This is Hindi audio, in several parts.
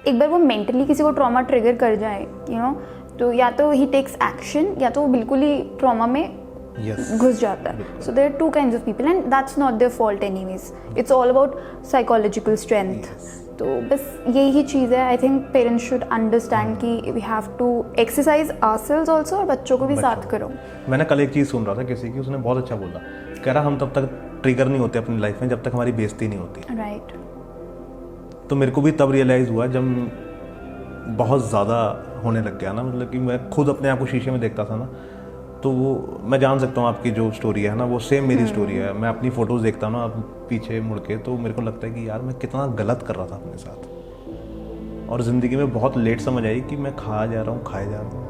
एक बार वो मेंटली किसी को ट्रॉमा ट्रिगर कर जाए तो या तो ही टेक्स एक्शन या तो वो बिल्कुल ही ट्रॉमा में घुस जाता है. So there are two kinds of people and that's not their fault anyways. It's all about psychological strength. तो बस यही चीज़ है. I think parents should understand कि we have to exercise ourselves also और बच्चों को भी साथ करो. मैंने कल एक चीज़ सुन रहा था किसी की, उसने बहुत अच्छा बोला. कह रहा हम तब तक ट्रिगर नहीं होते अपनी लाइफ में जब तक हमारी बेइज्जती नहीं होती. राइट. तो मेरे को भी तब रियलाइज़ हुआ जब बहुत ज़्यादा होने लग गया ना, मतलब कि मैं खुद अपने आप को शीशे में देखता था ना, तो वो मैं जान सकता हूँ आपकी जो स्टोरी है ना वो सेम मेरी स्टोरी है. मैं अपनी फ़ोटोज़ देखता हूँ ना पीछे मुड़ के, तो मेरे को लगता है कि यार मैं कितना गलत कर रहा था अपने साथ. और ज़िंदगी में बहुत लेट समझ आई कि मैं खाए जा रहा हूँ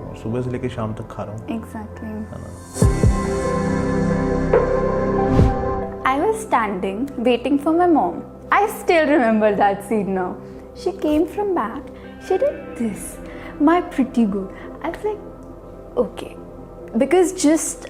और सुबह से लेकर शाम तक खा रहा हूँ. Exactly. I was standing waiting for my mom. I still remember that scene now. She came from back. She did this. My pretty girl. I was like, okay. Because just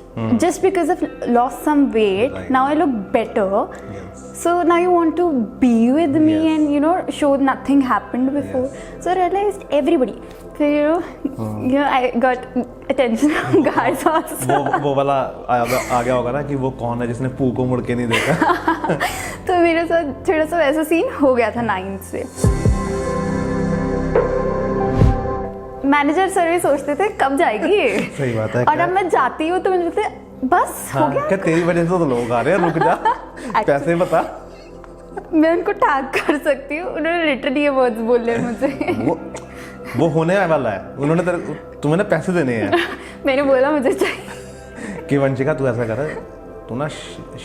because I've lost some weight, right. Now I look better. Yes. So now you want to be with me and show nothing happened before. Yes. So I realized everybody. So I got attention from guards also. वो वाला आ गया होगा ना कि वो कौन है जिसने पू को मुड़ के नहीं देखा. तो मेरे साथ थोड़ा सा वैसा सीन हो गया था 9th से. मैनेजर सर भी सोचते थे कब जाएगी ये. सही बात है. और अब मैं जाती हूँ तो मुझे लगता है बस हो गया. क्या तेरी वजह से तो लोग आ रहे हैं, रुक जा. पैसे बता. मैं उनको टैग कर सकती हूँ. उन्होंने लिटरली ये वर्ड्स बोले मुझे. वो होने वाला है. उन्होंने तुम्हें ना पैसे देने हैं. मैंने बोला मुझे चाहिए. कि वंशिका तू ऐसा कर, तू ना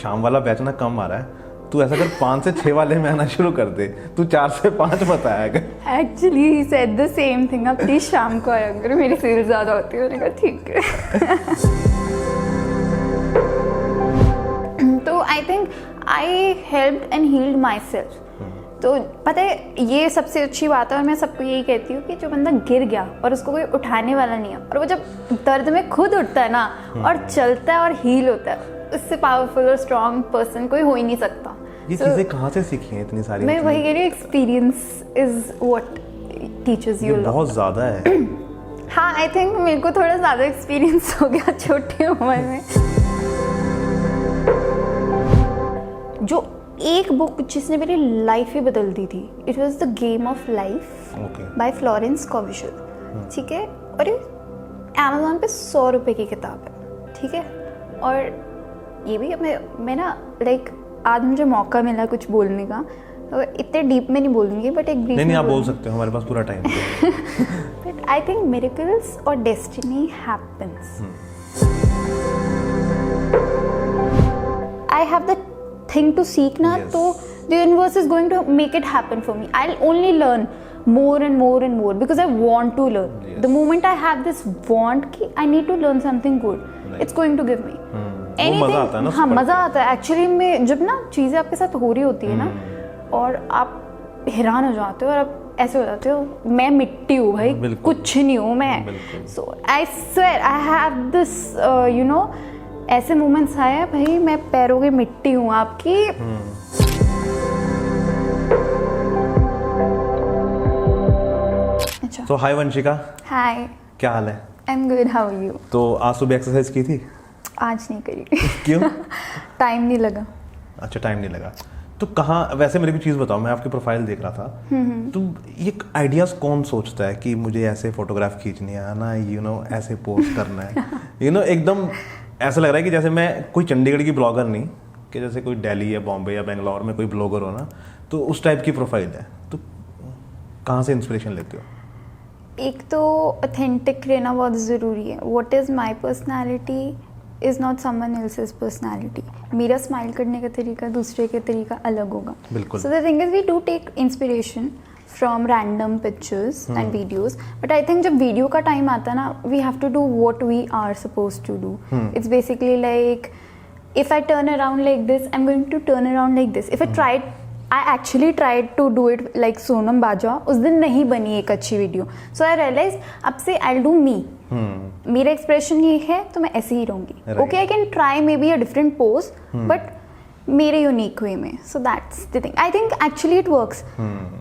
शाम वाला बैच ना कम आ रहा है, तू ऐसा कर 5 से 6 वाले में आना शुरू कर दे, तू 4 से 5 बताया कर. Actually he said the same thing. आप प्लीज शाम को आया करो, मेरी सेल ज़्यादा होती है. मैंने कहा ठीक है. तो I think I helped and healed myself. तो पता है ये सबसे अच्छी बात है और मैं सबको यही कहती हूँ कि जो बंदा गिर गया और उसको कोई उठाने वाला नहीं है और वो जब दर्द में खुद उठता है ना और चलता है और हील होता है, उससे पावरफुल और स्ट्रॉन्ग पर्सन कोई हो ही नहीं सकता. ये चीजें कहाँ से सीखी हैं इतनी सारी? मैं वही कह रही हूँ, experience is what teachers you. बहुत ज़्यादा है. हाँ आई थिंक मेरे को थोड़ा ज़्यादा एक्सपीरियंस हो गया छोटी उम्र में. जो एक बुक जिसने मेरी लाइफ ही बदल दी थी, it was the game of life by Florence कॉविशल. ठीक है. और ये अमेजोन पे 100 रुपये की किताब है. ठीक है. और ये भी मैं ना लाइक आज मुझे मौका मिला कुछ बोलने का, तो इतने डीप में नहीं बोलूँगी बट एक ब्रीफ. नहीं आप बोल सकते हो, हमारे पास पूरा टाइम है. बट आई थिंक मिरेकल्स और destiny happens. I have the thing to seek na. So the universe is going to make it happen for me. I'll only learn more and more and more because I want to learn. The moment I have this want कि I need to learn something good, it's going to give me anything. मजा आता है ना. हाँ मजा आता है एक्चुअली में जब ना चीजें आपके साथ हो रही होती है ना और आप हैरान हो जाते हो और आप ऐसे हो जाते हो मैं मिट्टी हूँ भाई, कुछ नहीं हूँ मैं. So I swear I have this ऐसे मोमेंट्स आए भाई मैं पैरों की मिट्टी हूँ आपकी. अच्छा. तो हाय वंशिका. हाय. क्या हाल है? I am good. How are you? तो आज सुबह एक्सरसाइज की थी? आज नहीं करी. क्यों? टाइम नहीं लगा. अच्छा टाइम नहीं लगा. तो कहाँ, वैसे मेरे को चीज़ बताओ, मैं आपकी प्रोफाइल देख रहा था. तो ये आइडियाज़ कौन सोचता है कि मुझे ऐसे फोटोग्राफ खींचनी है ना, ऐसे पोस्ट करना है, एकदम ऐसा लग रहा है कि जैसे मैं कोई चंडीगढ़ की ब्लॉगर नहीं, कि जैसे कोई दिल्ली या बॉम्बे या बेंगलोर में कोई ब्लॉगर हो ना, तो उस टाइप की प्रोफाइल है. तो कहाँ से इंस्पिरेशन लेते हो? एक तो ऑथेंटिक रहना बहुत ज़रूरी है. What is my personality is not someone else's personality. मेरा स्माइल करने का तरीका दूसरे का तरीका अलग होगा. बिल्कुल. So the thing is we do take inspiration from random pictures and videos, but I think जब वीडियो का टाइम आता ना, we have to do what we are supposed to do. It's basically like if I turn around like this, I'm going to turn around like this. If I actually tried to do it like Sonam Bajwa, उस दिन नहीं बनी एक अच्छी वीडियो. So I realized अब से I'll do me. मेरा एक्सप्रेशन ये है तो मैं ऐसे ही रहूँगी. Okay, I can try maybe a different pose, but मेरे यूनिक वे में. So that's the thing. I think actually it works.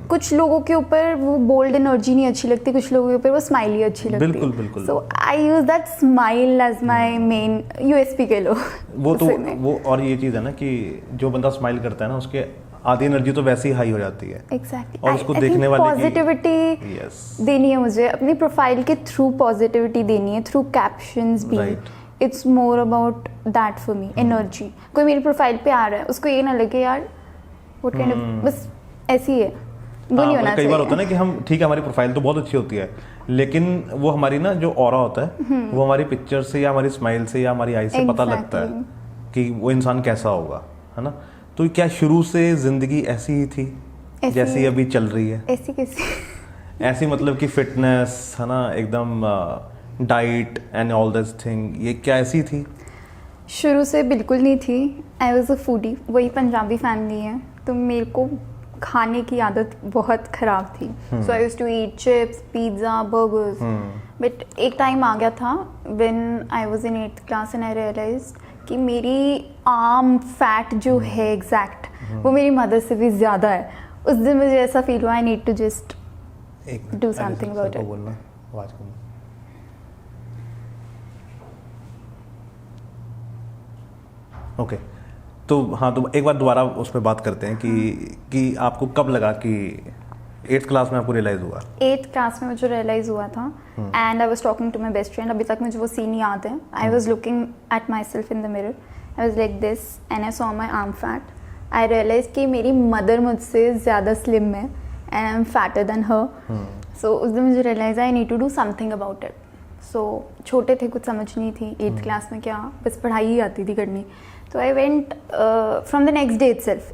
कुछ लोगों के ऊपर वो बोल्ड एनर्जी नहीं अच्छी लगती, कुछ लोगों के ऊपर वो स्माइली अच्छी लगती है. बिल्कुल बिल्कुल. So I use that smile as my main USP कह लो. वो तो वो और ये चीज़ है ना कि जो बंदा स्माइल करता है ना उसके आधी एनर्जी तो वैसे ही हाई हो जाती है. एग्जैक्टली. और उसको देखने वाले की पॉजिटिविटी देनी है मुझे अपनी प्रोफाइल के थ्रू. पॉजिटिविटी देनी है थ्रू कैप्शंस भी. It's more about that for me. Energy. कोई मेरी प्रोफाइल पे आ रहा है उसको ये ना लगे यार व्हाट काइंड ऑफ, बस ऐसी है. वो नहीं होना चाहिए. कई बार होता है ना कि हम ठीक है हमारी प्रोफाइल तो बहुत अच्छी होती है लेकिन वो हमारी ना जो ऑरा होता है वो हमारी पिक्चर से या हमारी स्माइल से या हमारी आई से पता लगता है कि वो इंसान कैसा होगा, है ना. तो क्या शुरू से जिंदगी ऐसी ही थी जैसी अभी चल रही है? ऐसी कैसी? ऐसी मतलब कि फिटनेस है ना, एकदम diet and all this thing, ये क्या ऐसी थी? शुरू से बिल्कुल नहीं थी. I was a foodie. वही पंजाबी फैमिली है तो मेरे को खाने की आदत बहुत ख़राब थी. So I used to eat chips, pizza, burgers. But एक टाइम आ गया था when I was in 8th class and I realized कि मेरी आर्म फैट जो है एग्जैक्ट वो मेरी मदर से भी ज़्यादा है. उस दिन मुझे ऐसा फील हुआ I need to just do something about it. बोलना आवाज़ कम. ओके. तो हाँ, तो एक बार दोबारा उस पर बात करते हैं कि आपको कब लगा कि 8th क्लास में आपको रियलाइज़ हुआ? 8th क्लास में मुझे रियलाइज़ हुआ था and I was talking to my best friend. अभी तक मुझे वो सीन याद है. I was looking at myself in the mirror. I was like this and I saw my arm fat. I realise कि मेरी मदर मुझसे ज़्यादा स्लिम है and I am fatter than her. So उस दिन मुझे realize I need to do something about it. So छोटे थे, कुछ समझ नहीं थी. 8th क्लास में क्या, बस पढ़ाई ही आती थी करनी. तो I went from the next day itself,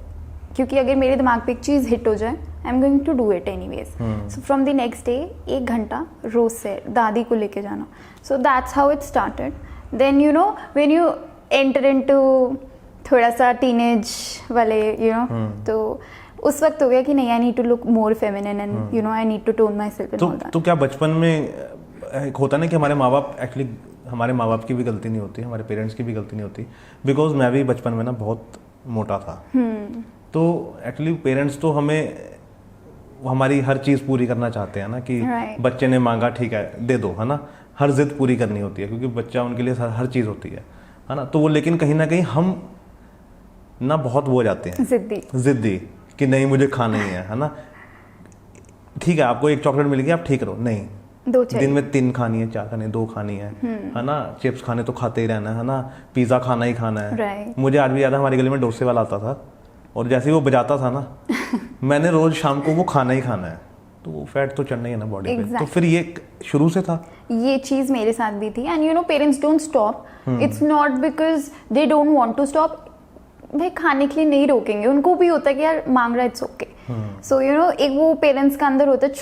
क्योंकि अगर मेरे दिमाग पे एक चीज़ हिट हो जाए I am going to do it anyways. So from the next day 1 घंटा रोज से दादी को लेके जाना. So that's how it started. Then you know when you enter into थोड़ा सा टीनेज वाले तो उस वक्त हो गया कि नहीं, I need to look more feminine and you know I need to tone myself and all that. तो क्या बचपन में एक होता है ना कि हमारे माँ बाप की भी गलती नहीं होती, हमारे पेरेंट्स की भी गलती नहीं होती. बिकॉज मैं भी बचपन में ना बहुत मोटा था. तो एक्चुअली पेरेंट्स तो हमारी हर चीज़ पूरी करना चाहते हैं ना कि बच्चे ने मांगा ठीक है दे दो, है ना. हर जिद पूरी करनी होती है क्योंकि बच्चा उनके लिए हर चीज़ होती है ना. तो वो लेकिन कहीं ना कहीं हम ना बहुत वो हो जाते हैं जिद्दी कि नहीं मुझे खाना ही है ना. ठीक है आपको एक चॉकलेट मिल गई आप ठीक रहो, नहीं दिन में 3 खानी है, 4 खानी है, 2 खानी है ना. चिप्स खाने तो खाते ही रहना है ना. पिज़्ज़ा खाना ही खाना है. मुझे आज भी याद है हमारी गली में डोसे वाला आता था और जैसे ही वो बजाता था ना मैंने रोज शाम को वो खाना ही खाना है. तो वो फैट तो चढ़ना ही है ना बॉडी पे. तो फिर ये शुरू से था. ये चीज़ मेरे साथ भी थी. And you know parents don't stop. It's not because they don't want to stop. भाई खाने के लिए नहीं रोकेंगे, उनको भी होता है कि यार मांग रहा है it's okay. So you know एक वो पेरेंट्स का अंदर होता है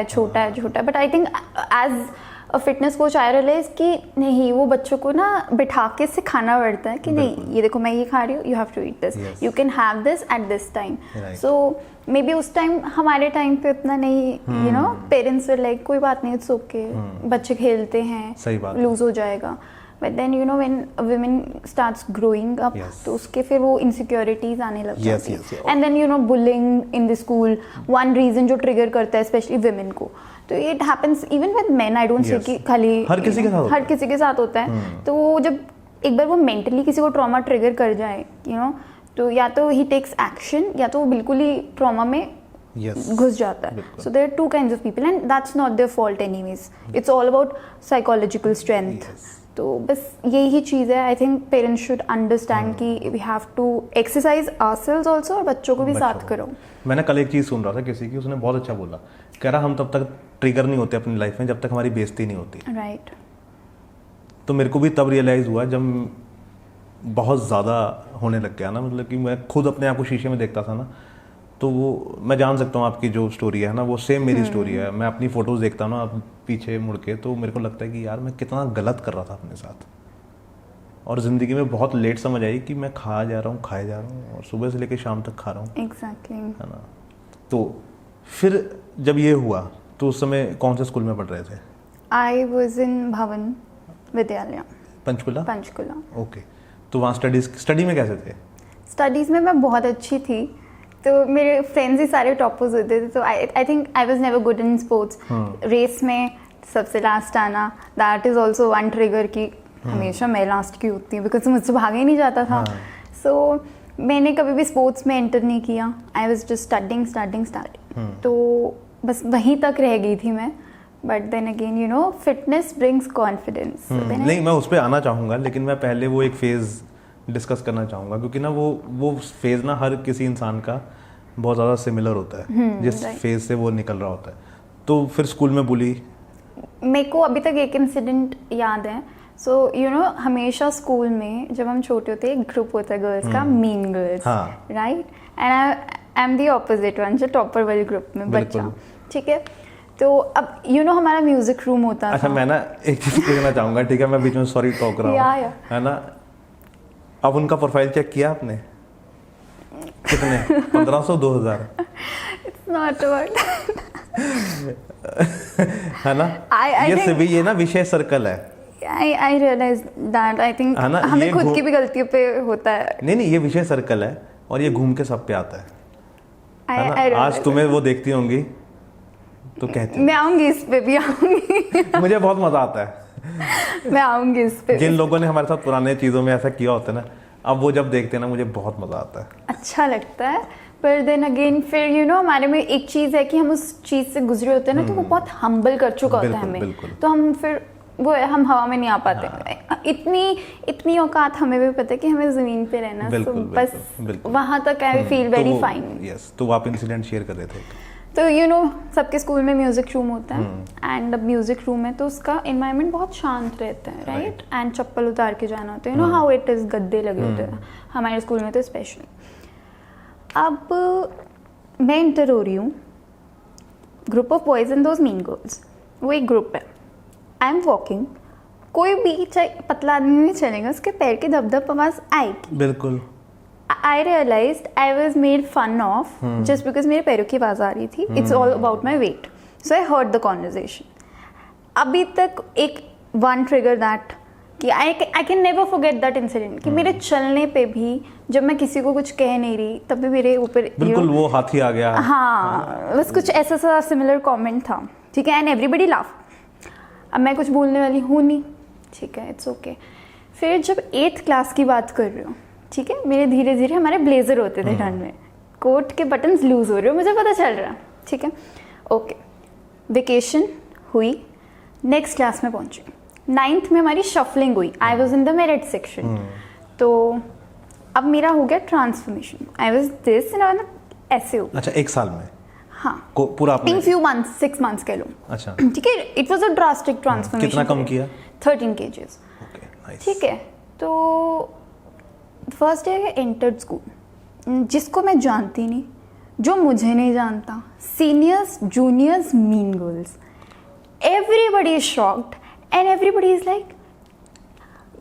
छोटा है. But I think as a fitness coach I realise कि नहीं, वो बच्चों को ना बिठा के सिखाना पड़ता है कि नहीं ये देखो मैं ये खा रही हूँ, you have to eat this, you can have this at this time. So maybe उस टाइम हमारे टाइम पे उतना नहीं, you know parents were like कोई बात नहीं इट्स ओके, बच्चे खेलते हैं लूज हो जाएगा. But then you know when a woman starts growing up, तो उसके फिर वो insecurities आने लग जाती है. And then you know bullying in the school, one reason जो trigger करता है especially women को. तो it happens even with men. I don't say कि खाली हर किसी के साथ होता है. तो जब एक बार वो mentally किसी को trauma trigger कर जाए, you know, तो या तो he takes action या तो वो बिल्कुल ही trauma में घुस जाता है. So there are 2 kinds of people and that's not their fault anyways. It's all about psychological strength. तो बस यही चीज़ है. I think parents should understand कि we have to exercise ourselves also और बच्चों को भी साथ करो. मैंने कल एक चीज़ सुन रहा था किसी की, उसने बहुत अच्छा बोला, कह रहा हम तब तक ट्रिगर नहीं होते अपनी लाइफ में जब तक हमारी बेइज्जती नहीं होती. राइट. तो मेरे को भी तब रियलाइज़ हुआ जब बहुत ज़्यादा होने लग गया ना. मतलब कि मैं खुद अपने आप को शीशे में देखता था ना, तो वो मैं जान सकता हूँ आपकी जो स्टोरी है ना वो सेम मेरी स्टोरी है. मैं अपनी फ़ोटोज़ देखता हूँ ना पीछे मुड़ के, तो मेरे को लगता है कि यार मैं कितना गलत कर रहा था अपने साथ. और ज़िंदगी में बहुत लेट समझ आई कि मैं खाए जा रहा हूँ और सुबह से लेकर शाम तक खा रहा हूँ. एग्जैक्टली. है ना. तो फिर जब ये हुआ तो उस समय कौन से स्कूल में पढ़ रहे थे? आई वॉज इन भवन विद्यालय, पंचकुला. ओके. तो वहाँ स्टडी में कैसे थे? स्टडीज़ में मैं बहुत अच्छी थी, तो मेरे फ्रेंड्स ही सारे टॉपर्स होते थे, तो I think I was never good in sports. Race में सबसे लास्ट आना, that is also one trigger की हमेशा मैं लास्ट की होती हूँ, बिकॉज मुझसे भागा ही नहीं जाता था। सो मैंने कभी भी स्पोर्ट्स में एंटर नहीं किया, आई वॉज जस्ट स्टडिंग। तो बस वहीं तक रह गई थी मैं। But then again you know fitness brings confidence. नहीं, मैं उस पर आना चाहूँगा, लेकिन मैं पहले वो एक फेज़ डिस्कस करना चाहूँगा, क्योंकि ना वो फेज़ ना हर किसी इंसान का बहुत ज़्यादा सिमिलर होता है, जिस फेज़ से वो निकल रहा होता है। तो फिर स्कूल में बुली, मेरे को अभी तक एक इंसिडेंट याद है। सो यू नो हमेशा स्कूल में जब हम छोटे होते एक ग्रुप होता है गर्ल्स का, mean girls, right, and I am the opposite one, जो टॉपर वाले ग्रुप में बच्चा, ठीक है। तो अब यू नो हमारा म्यूजिक रूम होता था। अच्छा, मैं ना एक चीज़ कहना चाहूँगा, ठीक है, मैं बीच में सॉरी टॉक रहा हूँ, है ना। अब उनका प्रोफाइल चेक किया आपने? कितने? 1500, 2000? इट्स नॉट अबाउट, है ना। ये ना विषय सर्कल है। I realize that, I think हमें खुद की भी गलतियों पे होता है। नहीं, ये विषय सर्कल है और ये घूम के सब पे आता है ना? आज तुम्हें वो देखती होंगी तो कहती, मैं आऊंगी इस पे भी आऊंगी। मुझे बहुत मजा आता है। मैं आऊंगी इस पे। जिन लोगों ने हमारे साथ पुराने चीजों में ऐसा किया होता है ना, अब वो जब देखते हैं ना, मुझे बहुत मजा आता है, अच्छा लगता है। पर देन अगेन फिर यू नो हमारे में एक चीज़ है कि हम उस चीज़ से गुजरे होते हैं ना, तो वो बहुत हम्बल कर चुका होता है हमें, तो हम फिर वो हम हवा में नहीं आ पाते। इतनी औकात हमें भी पता है कि हमें जमीन पे रहना, तो बस वहाँ तक I feel very fine. Yes, तो आप इंसिडेंट शेयर कर रहे थे। तो यू नो सबके स्कूल में म्यूजिक रूम होता है, एंड अब म्यूजिक रूम है तो उसका एनवायरनमेंट बहुत शांत रहता है, राइट, एंड चप्पल उतार के जाना होता है, you know how it is, गद्दे लगे होते हैं हमारे स्कूल में तो स्पेशली। अब मैं इंटर हो रही हूँ, group of boys and those mean girls, वो एक ग्रुप है। आई एम वॉकिंग, कोई भी चाहे पतला आदमी नहीं चलेगा, उसके पैर की धप आवाज आएगी, बिल्कुल। I realized I was made fun of just because मेरे पैरों की आवाज़ आ रही थी. It's all about my weight. So I heard the conversation. अभी तक एक one trigger that कि I can never forget that incident कि मेरे चलने पे भी जब मैं किसी को कुछ कह नहीं रही तब भी मेरे ऊपर बिल्कुल वो हाथी आ गया। हाँ, बस कुछ ऐसा सा सिमिलर कमेंट था, ठीक है, एंड एवरीबडी लाफ। अब मैं कुछ बोलने वाली हूँ नहीं, ठीक है, इट्स ओके। फिर जब 8th क्लास की बात कर रही हूँ, ठीक है, मेरे धीरे धीरे हमारे ब्लेजर होते थे ठंड में, कोट के बटन्स लूज हो रहे हो, मुझे पता चल रहा, ठीक है, ओके। वेकेशन हुई, नेक्स्ट क्लास में पहुंची, 9th में हमारी शफलिंग हुई, I was in the merit section. तो अब मेरा हो गया transformation, I was this and ऐसे हो। अच्छा, एक साल में? हाँ, पूरा इन फ्यू मंथ्स, 6 months कह लो। अच्छा, ठीक है, it was a drastic transformation. कितना कम किया? 13 kgs। Okay, nice. ठीक है, तो फर्स्ट डे एंटर्ड स्कूल, जिसको मैं जानती नहीं, जो मुझे नहीं जानता, seniors juniors mean girls, everybody is shocked and everybody is like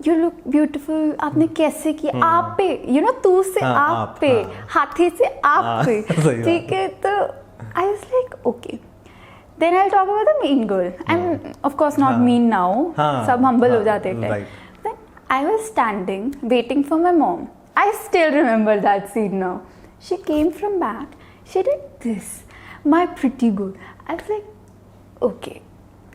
you look beautiful, आपने कैसे किया, आप पे, यू नो, तू से आप पे, हाथी से आप पे, ठीक है। तो I was like okay, then I will talk about the mean girl, I am of course not mean now, सब हम्बल हो जाते हैं। I was standing, waiting for my mom. I still remember that scene now. She came from back. She did this. My pretty girl. I was like, okay.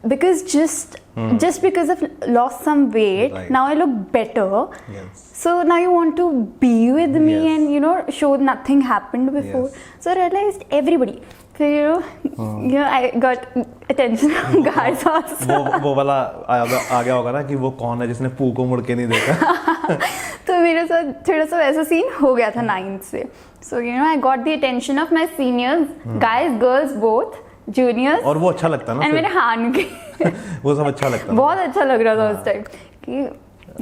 Because just because I've lost some weight, now I look better. Yes. So now you want to be with me and, you know, show nothing happened before. Yes. So I realized everybody. फिर you know, I got attention from guards also. वो वाला आ गया होगा ना कि वो कौन है जिसने पू को मुड़ के नहीं देखा। तो मेरे साथ थोड़ा सा वैसा सीन हो गया था 9th से। So you know, I got the attention of my seniors, guys, girls both, juniors. और वो अच्छा लगता ना? And मेरे हान के वो सब अच्छा लगता। बहुत अच्छा लग रहा था उस टाइम कि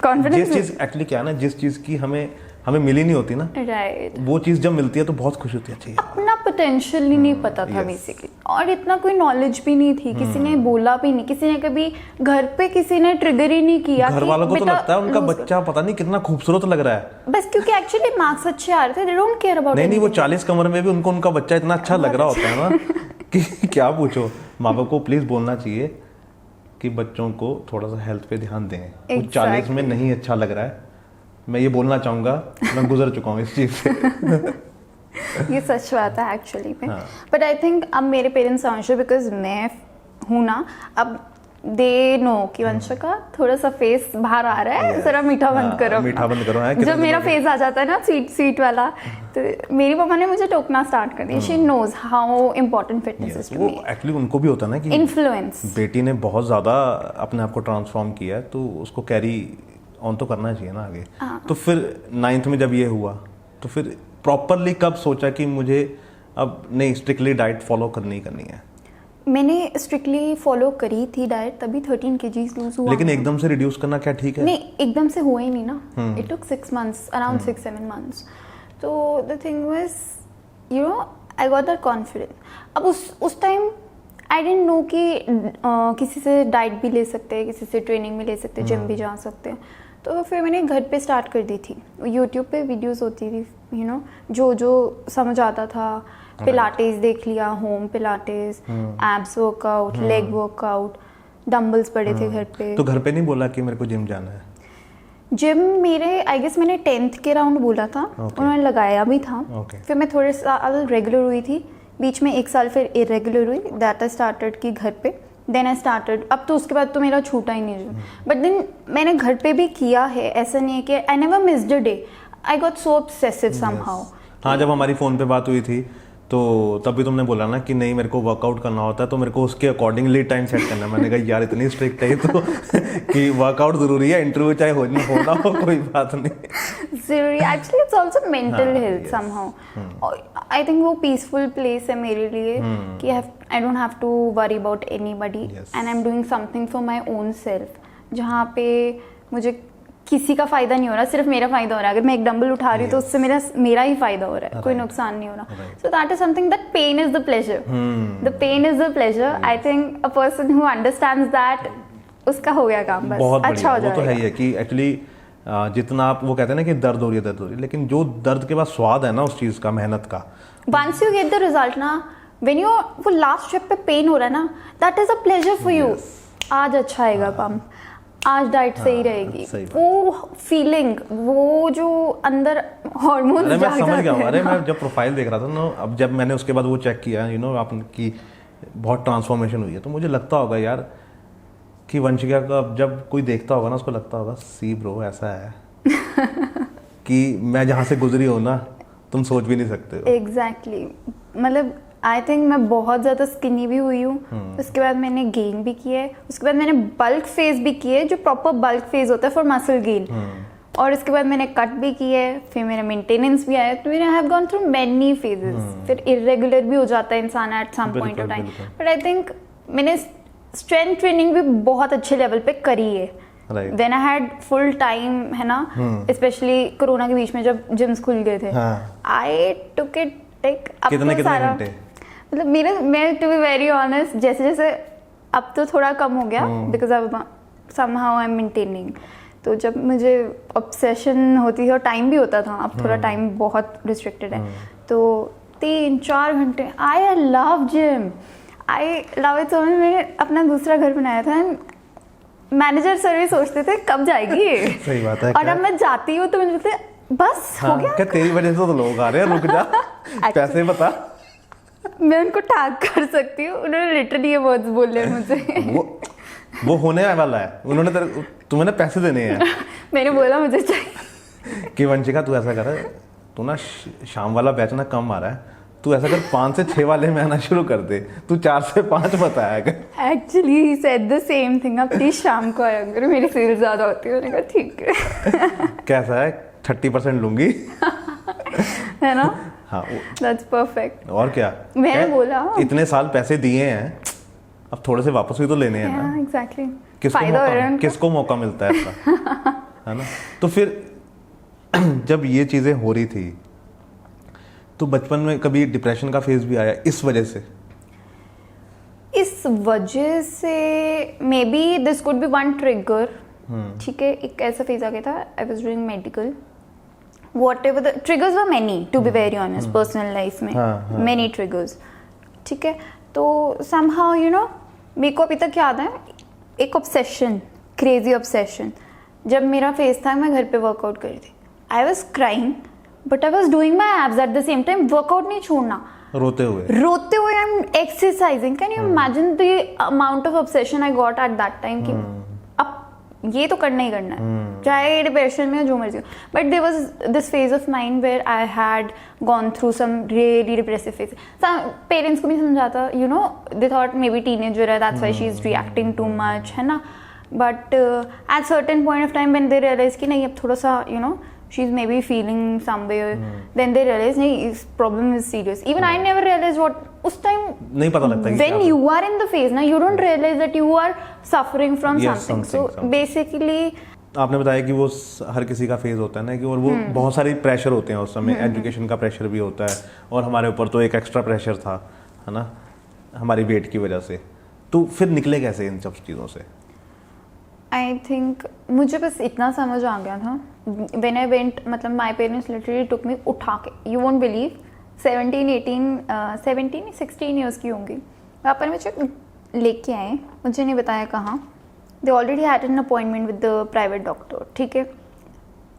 कॉन्फिडेंस। जिस चीज एक्चुअली क्या है ना, जिस चीज की हमें मिली नहीं होती ना, राइट, वो चीज जब मिलती है तो बहुत खुश होती है। चाहिए अपना पोटेंशियल ही नहीं पता था बेसिकली, और इतना कोई नॉलेज भी नहीं थी, किसी ने बोला भी नहीं, किसी ने कभी घर पे किसी ने ट्रिगर ही नहीं किया। घर वालों को तो लगता है उनका बच्चा पता नहीं कितना खूबसूरत लग रहा है, बस क्योंकि एक्चुअली मार्क्स अच्छे आ रहे थे, दे डोंट केयर अबाउट। नहीं, वो 40 कमर में भी उनका बच्चा इतना अच्छा लग रहा होता है ना कि क्या पूछो। माँ बाप को प्लीज बोलना चाहिए कि बच्चों को थोड़ा सा हेल्थ पे ध्यान दें। वो 40 में नहीं अच्छा लग रहा है मैं ये बोलना चाहूँगा, मैं गुजर चुका हूँ इस चीज़ से। ये सच बात है एक्चुअली में। हाँ। बट आई थिंक अब मेरे पेरेंट्स समझते बिकॉज मैं हूँ ना, अब दे नो कि वंशिका थोड़ा सा फेस बाहर आ रहा है, जरा मीठा बंद करो, मीठा बंद करो। है जब मेरा फेस आ जाता है ना स्वीट स्वीट वाला, तो मेरी मम्मा ने मुझे टोकना स्टार्ट कर दिया। She knows how important fitness is to वो मी। एक्चुअली उनको भी होता है ना कि इन्फ्लुएंस, बेटी ने बहुत ज़्यादा अपने आप को ट्रांसफॉर्म किया है, तो उसको कैरी ऑन तो करना चाहिए ना आगे। तो फिर 9th में जब ये हुआ, तो फिर प्रॉपरली कब सोचा कि मुझे अब नहीं स्ट्रिक्टली डाइट फॉलो करनी ही करनी है? मैंने स्ट्रिक्टली फॉलो करी थी डाइट, तभी 13 kg लूज हुआ। लेकिन एकदम से रिड्यूस करना क्या ठीक है? नहीं, एकदम से हुआ ही नहीं ना। It took 6 months, around 6-7 months। तो the thing was, you know, I got that confidence. अब उस टाइम आई डेंट नो कि किसी से डाइट भी ले सकते हैं, किसी से ट्रेनिंग भी ले सकते हैं, जिम भी जा सकते हैं। तो फिर मैंने घर पे स्टार्ट कर दी थी। यूट्यूब पे वीडियोस होती थी, यू नो, जो समझ आता था। पिलाटेस देख लिया, home Pilates, abs workout, leg workout, dumbbells पड़े थे घर पे। तो घर पे नहीं बोला कि मेरे को जिम जाना है? जिम मेरे आई गेस मैंने 10th के राउंड बोला था, उन्होंने लगाया भी था। फिर मैं थोड़े साल रेगुलर हुई थी, बीच में 1 साल फिर इरेगुलर हुई। दैट आई स्टार्टेड की घर पे, देन आई स्टार्टेड। अब तो उसके बाद तो मेरा छूटा ही नहीं जिम। बट देन मैंने घर पे भी किया है, ऐसा नहीं है कि I never missed a day. I got so obsessive somehow. हाँ, जब हमारी फ़ोन पे बात हुई थी तो तब भी तुमने बोला ना कि नहीं मेरे को वर्कआउट करना होता है, तो मेरे को उसके अकॉर्डिंगली टाइम सेट करना है। मैंने कहा यार इतनी स्ट्रिक्ट है तो कि वर्कआउट जरूरी है, इंटरव्यू चाहे होना हो कोई बात नहीं जरूरी। Actually it's also mental health somehow. I think वो पीसफुल प्लेस है मेरे लिए कि I don't have to worry about anybody and I am doing something for my own self, जहाँ पे मुझे किसी का फायदा नहीं हो रहा, सिर्फ मेरा फायदा हो रहा है। अगर मैं एक डंबल उठा रही हूँ तो उससे मेरा ही फायदा हो रहा है, कोई नुकसान नहीं हो रहा। So that is something, that pain is the pleasure. The pain is the pleasure. I think a person who understands that, उसका हो गया काम, बस बहुत अच्छा हो जाएगा। वो तो है ही है कि एक्चुअली जितना आप, वो कहते हैं ना कि दर्द हो रही है, लेकिन जो दर्द के बाद स्वाद है ना उस चीज का, मेहनत का, once you get the result ना, व्हेन यू, वो लास्ट स्टेप पे पेन हो रहा है ना, that is a pleasure for you. आज अच्छा आएगा पंप, आज डाइट सही रहेगी, वो फीलिंग, वो जो अंदर हार्मोन्स जाग जाते हैं। मैं समझ गया। अरे मैं जब प्रोफाइल देख रहा था ना, अब जब मैंने उसके बाद वो चेक किया, यू नो, आपकी बहुत ट्रांसफॉर्मेशन हुई है, तो मुझे लगता होगा यार कि वंशिका का जब कोई देखता होगा ना, उसको लगता होगा सी ब्रो ऐसा है कि मैं जहाँ से गुजरी हूँ ना, तुम सोच भी नहीं सकते हो। एग्जैक्टली। मतलब आई थिंक मैं बहुत ज़्यादा स्किनी भी हुई हूँ, उसके बाद मैंने गेन भी किया है, उसके बाद मैंने बल्क फेज भी किया है, जो प्रॉपर बल्क फेज होता है फॉर मसल गेन, और इसके बाद मैंने कट भी किया है, फिर मेरा मेंटेनेंस भी आया। तो मैंने have gone through many phases. फिर इरेगुलर भी हो जाता है इंसान at some point of time. But I think मैंने स्ट्रेंथ ट्रेनिंग भी बहुत अच्छे लेवल पे करी है। When I had full time, है ना, स्पेशली कोरोना के बीच में जब जिम्स खुल गए थे, I took it like कितने घंटे? मतलब मैं टू बी वेरी ऑनेस्ट, जैसे जैसे अब तो थोड़ा कम हो गया बिकॉज अब somehow I'm maintaining। तो जब मुझे ऑब्सेशन होती थी और टाइम भी होता था, अब थोड़ा टाइम बहुत रिस्ट्रिक्टेड है, तो 3-4 घंटे। I love gym, I love it so much. मैंने अपना दूसरा घर बनाया था, मैनेजर सर भी सोचते थे कब जाएगी ये। सही बात है। और अब मैं जाती हूँ तो मुझे लगता है बस हो गया। क्या तेरी वजह से तो लोग आ रहे हैं, रुक जा पैसे बता। मैं उनको टैग कर सकती हूँ, उन्होंने लिटरली ये वर्ड्स बोले मुझे। वो होने वाला है, उन्होंने तुम्हें ना पैसे देने हैं। मैंने बोला मुझे चाहिए कि वंशिका तू ऐसा कर, तू ना शाम वाला बैच ना कम आ रहा है, तू ऐसा कर 5 से 6 वाले में आना शुरू कर दे, तू 4 से 5 बताया कर। Actually he said the same thing, अब प्लीज शाम को आया करो, मेरी सेल ज्यादा होती है। मैंने कहा ठीक है। कैसा है, 30% लूंगी है ना। हाँ, दैट्स परफेक्ट। और क्या, मैंने बोला इतने साल पैसे दिए हैं, अब थोड़े से वापस भी तो लेने हैं ना। एग्जैक्टली। किसको मौका मिलता है ऐसा, है ना। तो फिर जब ये चीजें हो रही थी, तो बचपन में कभी डिप्रेशन का फेज भी आया इस वजह से? इस वजह से maybe this could be one trigger. ठीक है, एक ऐसा फेज आ गया था, I was doing medical, whatever the triggers were many, to be very honest, personal life में मेनी ट्रिगर्स। ठीक है, तो समहाउ यू नो, मेरे को अभी तक याद है एक ऑब्सेशन, क्रेजी ऑब्सेशन। जब मेरा फेज था, मैं घर पे वर्कआउट कर रही थी, I was crying but I was doing my abs at the same time. Workout नहीं छोड़ना, रोते हुए I am exercising. Can you imagine the amount of obsession I got at that time कि अब ये तो करना ही करना है, चाहे डिप्रेशन में हो जो मर्जी हो. But there was this phase of mind where I had gone through some really depressive phase. Parents को भी समझाता, you know, they thought maybe teenager है, that's why she is reacting too much, है ना. But at certain point of time when they realize कि नहीं अब थोड़ा सा, you know, she's maybe feeling somewhere, then they realize nahi this problem is serious. Even I never realized what us time नहीं पता लगता when you are in the phase ना, you don't realize that you are suffering from something. So basically आपने बताया कि वो हर किसी का फेज होता है ना, कि और वो बहुत सारी प्रेशर होते हैं उस समय. एजुकेशन का प्रेशर भी होता है और हमारे ऊपर तो एक एक्स्ट्रा प्रेशर था, है ना, हमारी वेट की वजह से. तो फिर निकले कैसे इन सब चीज़ों से? आई थिंक मुझे बस इतना समझ आ गया था व्हेन आई वेंट, मतलब माय पेरेंट्स लिटरली टुक मी उठा के, यू वोंट बिलीव, 16 ईयर्स की होंगी, वहाँ पर मुझे लेके आए, मुझे नहीं बताया कहाँ. They already had an appointment with the private doctor, ठीक है,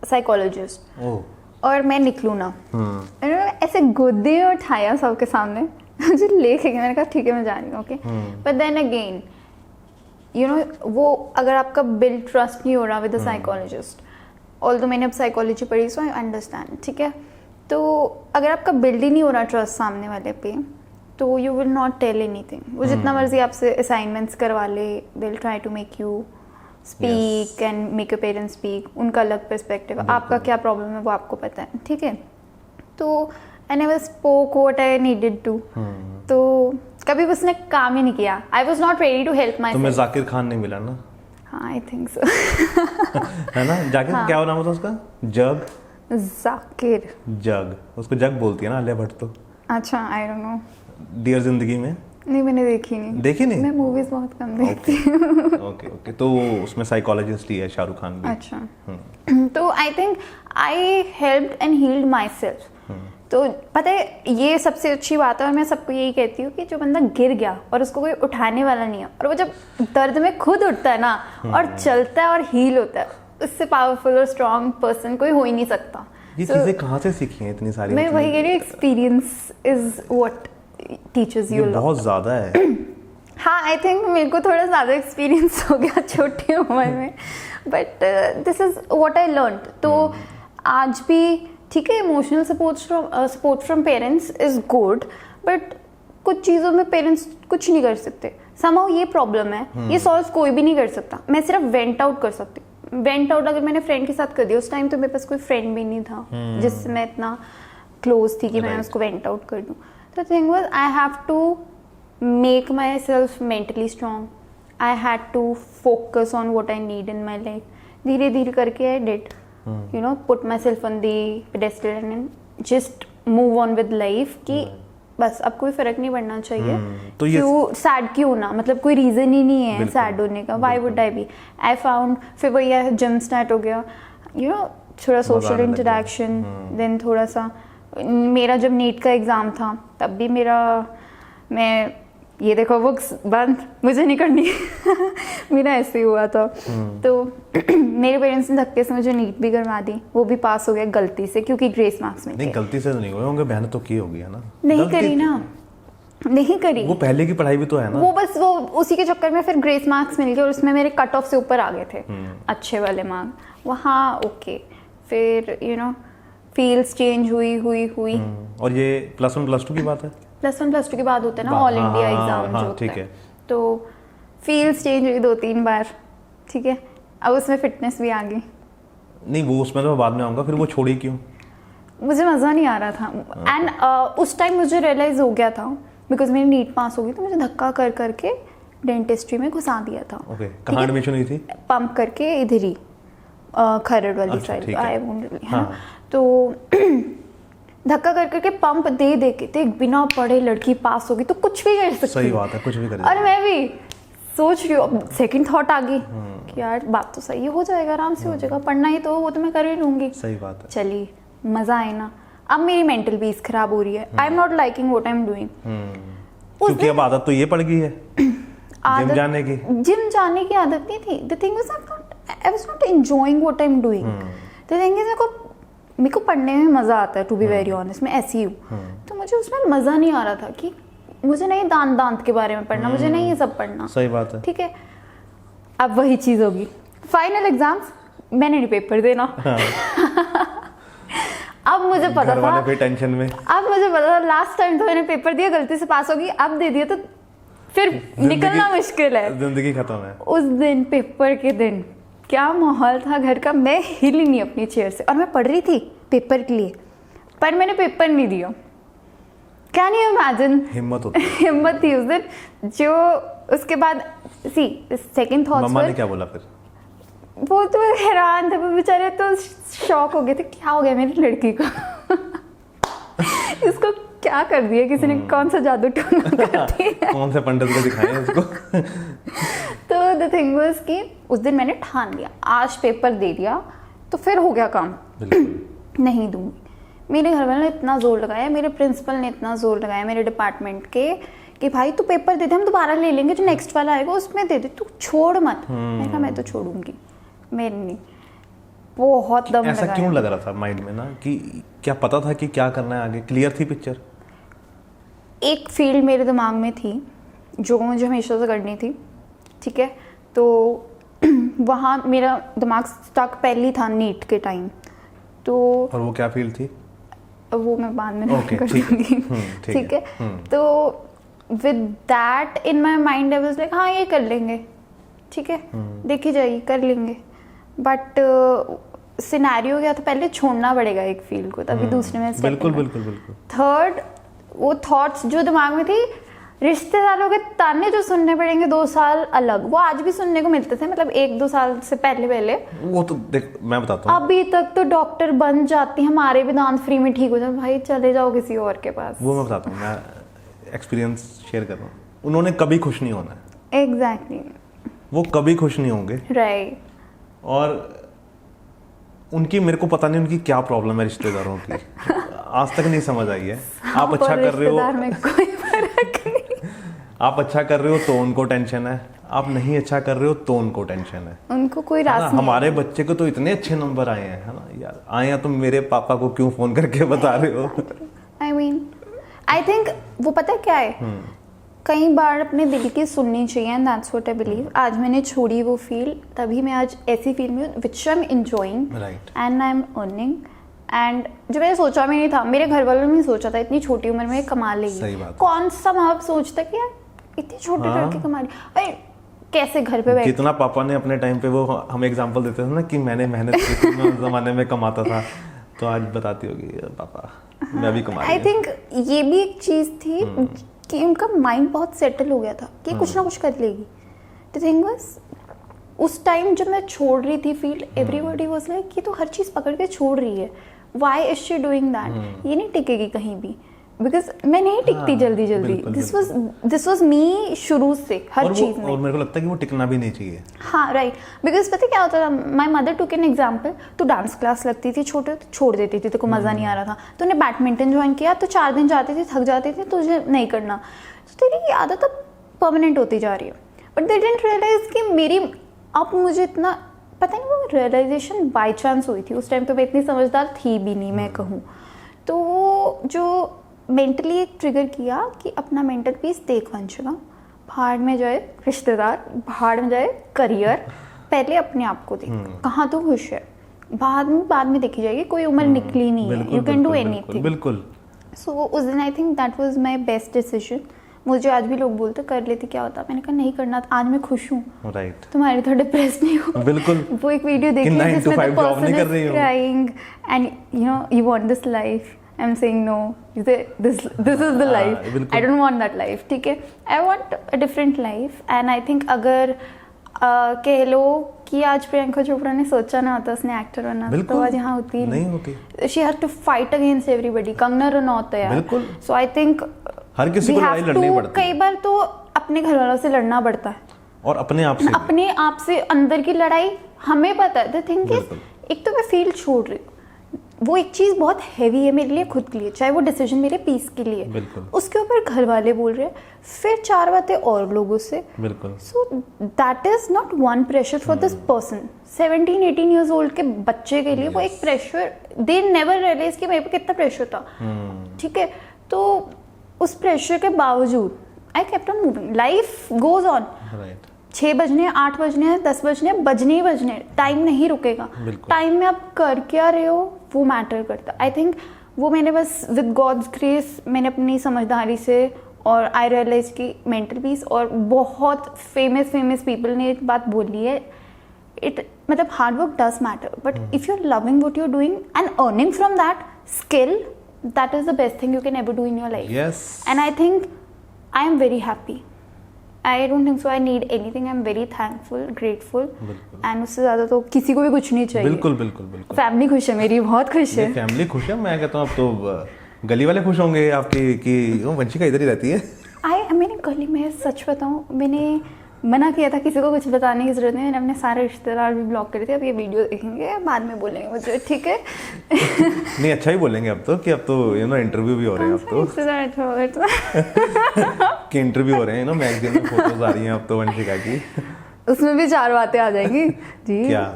साइकोलॉजिस्ट. और मैं निकलूँ ना, उन्होंने ऐसे गोदे उठाया सबके सामने मुझे लेके गए. मैंने कहा ठीक है मैं जा रही हूँ, okay. But then again, you know, वो अगर आपका बिल्ड ट्रस्ट नहीं हो रहा विद द साइकोलॉजिस्ट, ऑल्दो मैंने अब साइकोलॉजी पढ़ी सो आई अंडरस्टैंड, ठीक है, तो अगर आपका बिल्ड ही नहीं हो रहा ट्रस्ट सामने वाले पे, तो you will not tell anything. वो जितना मर्जी आपसे असाइनमेंट्स करवा ले, they will try to make you speak and make your parents speak. उनका अलग पर्सपेक्टिव, आपका क्या प्रॉब्लम है वो आपको पता है, ठीक है. तो I never spoke what I needed to. तो कभी उसने काम ही नहीं किया. I was not ready to help my. तुम्हें जाकिर खान नहीं मिला ना? हाँ, आई थिंक सो. है ना, जाकिर. हाँ. क्या नाम था उसका? जग. जाकिर. जग, उसको जग बोलती है ना आलिया भट्ट तो. अच्छा, आई डोंट नो. डियर जिंदगी में नहीं, मैंने देखी नहीं. मैं मूवीज बहुत कम देखती हूँ. ओके. तो उसमें साइकोलॉजिस्ट ही है शाहरुख खान भी. अच्छा. तो I think I helped and healed myself. तो पता है ये सबसे अच्छी बात है, और मैं सबको यही कहती हूँ कि जो बंदा गिर गया और उसको कोई उठाने वाला नहीं है, और वो जब दर्द में खुद उठता है ना और चलता है और हील होता है, उससे पावरफुल और स्ट्रॉन्ग पर्सन कोई हो ही नहीं सकता. ये चीजें कहाँ से सीखी हैं इतनी सारी? मैं वही कह रही हूँ, experience is what teachers you. बहुत ज्यादा है. हाँ, आई थिंक मेरे को थोड़ा ज़्यादा एक्सपीरियंस हो गया छोटी उम्र में, but this is what I learn. तो आज भी ठीक है, emotional support from parents is good, but कुछ चीज़ों में पेरेंट्स कुछ नहीं कर सकते. समहाउ ये प्रॉब्लम है, ये सॉल्व कोई भी नहीं कर सकता. मैं सिर्फ वेंट आउट कर सकती. वेंट आउट अगर मैंने फ्रेंड के साथ कर दिया, उस टाइम तो मेरे पास कोई फ्रेंड भी नहीं था जिससे मैं इतना क्लोज थी कि मैं उसको वेंट आउट कर दूँ. The thing was I have to make myself mentally strong. I had to focus on what I need in my life. धीरे धीरे करके I did, you know, put myself on the pedestal and just move on with life कि बस अब कोई फर्क नहीं पड़ना चाहिए. तो क्यों सैड क्यों ना, मतलब कोई रीजन ही नहीं है सैड होने का. Why would I be. I found फिर वही जिम स्टार्ट हो गया, यू नो, थोड़ा सोशल इंटरेक्शन. देन थोड़ा सा मेरा जब नीट का एग्ज़ाम था तब भी मैं ये देखो बुक्स बंद, मुझे नहीं करनी. मेरा ऐसे ही हुआ था. तो मेरे पेरेंट्स ने धक्के से मुझे नीट भी करवा दी. वो भी पास हो गया गलती से, क्योंकि ग्रेस मार्क्स में. नहीं, गलती से तो नहीं हुए होंगे, मेहनत तो की होगी, है ना. नहीं करी ना, नहीं करी. वो पहले की पढ़ाई भी तो है ना. वो बस वो उसी के चक्कर में फिर ग्रेस मार्क्स मिल गए और उसमें मेरे कट ऑफ से ऊपर आ गए थे अच्छे वाले मार्क्स. वहाँ ओके. फिर यू नो फील्ड्स चेंज हुई. और ये +1 +2 की बात है? +1 +2 के बाद होता है ना ऑल इंडिया एग्जाम जो होता है. तो फील्ड्स चेंज हुई 2-3 बार, ठीक है. अब उसमें फिटनेस भी आ गई. नहीं, वो उसमें तो बाद में आऊँगा. फिर वो छोड़ी क्यों? मुझे मज़ा नहीं आ रहा था. एंड उस टाइम मुझे रियलाइज़ हो गया था, बिकॉज मेरी नीट पास हो गई तो मुझे धक्का कर करके डेंटिस्ट्री में घुसा दिया था. ओके. कहाँ एडमिशन हुई थी? पंप करके इधर ही खरड़ वाली साइड. I won't. तो धक्का कर करके पंप दे के तो एक बिना पढ़े लड़की पास होगी तो कुछ भी कर सकती. सही बात है, कुछ भी कर. और मैं भी सोच रही हूँ, सेकंड थॉट आ गई कि यार बात तो सही हो जाएगा, आराम से हो जाएगा, पढ़ना ही तो वो तो मैं कर ही लूंगी. सही बात है. चलिए मजा आए ना. अब मेरी मेंटल पीस खराब हो रई है. I am not liking what I am doing. क्योंकि अब आदत तो ये पड़ गई है जिम जाने की. जिम जाने की आदत नहीं थी. The thing was I was not enjoying what I am doing. The thing is मेरे को मेरे को पढ़ने में मज़ा आता है, टू बी वेरी ऑनेस्ट, मैं ऐसी हूँ। तो मुझे उसमें मज़ा नहीं आ रहा था कि मुझे नहीं दांत के बारे में पढ़ना, मुझे नहीं ये सब पढ़ना। सही बात है। ठीक है, अब वही चीज़ होगी, फाइनल एग्जाम्स मैंने नहीं पेपर देना। अब मुझे पता घर वाले था, फिर टेंशन में, अब मुझे पता था लास्ट टाइम तो मैंने पेपर दिया, गलती से पास होगी, अब दे दिया तो फिर निकलना मुश्किल है, जिंदगी खत्म है। उस दिन पेपर के दिन क्या माहौल था घर का, मैं हिली नहीं अपनी चेयर से, और मैं पढ़ रही थी पेपर के लिए, पर मैंने पेपर नहीं दिया। Can you imagine? हिम्मत होती है। हिम्मत थी उस दिन। जो उसके बाद सी सेकंड थॉट्स, मम्मा ने क्या बोला फिर? वो तो हैरान थे, वो बेचारे तो शॉक हो गए थे, क्या हो गया मेरी लड़की को। इसको क्या कर दिया किसी ने, कौन सा जादू टोना कर दिया? कौन से पंडित को दिखाएं इसको? तो द थिंग वाज कि उस दिन मैंने ठान लिया, आज पेपर दे दिया तो फिर हो गया काम, नहीं दूंगी। मेरे घर वालों ने इतना जोर लगाया, मेरे प्रिंसिपल ने इतना जोर लगाया मेरे डिपार्टमेंट के कि भाई तू पेपर दे दे, हम दोबारा ले लेंगे, जो नेक्स्ट वाला आएगा उसमें दे दे, तू छोड़ मत। मैंने कहा मैं तो छोड़ूंगी, मैं नहीं। बहुत दम ऐसा लगाया। क्यों लग रहा था माइंड में ना, कि क्या पता था कि क्या करना है आगे? क्लियर थी पिक्चर? एक फील्ड मेरे दिमाग में थी जो मुझे हमेशा से करनी थी, ठीक है, तो वहाँ मेरा दिमाग स्टक पहले था नीट के टाइम। तो और वो क्या फील्ड थी? वो मैं बाद में Okay, कर ठीक है। दूंगी। ठीक है, तो with that in my mind I was like हाँ ये कर लेंगे, ठीक है, देखी जाएगी, कर लेंगे। बट सिनेरियो क्या था, पहले छोड़ना पड़ेगा एक फील्ड को, तभी दूसरे में बिल्कुल बिल्कुल बिल्कुल। थर्ड, वो थॉट्स जो दिमाग में थी, रिश्तेदारों के ताने जो सुनने पड़ेंगे 2 साल अलग, वो आज भी सुनने को मिलते थे, मतलब 1-2 साल से पहले वो तो देख मैं बताता हूँ, अभी तक तो डॉक्टर बन जाती, हमारे भी दांत फ्री में ठीक हो जाए, भाई चले जाओ किसी और के पास। वो मैं बताता हूँ, मैं एक्सपीरियंस शेयर कर रहा हूँ। उन्होंने कभी खुश नहीं होना है। एग्जैक्टली, वो कभी खुश नहीं होंगे। राइट। और उनकी, मेरे को पता नहीं उनकी क्या प्रॉब्लम है रिश्तेदारों की, आज तक नहीं समझ आई है। आप अच्छा कर रहे हो, रिश्तेदार में कोई फर्क नहीं। आप अच्छा कर रहे हो तो उनको टेंशन है, आप नहीं अच्छा कर रहे हो तो उनको टेंशन है। उनको कोई है ना? रास नहीं। हमारे बच्चे को तो इतने अच्छे नंबर आए हैं, है ना यार, आए हैं, तुम मेरे पापा को क्यों फोन करके बता रहे हो? आई मीन आई थिंक वो पता है क्या है, कई बार अपने दिल की सुननी चाहिए, and that's what I believe. आज मैंने छोड़ी वो फील्ड, तभी मैं आज ऐसी फील्ड में which I am enjoying and I am earning, and जो मैंने सोचा भी नहीं था, मेरे घर वालों ने नहीं सोचा था इतनी छोटी उम्र में कमा लेगी। कौन सा माँ बाप सोचता कि यार इतनी छोटे लड़के कमा रही, अरे कैसे घर पे बैठ। जितना पापा ने अपने टाइम पे, वो हमें एग्जांपल देते थे ना कि मैंने मेहनत की थी, मैं उस जमाने में कमाता था, तो आज बताती होगी पापा मैं भी कमा रही हूं। आई थिंक ये भी एक चीज थी कि उनका माइंड बहुत सेटल हो गया था कि कुछ ना कुछ कर लेगी। द थिंग वाज, उस टाइम जब मैं छोड़ रही थी फील्ड, एवरीबॉडी वाज लाइक कि तो हर चीज पकड़ के छोड़ रही है, why is she doing that, ये नहीं टिकेगी कहीं भी, बिकॉज मैं नहीं टिकती जल्दी जल्दी। दिस वाज मी शुरू से हर चीज में, और मेरे को लगता है कि वो टिकना भी नहीं चाहिए। हाँ राइट, बिकॉज पता क्या होता था, my mother took an example, तो डांस क्लास लगती थी छोटे तो छोड़ देती थी, तो मज़ा नहीं आ रहा था, तो उन्हें बैडमिंटन ज्वाइन किया, तो 4 दिन जाती थी, थक जाती थी, तो तुझे नहीं करना, तो तेरी आदत अब परमानेंट होती जा रही है। बट दे डिडंट रियलाइज कि मेरी, अब मुझे इतना पता नहीं, वो रियलाइजेशन बाई चांस हुई थी, उस टाइम पे मैं इतनी समझदार थी भी नहीं मैं कहूँ, तो वो जो मेंटली एक ट्रिगर किया कि अपना मेंटल पीस देख वंशिका, भाड़ में जाए रिश्तेदार, भाड़ में जाए करियर, पहले अपने आप को देख, कहाँ तो खुश है, बाद में देखी जाएगी, कोई उम्र निकली नहीं है, यू कैन डू एनीथिंग। बिल्कुल। सो उस दिन आई think that was my best decision. मुझे आज भी लोग बोलते कर लेती क्या होता, मैंने कहा नहीं करना, आज मैं खुश हूँ, राइट, तुम्हारी तो डिप्रेस नहीं हो। बिल्कुल। वो एक वीडियो देखी जिसमें the person is crying and you know you want this life, I am saying no, this is the life, I don't want that life, ठीक है, I want a different life, and I think अगर कह लो कि आज प्रियंका चोपड़ा ने सोचा ना होता उसने एक्टर बनना, तो आज यहाँ होती नहीं होती। she had to fight against everybody, Kangana Ranaut है यार, बिल्कुल। so I think हर किसी को लड़ाई लड़नी पड़ती है, कई बार तो अपने घर वालों से लड़ना पड़ता है, और अपने आप से अंदर की लड़ाई हमें पता है। द थिंग इज, एक तो मैं फील्ड छोड़ रही हूँ, वो एक चीज़ बहुत हैवी है मेरे लिए खुद के लिए, चाहे वो डिसीजन मेरे पीस के लिए, बिल्कुल। उसके ऊपर घर वाले बोल रहे हैं, फिर 4 बातें और लोगों से, बिल्कुल। सो that is not one pressure for this person. 17-18 years old के बच्चे के लिए वो एक प्रेशर, दे नेवर रियलाइज कि मेरे पे कितना प्रेशर था, ठीक है। तो उस प्रेशर के बावजूद I kept on moving, life goes on. 6 बजने, 8 बजने, 10 बजने, बजने ही बजने, टाइम नहीं रुकेगा। टाइम में आप कर क्या रहे हो वो मैटर करता। आई थिंक वो मैंने बस विद गॉड्स ग्रेस मैंने अपनी समझदारी से, और आई रियलाइज की मेंटल पीस, और बहुत फेमस पीपल ने एक बात बोली है, इट मतलब hard work does matter, but if you are loving what you are doing and earning from that skill, that is the best thing you can ever do in your life. Yes. And I think I am very happy. I don't think so I need anything. I'm very thankful, grateful. बिल्कुल। And उससे ज़्यादा तो किसी को भी कुछ नहीं चाहिए। बिल्कुल बिल्कुल बिल्कुल। फैमिली खुश है मेरी, बहुत खुश है। फैमिली खुश है, मैं कहता हूँ अब तो गली वाले खुश होंगे आपकी कि वंशिका इधर ही रहती है। मैंने गली में सच बताऊँ, मैंने मना किया था किसी को कुछ बताने की जरूरत नहीं, मैंने अपने सारे रिश्तेदार भी ब्लॉक करे थे। अब ये वीडियो देखेंगे, बाद में बोलेंगे मुझे, ठीक है। नहीं अच्छा ही बोलेंगे अब तो, कि अब तो इंटरव्यू भी हो रहे हैं अब तो, रिश्तेदार कि इंटरव्यू हो रहे हैं मैगजीन में फोटोज आ रही हैं अब तो वंशिका की, उसमें भी 4 बातें आ जाएंगी जी। क्या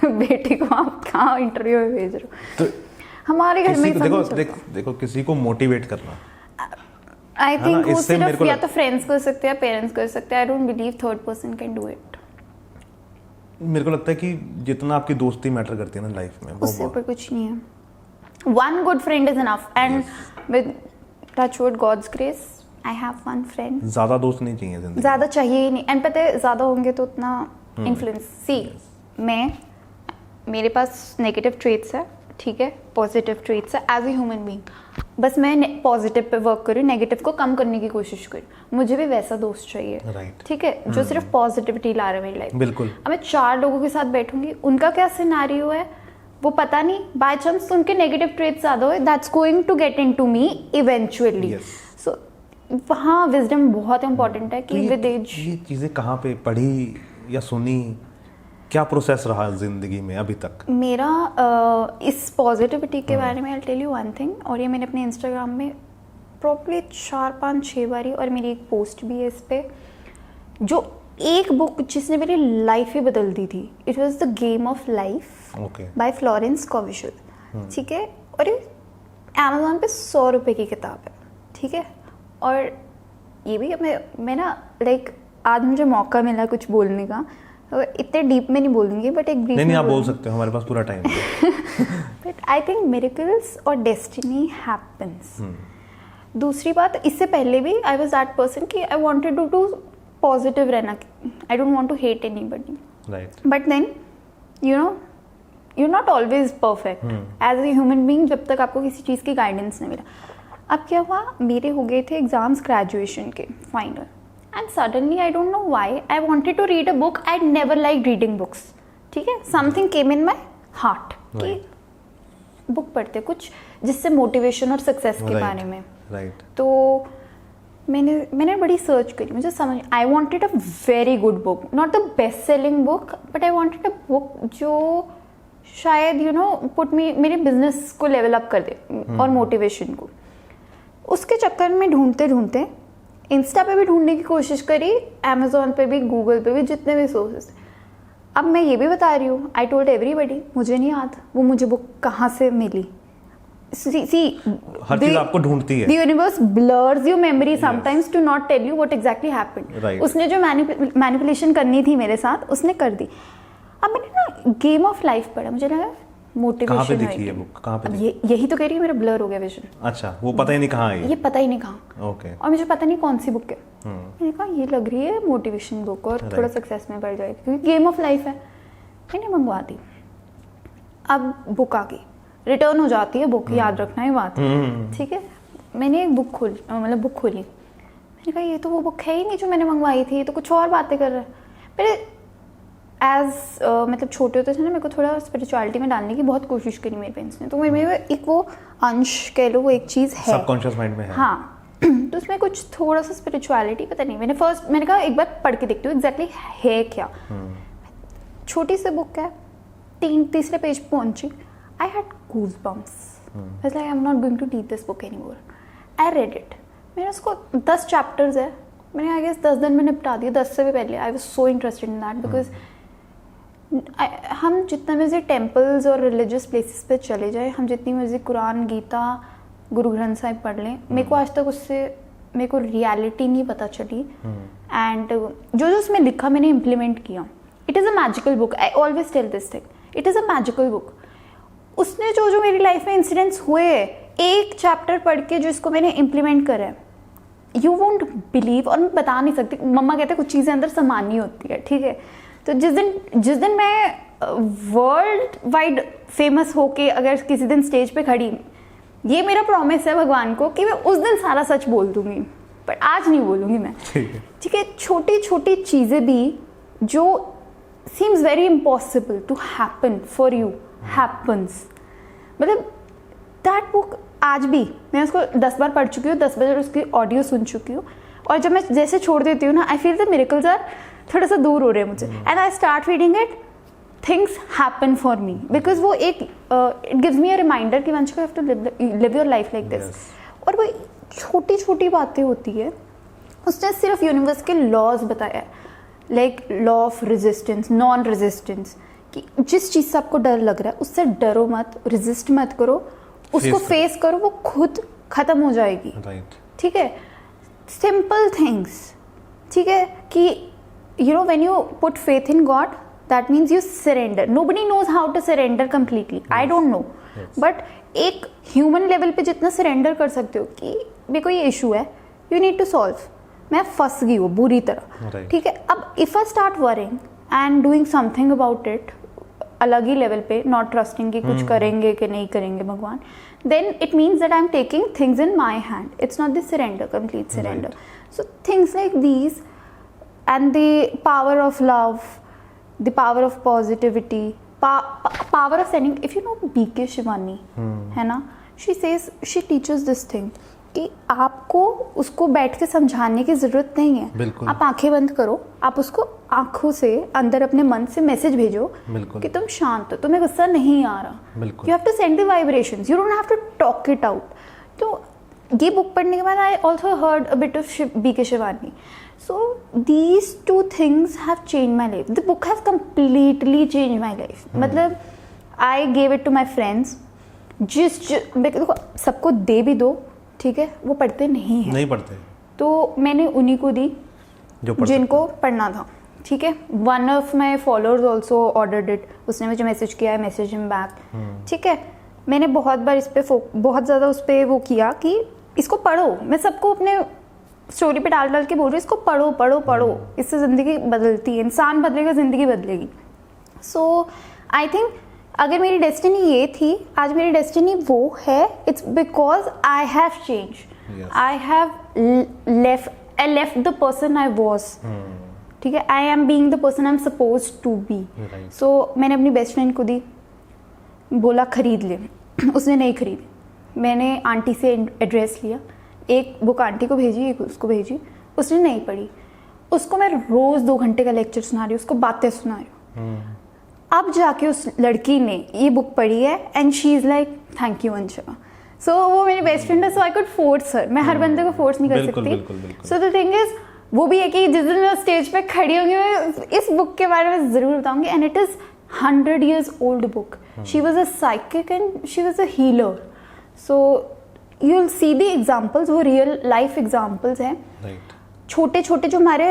बेटी को आप कहाँ इंटरव्यू में भेज रहे हो? तो हमारे घर में देखो किसी को मोटिवेट करना, आई थिंक वो सिर्फ या तो फ्रेंड्स कर सकते हैं या पेरेंट्स कर सकते हैं। I don't believe third person can do it. मेरे को लगता है कि जितना आपकी दोस्ती मैटर करती है ना लाइफ में, उससे ऊपर कुछ नहीं है। One good friend is enough, and with touch wood God's grace I have one friend. ज्यादा दोस्त नहीं चाहिए जिंदगी, ज्यादा चाहिए ही नहीं। एंड पता है ज्यादा होंगे तो उतना इन्फ्लुएंस, मेरे पास नेगेटिव ट्रेट्स है, ठीक है, पॉजिटिव ट्रेट्स है एज ए ह्यूमन बीइंग। बस मैं पॉजिटिव पे वर्क करूँ, नेगेटिव को कम करने की कोशिश करूँ। मुझे भी वैसा दोस्त चाहिए, ठीक है, जो सिर्फ पॉजिटिविटी ला रहा है मेरी लाइफ। बिल्कुल। अब मैं 4 लोगों के साथ बैठूंगी, उनका क्या सिनेरियो है वो पता नहीं, बाय चांस उनके नेगेटिव ट्रेट्स ज्यादा हो, that's going to get into me eventually. So वहाँ विजडम बहुत इंपॉर्टेंट है कि विद एज। ये चीजें कहाँ पे पढ़ी या सुनी, क्या प्रोसेस रहा जिंदगी में अभी तक? मेरा इस पॉजिटिविटी के बारे में I tell you one thing, और ये मैंने अपने इंस्टाग्राम में प्रॉब्ली 4-5-6 बारी, और मेरी एक पोस्ट भी है इस पे, जो एक बुक जिसने मेरी लाइफ ही बदल दी थी। It was the game of life by Florence कॉविशल, ठीक है, और ये अमेजोन पे 100 रुपये की किताब है, ठीक है। और ये भी मैं ना लाइक आज मुझे मौका मिला कुछ बोलने का, इतने डीप में नहीं बोलूंगी, बट एक ब्रीफ नहीं आप बोल सकते हो, हमारे पास पूरा टाइम है। बट आई थिंक मिरेकल्स और डेस्टिनी हैपेंस। दूसरी बात, इससे पहले भी आई वाज दैट पर्सन कि I wanted to do positive रहना, I don't want to hate anybody, right. But then you know you not always perfect as a human being, जब तक आपको किसी चीज़ की गाइडेंस नहीं मिला। अब क्या हुआ, मेरे हो गए थे एग्जाम्स ग्रेजुएशन के final, and suddenly I don't know why I wanted to read a book. I'd never liked reading books, ठीक है। something came in my heart कि बुक पढ़ते कुछ जिससे मोटिवेशन और सक्सेस के बारे में, तो मैंने बड़ी सर्च करी, मुझे समझ, I wanted a very good book, not the best selling book, but I wanted a book जो शायद पुट मी, मेरे बिजनेस को लेवल अप कर दे और मोटिवेशन को। उसके चक्कर में ढूंढते ढूंढते इंस्टा पे भी ढूंढने की कोशिश करी, अमेजोन पे भी, गूगल पे भी, जितने भी सोर्सेस। अब मैं ये भी बता रही हूँ, आई टोल्ड एवरीबॉडी, मुझे नहीं याद वो मुझे बुक कहाँ से मिली। हर चीज आपको ढूंढती है। The universe blurs your memory sometimes to not tell you what exactly happened. उसने जो मैनिपुलेशन करनी थी मेरे साथ, उसने कर दी। अब मैंने ना गेम ऑफ लाइफ पढ़ा, मुझे लगा मोटिवेशन। कहाँ पे दिखी है बुक? कहाँ पे दिखी? यही तो कह रही हूँ, मेरा ब्लर हो गया विजन। अच्छा, वो पता ही नहीं कहाँ है, ये पता ही नहीं कहाँ। ओके। और मुझे पता नहीं कौन सी बुक है। मैंने कहा ये लग रही है मोटिवेशन बुक, और थोड़ा सक्सेस में बढ़ जाएगी क्योंकि गेम ऑफ लाइफ है। मैंने मंगवा दी, अब बुक आ गई, रिटर्न हो जाती है बुक, याद रखना ही बात है, ठीक है। मैंने एक बुक खोली, मैंने कहा ये तो वो बुक है ही नहीं जो मैंने मंगवाई थी, ये तो कुछ और बातें कर रहा है। फिर मतलब छोटे होते थे ना, मेरे को थोड़ा स्पिरिचुअलिटी में डालने की बहुत कोशिश करी मेरे पेरेंट्स ने, तो मेरे में एक वो अंश कह लो, वो एक चीज़ है सबकॉन्शियस माइंड में है। हाँ, तो उसमें कुछ थोड़ा सा स्पिरिचुअलिटी, पता नहीं, मैंने कहा एक बार पढ़ के देखती हूँ एग्जैक्टली है क्या। छोटी सी बुक है, तीसरे पेज पे पहुंची, I had goosebumps. I was like, I'm not going to read this book anymore. I read it. मैंने उसको 10 chapters है, मैंने आई गेस 10 दिन में निपटा दिया, 10 से भी पहले. I was so interested in that because हम जितना मर्जी टेम्पल्स और रिलीजियस प्लेसेस पे चले जाए, हम जितनी मर्जी कुरान, गीता, गुरु ग्रंथ साहिब पढ़ लें, मेरे को आज तक उससे मेरे को रियलिटी नहीं पता चली. एंड जो जो उसमें लिखा मैंने इम्प्लीमेंट किया. It is a magical book. I always tell this thing, it is a magical book. उसने जो जो मेरी लाइफ में इंसिडेंट्स हुए, एक चैप्टर पढ़ के जो इसको मैंने इम्प्लीमेंट करा है, यू वोंट बिलीव. और मैं बता नहीं सकती. मम्मा कहते हैं कुछ चीज़ें अंदर समानी होती है, ठीक है. तो जिस दिन मैं वर्ल्ड वाइड फेमस होके अगर किसी दिन स्टेज पे खड़ी, ये मेरा प्रॉमिस है भगवान को कि मैं उस दिन सारा सच बोल दूंगी, पर आज नहीं बोलूंगी मैं. ठीक है. छोटी छोटी चीज़ें भी जो seems very impossible to happen for you happens. मतलब दैट बुक आज भी मैं उसको 10 बार पढ़ चुकी हूँ, 10 बार उसकी ऑडियो सुन चुकी हूँ. और जब मैं जैसे छोड़ देती हूँ ना, I feel the miracles are थोड़ा सा दूर हो रहे हैं मुझे. And I start reading it, things happen for me because वो एक it gives me a reminder कि Vanshika, you have to live your life like this. और वो छोटी छोटी बातें होती है. उसने सिर्फ यूनिवर्स के लॉज बताया है, like law of resistance, non resistance, कि जिस चीज़ से आपको डर लग रहा है उससे डरो मत, रेजिस्ट मत करो, उसको फेस करो, वो खुद खत्म हो जाएगी. ठीक है. Simple things. ठीक है. कि you know, when you put faith in God, that means you surrender. Nobody knows how to surrender completely. Yes. I don't know. Yes. But एक ह्यूमन लेवल पे जितना सरेंडर कर सकते हो कि मेरे को ये इशू है, यू नीड टू सॉल्व, मैं फंस गई हूँ बुरी तरह. ठीक है. अब if I start worrying and doing something about it, अलग ही लेवल पे, नॉट ट्रस्टिंग कि कुछ करेंगे कि नहीं करेंगे भगवान, then it means that I'm taking things in my hand. It's not the surrender, complete surrender. Right. So things like these and the power of love, the power of positivity, power of sending. If you know B.K. Shivani, है ना, she says, she teaches this thing कि आपको उसको बैठ के समझाने की जरूरत नहीं है. आप आंखें बंद करो, आप उसको आंखों से अंदर अपने मन से मैसेज भेजो कि तुम शांत हो, तुम्हें गुस्सा नहीं आ रहा. You have to send the vibrations, you don't have to talk it out. तो ये बुक पढ़ने के बाद I also heard a bit of B.K. Shivani. So these two things have changed my life. The book has completely changed my life. मतलब I gave it to my friends. देखो सबको दे भी दो, ठीक है, वो पढ़ते नहीं पढ़ते. तो मैंने उन्हीं को दी जिनको पढ़ना था. ठीक है. One of my followers also ordered it. उसने मुझे मैसेज किया, मैसेज हिम बैक. ठीक है. मैंने बहुत बार इस पे बहुत ज़्यादा उस पर वो किया कि इसको पढ़ो. मैं सबको अपने स्टोरी पे डाल के बोल रही हूँ, इसको पढ़ो पढ़ो पढ़ो, इससे ज़िंदगी बदलती है, इंसान बदलेगा, ज़िंदगी बदलेगी. सो आई थिंक अगर मेरी डेस्टिनी ये थी, आज मेरी डेस्टिनी वो है. It's because I have change. I have left the person I was. ठीक है. I am being the person I am suppose to be. So मैंने अपनी बेस्ट फ्रेंड को दी, बोला खरीद ले. उसने नहीं खरीदी. मैंने आंटी से एड्रेस लिया, एक बुक आंटी को भेजी, एक उसको भेजी. उसने नहीं पढ़ी. उसको मैं रोज 2 घंटे का लेक्चर सुना रही हूँ, उसको बातें सुना रही हूँ. अब जाके उस लड़की ने ये बुक पढ़ी है and she is like thank you Vanshika. So वो मेरी बेस्ट फ्रेंड है, सो आई कुड फोर्स हर. मैं हर बंदे को फोर्स नहीं कर सकती. सो द थिंग इज, वो भी है कि जिस दिन मैं स्टेज पे खड़ी होंगी मैं इस बुक के बारे में जरूर बताऊंगी. And it is 100 years old book. She was a psychic and she was a healer. So you'll see the examples, वो real life examples हैं. Right. छोटे छोटे जो हमारे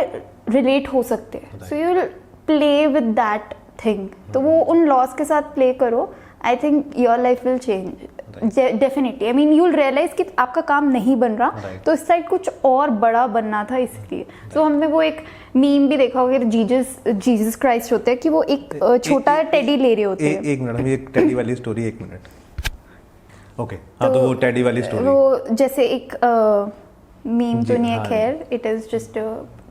relate हो सकते हैं. So you'll play with that thing. तो वो उन laws के साथ play करो. I think your life will change. Right. Definitely. I mean you'll realize कि आपका काम नहीं बन रहा. Right. तो इस साइड कुछ और बड़ा बनना था इसलिए. Right. So हमने वो एक मीम भी देखा होगा, जीसस क्राइस्ट होते हैं कि वो एक छोटा टेडी ले रहे होते हैं. एक मिनट, एक टेडी वाली स्टोरी, 1 मिनट. ओके. हाँ, तो वो टेडी वाली स्टोरी, वो जैसे एक मीम तो नहीं है, खैर it is just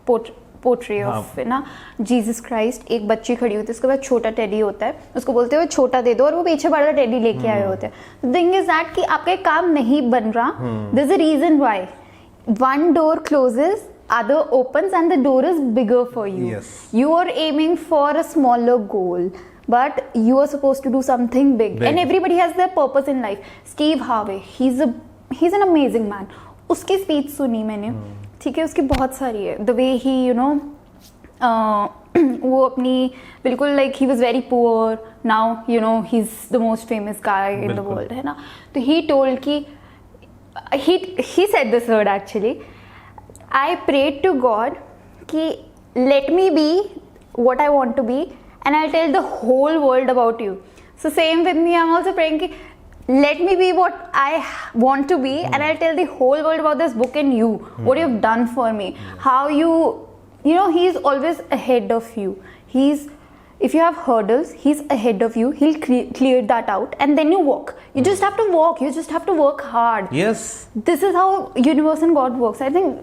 poetry of ना जीसस क्राइस्ट. एक बच्ची खड़ी होती है, उसके बाद छोटा टेडी होता है, उसको बोलते हैं वो छोटा दे दो, और वो पीछे बड़ा टेडी लेके आए होते हैं. थिंग इज दैट कि आपका एक काम नहीं बन रहा, there is a reason why. One door closes, other opens and the door is bigger for you. Yes. You are aiming for a smaller goal, but you are supposed to do something big. And everybody has their purpose in life. Steve Harvey, he's an amazing man. उसकी स्पीच सुनी मैंने, ठीक है, उसकी बहुत सारी है. The way he, you know, वो अपनी बिल्कुल like he was very poor, now you know he's the most famous guy in the world, है ना. तो he told कि he said this word actually, I prayed to God कि let me be what I want to be and I'll tell the whole world about you. So same with me, I'm also praying कि let me be what I want to be and I'll tell the whole world about this book and you, what you've done for me, how you know, he's always ahead of you. If you have hurdles, he's ahead of you. He'll clear that out and then you walk. You just have to walk. You just have to work hard. Yes. This is how universe and God works. I think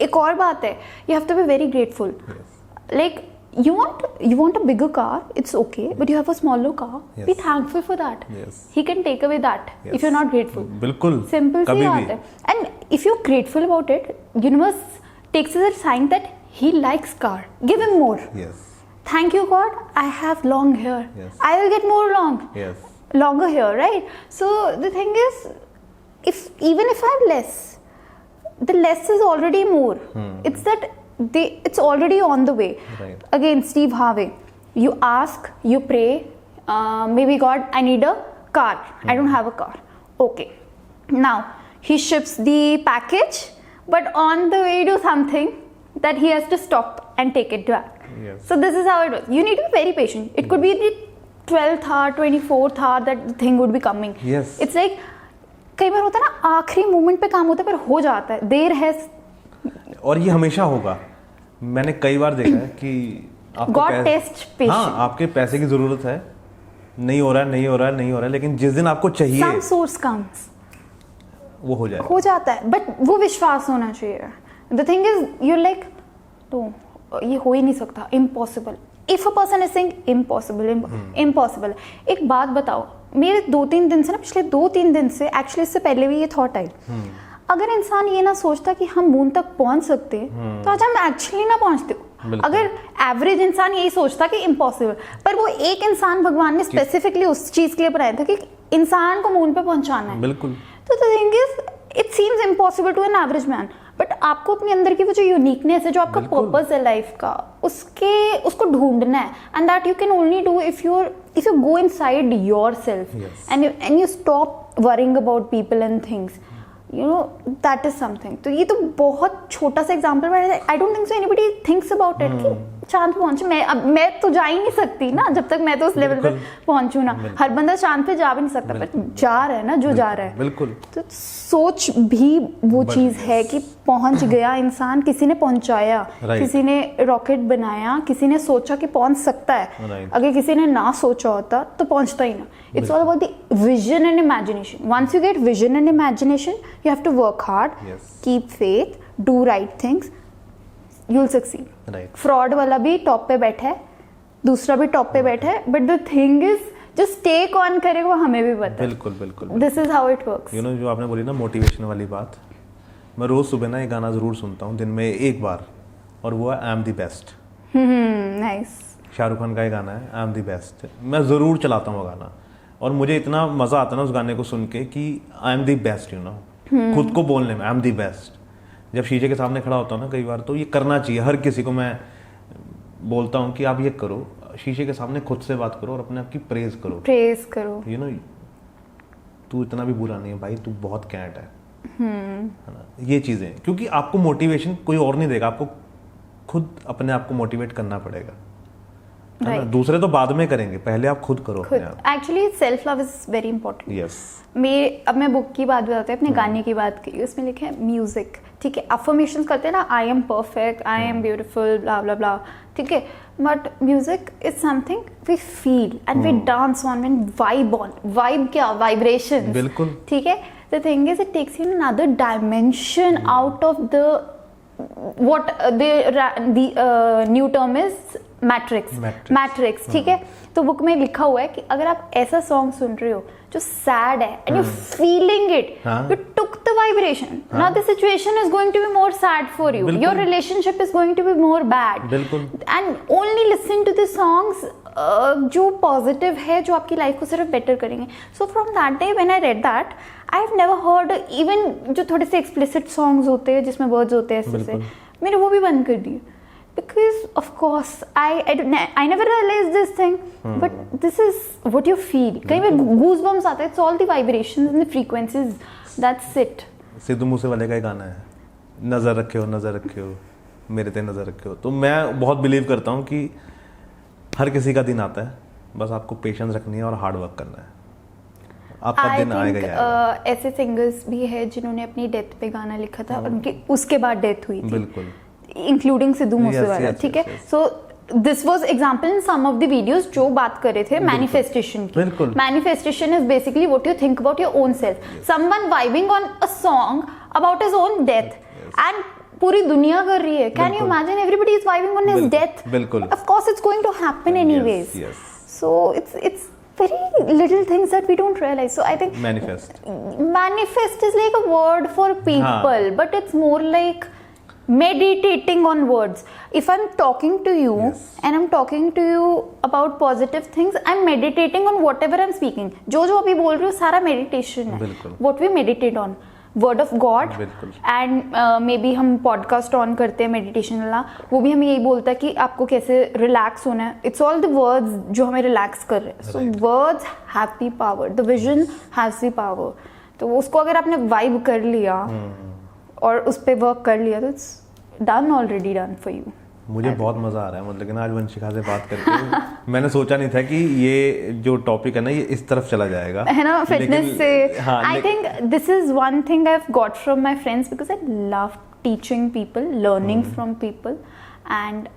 एक और बात है, you have to be very grateful. Yes. Like you want a bigger car, it's okay, but you have a smaller car. Yes. Be thankful for that. Yes. He can take away that. Yes. If you're not grateful. बिल्कुल. Simple सी बात है. And if you're grateful about it, universe takes as a sign that he likes car. Give him more. Yes. Thank you God, I have long hair. Yes. I will get more long. Yes. Longer hair, right? So the thing is, even if I have less, the less is already more. It's that it's already on the way. Right. Again, Steve Harvey, you ask, you pray, maybe God, I need a car. I don't have a car. Okay. Now he ships the package, but on the way to something that he has to stop and take it back. Yes. So this is how it was. You need to be very patient. It could be the 12th hour, 24th hour that the thing would be coming. Yes. It's like कई बार होता है ना, आखिरी मोमेंट पे काम होता है पर हो जाता है, देर है. और ये हमेशा होगा. मैंने कई बार देखा है कि God test patience. हाँ, आपके पैसे की जरूरत है, नहीं हो रहा है, लेकिन जिस दिन आपको चाहिए, some source comes, वो हो जाएगा. हो जाता है, बट वो विश्वास होना चाहिए. The thing is, you're like, तो ये हो ही नहीं सकता, impossible. If a person is saying impossible, एक बात बताओ, मेरे 2-3 दिन से ना, पिछले 2-3 दिन से, एक्चुअली इससे पहले भी ये थॉट आई, अगर इंसान ये ना सोचता कि हम मून तक पहुंच सकते हैं, तो आज हम एक्चुअली ना पहुंचते. अगर एवरेज इंसान यही सोचता कि इम्पॉसिबल, पर वो एक इंसान भगवान ने स्पेसिफिकली उस चीज के लिए बनाया था कि इंसान को मून पे पहुंचाना है. बिल्कुल. तो the thing is, it seems impossible to an average man, but आपको अपने अंदर की वो जो यूनिकनेस है, जो आपका पर्पस है लाइफ का, उसको ढूंढना है. And that you can only do if you go inside yourself and you stop worrying about people and things. You know, that is something. तो ये तो बहुत छोटा सा एग्जाम्पल है. I don't think so anybody thinks about it कि चांद पे पहुंचे. मैं तो जा ही नहीं सकती ना, जब तक मैं तो उस लेवल पे पहुंचू ना. हर बंदा चांद पे जा भी नहीं सकता, पर जा रहा है ना, जो जा रहा है. बिल्कुल. तो सोच भी वो चीज है कि पहुंच गया इंसान, किसी ने पहुंचाया, किसी ने रॉकेट बनाया, किसी ने सोचा कि पहुंच सकता है. अगर किसी ने ना सोचा होता तो पहुंचता ही ना. It's all about the vision and imagination. Once you get vision and imagination, you have to work hard, keep faith, do right things, you'll succeed. Right. Fraud वाला भी टॉप पे बैठा है, दूसरा भी टॉप पे बैठा है, but the thing is, जो स्टेक ऑन करे वो हमें भी पता है. बिल्कुल. This is how it works. You know, जो आपने बोली ना मोटिवेशन वाली बात, मैं रोज सुबह ना ये गाना जरूर सुनता हूँ, दिन में एक बार, और वो है I am the best. Nice. Shahrukh Khan का ये गाना है, आई एम द बेस्ट. मैं जरूर चलाता हूँ गाना, और मुझे इतना मजा आता है ना उस गाने को सुन के कि I am the best, you know, खुद को बोलने में आई एम द बेस्ट. जब शीशे के सामने खड़ा होता हूँ ना कई बार, तो ये करना चाहिए हर किसी को. मैं बोलता हूँ कि आप ये करो, शीशे के सामने खुद से बात करो और अपने आप की प्रेज करो. यू नो, तू इतना भी बुरा नहीं है भाई, तू बहुत कैंट है ना. ये चीजें, क्योंकि आपको मोटिवेशन कोई और नहीं देगा, आपको खुद अपने आप को मोटिवेट करना पड़ेगा. Right. दूसरे तो बाद में करेंगे, पहले आप खुद करो. Actually self love is very important. Yes. अब मैं बुक की बात बताती हूँ, अपने गाने की बात की. उसमें लिखे है म्यूजिक, ठीक है, अफर्मेशंस करते हैं ना, I am perfect, I am beautiful, blah blah blah, ठीक है, but music is something we feel and we dance on and vibe on. Vibe क्या? वाइब्रेशन. बिल्कुल. ठीक है. The thing is, it takes you another dimension out of the what the new term is matrix, ठीक है। तो बुक में लिखा हुआ है कि अगर आप ऐसा सॉन्ग सुन रहे हो जो सैड है and you feeling it, you took the vibration, now the situation is going to be more sad for you, your relationship is going to be more bad, and only listen to the songs जो पॉजिटिव है, जो आपकी लाइफ को सिर्फ बेटर करेंगे। So from that day when I read that, I have never heard even जो थोड़े से एक्सप्लिसिट सॉन्ग्स होते हैं जिसमें वर्ड्स होते हैं ऐसे, मैंने वो भी बंद कर दिए। Because of course I never realized this thing, but this is what you feel. कई बार goosebumps आते हैं, it's all the vibrations and the frequencies, that's it. Sidhu मूसेवाले का एक गाना है, नजर रखे हो मेरे ते नजर रखे हो। तो मैं बहुत बिलीव करता हूँ कि हर किसी का दिन आता है, बस आपको पेशेंस रखनी है और हार्ड वर्क करना है, आपका दिन आएगा ही आएगा। ऐसे सिंगर्स भी है जिन्होंने अपनी डेथ पे गाना लिखा था और उनके उसके बाद डेथ हुई थी, बिल्कुल, इंक्लूडिंग सिद्धू मूसेवाला, ठीक है। So this was example in some of the videos जो बात कर रहे थे मैनिफेस्टेशन की। Manifestation is basically what you think about your own self, someone vibing on a song about his own death, and पूरी दुनिया कर रही है। Can you imagine everybody is vibing on his death? बिल्कुल, of course it's going to happen anyways. So it's very little things that we don't realize. So I think manifest is like a word for people, but it's more like meditating on words. If I'm talking to you and I'm talking to you about positive things, I'm meditating on whatever I'm speaking. जो अभी बोल रही हूँ सारा meditation है. What we meditate on, word of God, and maybe हम podcast on करते हैं meditation वाला, वो भी हमें यही बोलता है कि आपको कैसे relax होना है. It's all the words जो हमें relax कर रहे हैं. So words have the power, the vision has the power. तो उसको अगर आपने vibe कर लिया और उस पे वर्क कर लिया तो it's done, already done for you. मुझे बहुत मजा आ रहा है, मतलब लेकिन आज वंशिका से बात करके मैंने सोचा नहीं था कि ये जो टॉपिक है ना ये इस तरफ चला जाएगा, है ना, फिटनेस से। I think this is one thing I have got from my friends, because I love teaching people, learning from people, and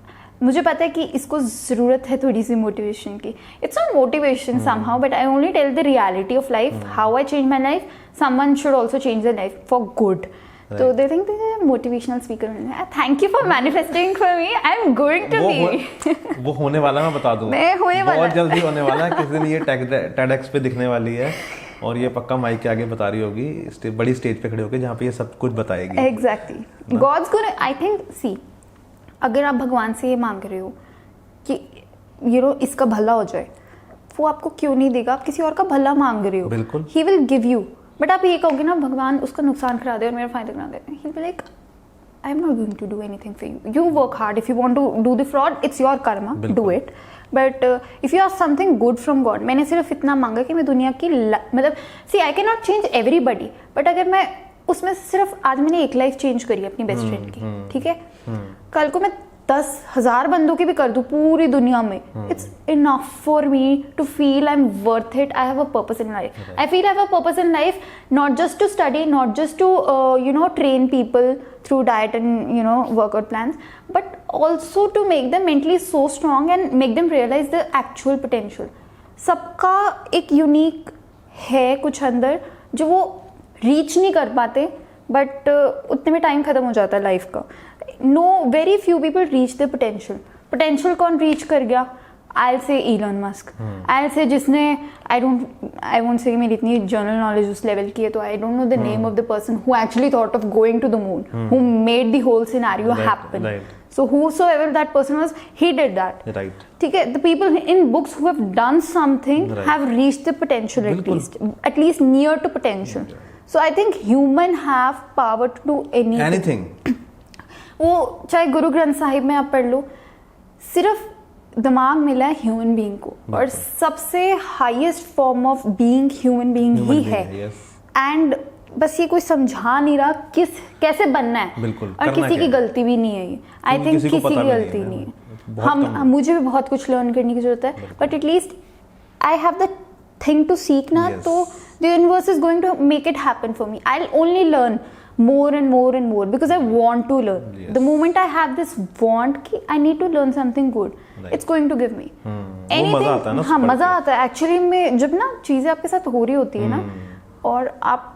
मुझे पता है कि इसको ज़रूरत है थोड़ी सी मोटिवेशन की. It's not motivation somehow, but I only tell the reality of life, how I change my life. Someone should also change the life for good. So they think this is a motivational speaker. Thank you for manifesting for me. I'm going to be. वो होने वाला, मैं बता दूँ. मैं होने वाला. बहुत जल्दी होने वाला है. किसी दिन ये TEDx पे दिखने वाली है और ये पक्का माइक के आगे बता रही होगी, बड़ी स्टेज पे खड़े होकर, जहाँ पे ये सब कुछ बताएगी. Exactly. God's gonna, I think, see, अगर आप भगवान से ये मांग रहे हो कि इसका भला हो जाए, वो आपको क्यों नहीं देगा? आप किसी और का भला मांग रहे हो. बिल्कुल. He will give you. But आप ये कहोगे ना भगवान उसका नुकसान करा दे और मेरा फायदा करा दे, he will like I am not going to do anything for you. You work hard. If you want to do the fraud, it's your karma, do it. But if you are something good from God, मैंने सिर्फ इतना मांगा कि मैं दुनिया की मतलब see I can not change everybody, but अगर मैं उसमें सिर्फ आज मैंने एक लाइफ चेंज करी अपनी बेस्ट फ्रेंड की, ठीक है, कल को मैं 10,000 बंदों की भी कर दूं पूरी दुनिया में, it's enough for me to feel I am worth it. I have a purpose in life. I feel I have a purpose in life, not just to study, not just to train people through diet and workout plans, but also to make them mentally so strong and make them realize the actual potential. सबका एक यूनिक है कुछ अंदर जो वो रीच नहीं कर पाते, बट उतने में टाइम खत्म हो जाता है लाइफ का. No, very few people reach their potential. Potential कौन reach कर गया? I'll say Elon Musk. I'll say जिसने I won't say मेरी इतनी journal knowledge उस level की है, तो I don't know the name of the person who actually thought of going to the moon, who made the whole scenario happen. Right. So whosoever that person was, he did that. Right. ठीक है. The people in books who have done something have reached the potential at least near to potential. So I think human have power to do anything. वो चाहे गुरु ग्रंथ साहिब में आप पढ़ लो, सिर्फ दिमाग मिला है ह्यूमन बीइंग को, और सबसे highest form of being human being ही है. एंड बस ये कोई समझा नहीं रहा कैसे बनना है, और किसी की गलती भी नहीं है ये. आई थिंक किसी की गलती नहीं है. मुझे भी बहुत कुछ लर्न करने की जरूरत है, but at least I have the thing to seek ना, तो the universe is going to make it happen for me. I will only learn more and more and more because I want to learn. The moment I have this want कि I need to learn something good, it's going to give me anything. हाँ, मजा आता है एक्चुअली में जब ना चीजें आपके साथ हो रही होती है ना, और आप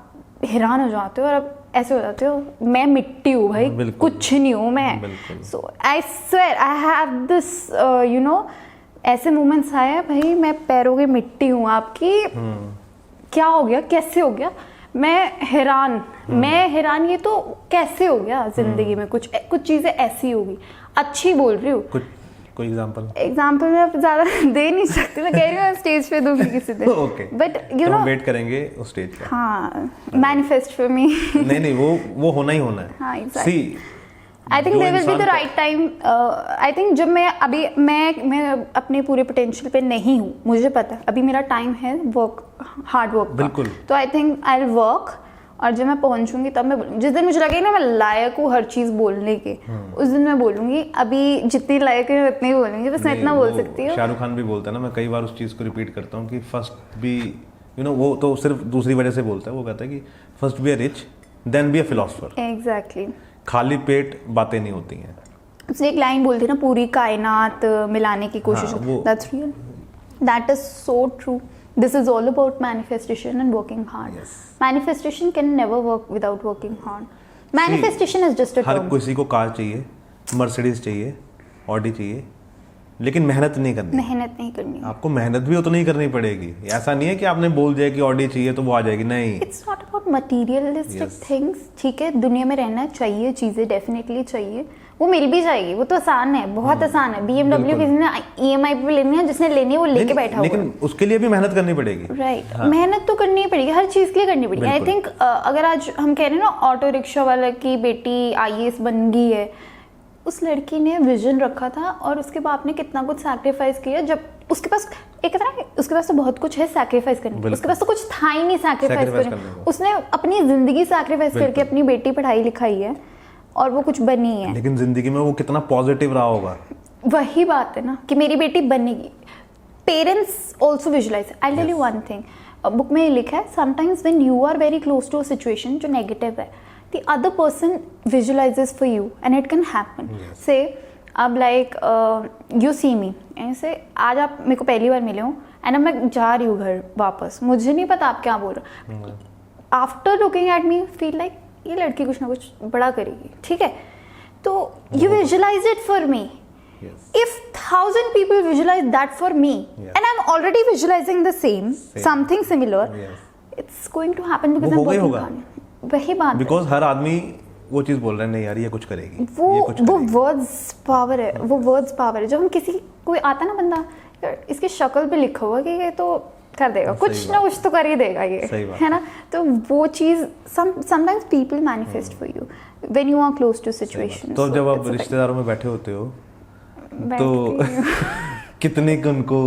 हैरान हो जाते हो और आप ऐसे हो जाते हो, मैं मिट्टी हूँ भाई, बिल्कुल। कुछ नहीं हूँ मैं। बिल्कुल। So I swear I have this you know, ऐसे मोमेंट्स आए हैं भाई, मैं पैरों की मिट्टी हूँ आपकी, क्या हो गया, कैसे हो गया, मैं हैरान ये तो कैसे हो गया जिंदगी में, कुछ कुछ चीजें ऐसी होगी। अच्छी बोल रही हूँ, कुछ कोई एग्जाम्पल मैं अब ज्यादा दे नहीं सकती, मैं कह रही हूँ स्टेज पे दूंगी किसी दिन। Okay, but you know, wait करेंगे उस स्टेज का। हाँ, मैनिफेस्ट फॉर मी। नहीं वो होना ही होना है। हाँ, exactly. See, आई थिंक जो देयर विल बी इंसान the right time. I think जब मैं अभी मैं अपने पूरे पोटेंशियल पे नहीं हूँ, मुझे पता है अभी मेरा टाइम है वर्क, हार्ड वर्क का। बिल्कुल। तो I think I will work, और जब मैं पहुंचूंगी तब मैं, जिस दिन मुझे लगेगा ना मैं लायक हूँ हर चीज़ बोलने के, उस दिन मैं बोलूंगी। अभी जितनी लायक है उतनी ही बोलूंगी, बस मैं इतना बोल सकती हूँ। शाहरुख खान भी बोलता है ना, मैं कई बार उस चीज़ को रिपीट करता हूँ कि फर्स्ट भी वो तो सिर्फ दूसरी वजह से बोलता है, वो कहता है कि first be a rich then be a philosopher. Exactly. खाली पेट बातें नहीं होती हैं। उसने एक लाइन बोलती है ना, पूरी कायनात मिलाने की कोशिश। That's real, that is so true. This is all about manifestation and working hard. Yes. Manifestation can never work without working hard. Manifestation is just a her term. किसी को कार चाहिए, मर्सिडीज चाहिए, ऑडी चाहिए, लेकिन मेहनत नहीं करनी। मेहनत नहीं करनी। आपको मेहनत भी उतनी ही करनी पड़ेगी। ऐसा नहीं है कि आपने बोल दिया कि ऑडी चाहिए तो वो आ जाएगी, नहीं। It's not about materialistic things. ठीक है, दुनिया में रहना चाहिए, चीजें डेफिनेटली चाहिए, वो मिल भी जाएगी, वो तो आसान है, बहुत आसान है। BMW किसी ने EMI पे लेनी है, जिसने लेनी है वो लेके बैठा हुआ है। लेकिन उसके लिए भी मेहनत करनी पड़ेगी। राइट, मेहनत तो करनी ही पड़ेगी, हर चीज के लिए करनी पड़ेगी। आई थिंक अगर आज हम कह रहे हैं ना, ऑटो रिक्शा वाला की बेटी IAS बन गई है, उस लड़की ने विजन रखा था और उसके बाप ने कितना कुछ सैक्रिफाइस किया। जब उसके पास एक तरह, उसके पास तो बहुत कुछ है सैक्रिफाइस करने, उसके पास तो कुछ था ही नहीं सैक्रिफाइस करने। उसने अपनी जिंदगी सैक्रिफाइस करके अपनी बेटी पढ़ाई लिखाई है और वो कुछ बनी है। लेकिन जिंदगी में वो कितना पॉजिटिव रहा होगा। वही बात है ना कि मेरी बेटी बनेगी। Parents also visualize. I tell you one thing, book में लिखा है, sometimes when you are very close to a situation जो नेगेटिव है, the other person visualizes for you and it can happen. Say अब like you see me, ऐसे आज आप मेरे को पहली बार मिले हो एंड अब मैं जा रही हूँ घर वापस, मुझे नहीं पता आप क्या बोल रहे हो। After looking at me feel like ये लड़की कुछ ना कुछ बड़ा करेगी, ठीक है, तो you visualize it for me. If 1000 people visualize that for me, and I'm already visualizing the same. something similar, it's going to happen because I'm working hard. वही बात, बिकॉज हर आदमी वो चीज बोल रहा है, नहीं यार ये कुछ करेगी, वो वर्ड्स पावर है, वो वर्ड्स पावर है। जब हम किसी कोई आता ना बंदा, यार इसकी शक्ल पे लिखा हुआ कि ये तो कर देगा, कुछ ना कुछ तो कर ही देगा ये, है ना। तो वो चीज sometimes people manifest for you when you are close to situation. तो जब आप रिश्तेदारों में बैठे होते हो तो कितने उनको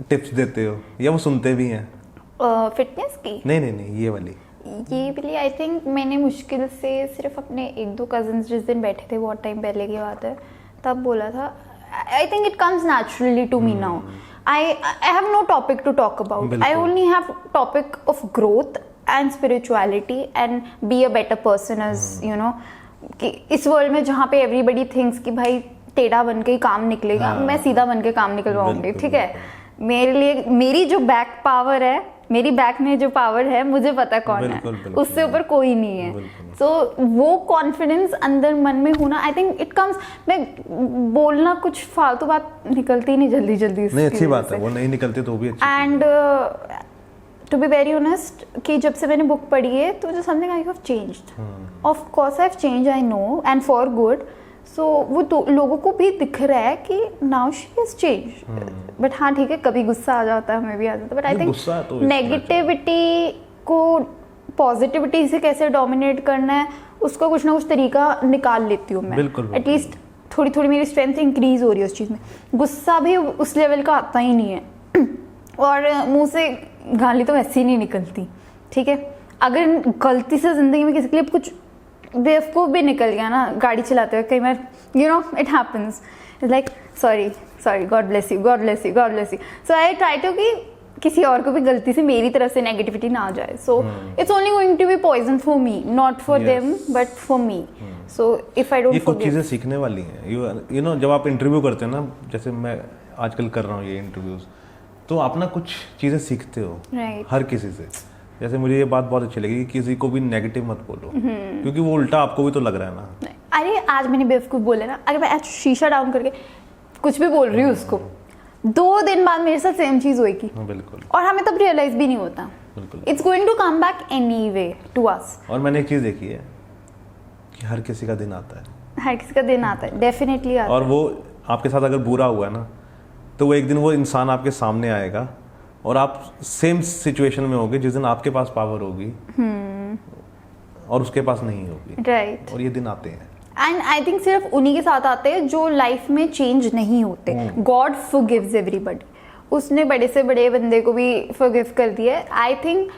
टिप्स देते हो या वो सुनते भी हैं? फिटनेस की नहीं ये वाली आई थिंक मैंने मुश्किल से सिर्फ अपने 1-2 कजन्स जिस दिन बैठे थे, बहुत टाइम पहले की बात है, तब बोला था। I think it comes naturally to me now. I have no topic to talk about, I only have topic of growth and spirituality and be a better person, as you know, कि इस वर्ल्ड में जहाँ पे एवरीबडी थिंक्स कि भाई टेढ़ा बन के ही काम निकलेगा, मैं सीधा बन के काम निकलवाऊंगी, ठीक है। मेरे लिए मेरी जो बैक पावर है, मेरी बैक में जो पावर है, मुझे पता है कौन है, उससे ऊपर कोई नहीं है। सो वो कॉन्फिडेंस अंदर मन में होना, आई थिंक इट कम्स। मैं बोलना कुछ फालतू बात निकलती नहीं जल्दी नहीं, अच्छी बात है, वो नहीं निकलती तो भी अच्छी। And to be very honest कि जब से मैंने बुक पढ़ी है तो जो something I have changed, of course I have change, I know, and for good. So वो तो लोगों को भी दिख रहा है कि now she has change. But हाँ ठीक है, कभी गुस्सा आ जाता है, हमें भी आ जाता है, बट आई थिंक नेगेटिविटी को पॉजिटिविटी से कैसे डोमिनेट करना है, उसका कुछ ना कुछ तरीका निकाल लेती हूँ मैं। एटलीस्ट थोड़ी थोड़ी मेरी स्ट्रेंथ इंक्रीज हो रही है उस चीज़ में। गुस्सा भी उस लेवल का आता ही नहीं है और मुंह से गाली तो वैसे ही नहीं निकलती, ठीक है। अगर गलती से ज़िंदगी में किसी के लिए कुछ बेवकूफ़ भी निकल गया ना गाड़ी चलाते हुए, कई बार you know it happens, it's like sorry, God bless you, God bless you, God bless you. So I try to कि किसी और को भी गलती से मेरी तरफ से नेगेटिविटी ना आ जाए। So it's only going to be poison for me, not for them but for me. So if I don't, ये कुछ चीज़ें सीखने वाली हैं। यू नो जब आप इंटरव्यू करते हैं ना, जैसे मैं आजकल कर रहा हूँ ये इंटरव्यूज, तो आप ना कुछ चीज़ें सीखते हो हर किसी से। जैसे मुझे ये बात बहुत अच्छी लगी कि किसी को भी नेगेटिव मत बोलो, क्योंकि वो उल्टा आपको भी तो लग रहा है ना। अरे आज मैंने बेवकूफ़ बोले ना, अगर मैं आज शीशा डाउन करके कुछ भी बोल रही हूँ उसको, 2 दिन बाद मेरे साथ सेम चीज़ होगी। बिल्कुल। और हमें तब रियलाइज भी नहीं होता। बिल्कुल। It's going to come back anyway to us. और मैंने एक चीज़ देखी है कि हर किसी का दिन आता है, हर किसी का दिन आता है, डेफिनेटली आता है। और वो आपके साथ अगर बुरा हुआ है ना, तो वो एक दिन वो इंसान आपके सामने आएगा और आप सेम सिचुएशन में होगे जिस दिन आपके पास पावर होगी और उसके पास नहीं होगी। राइट। और ये दिन आते हैं। एंड आई थिंक सिर्फ उन्हीं के साथ आते हैं जो लाइफ में चेंज नहीं होते। God forgives everybody. उसने बड़े से बड़े बंदे को भी फॉरगिव कर दिया है। आई थिंक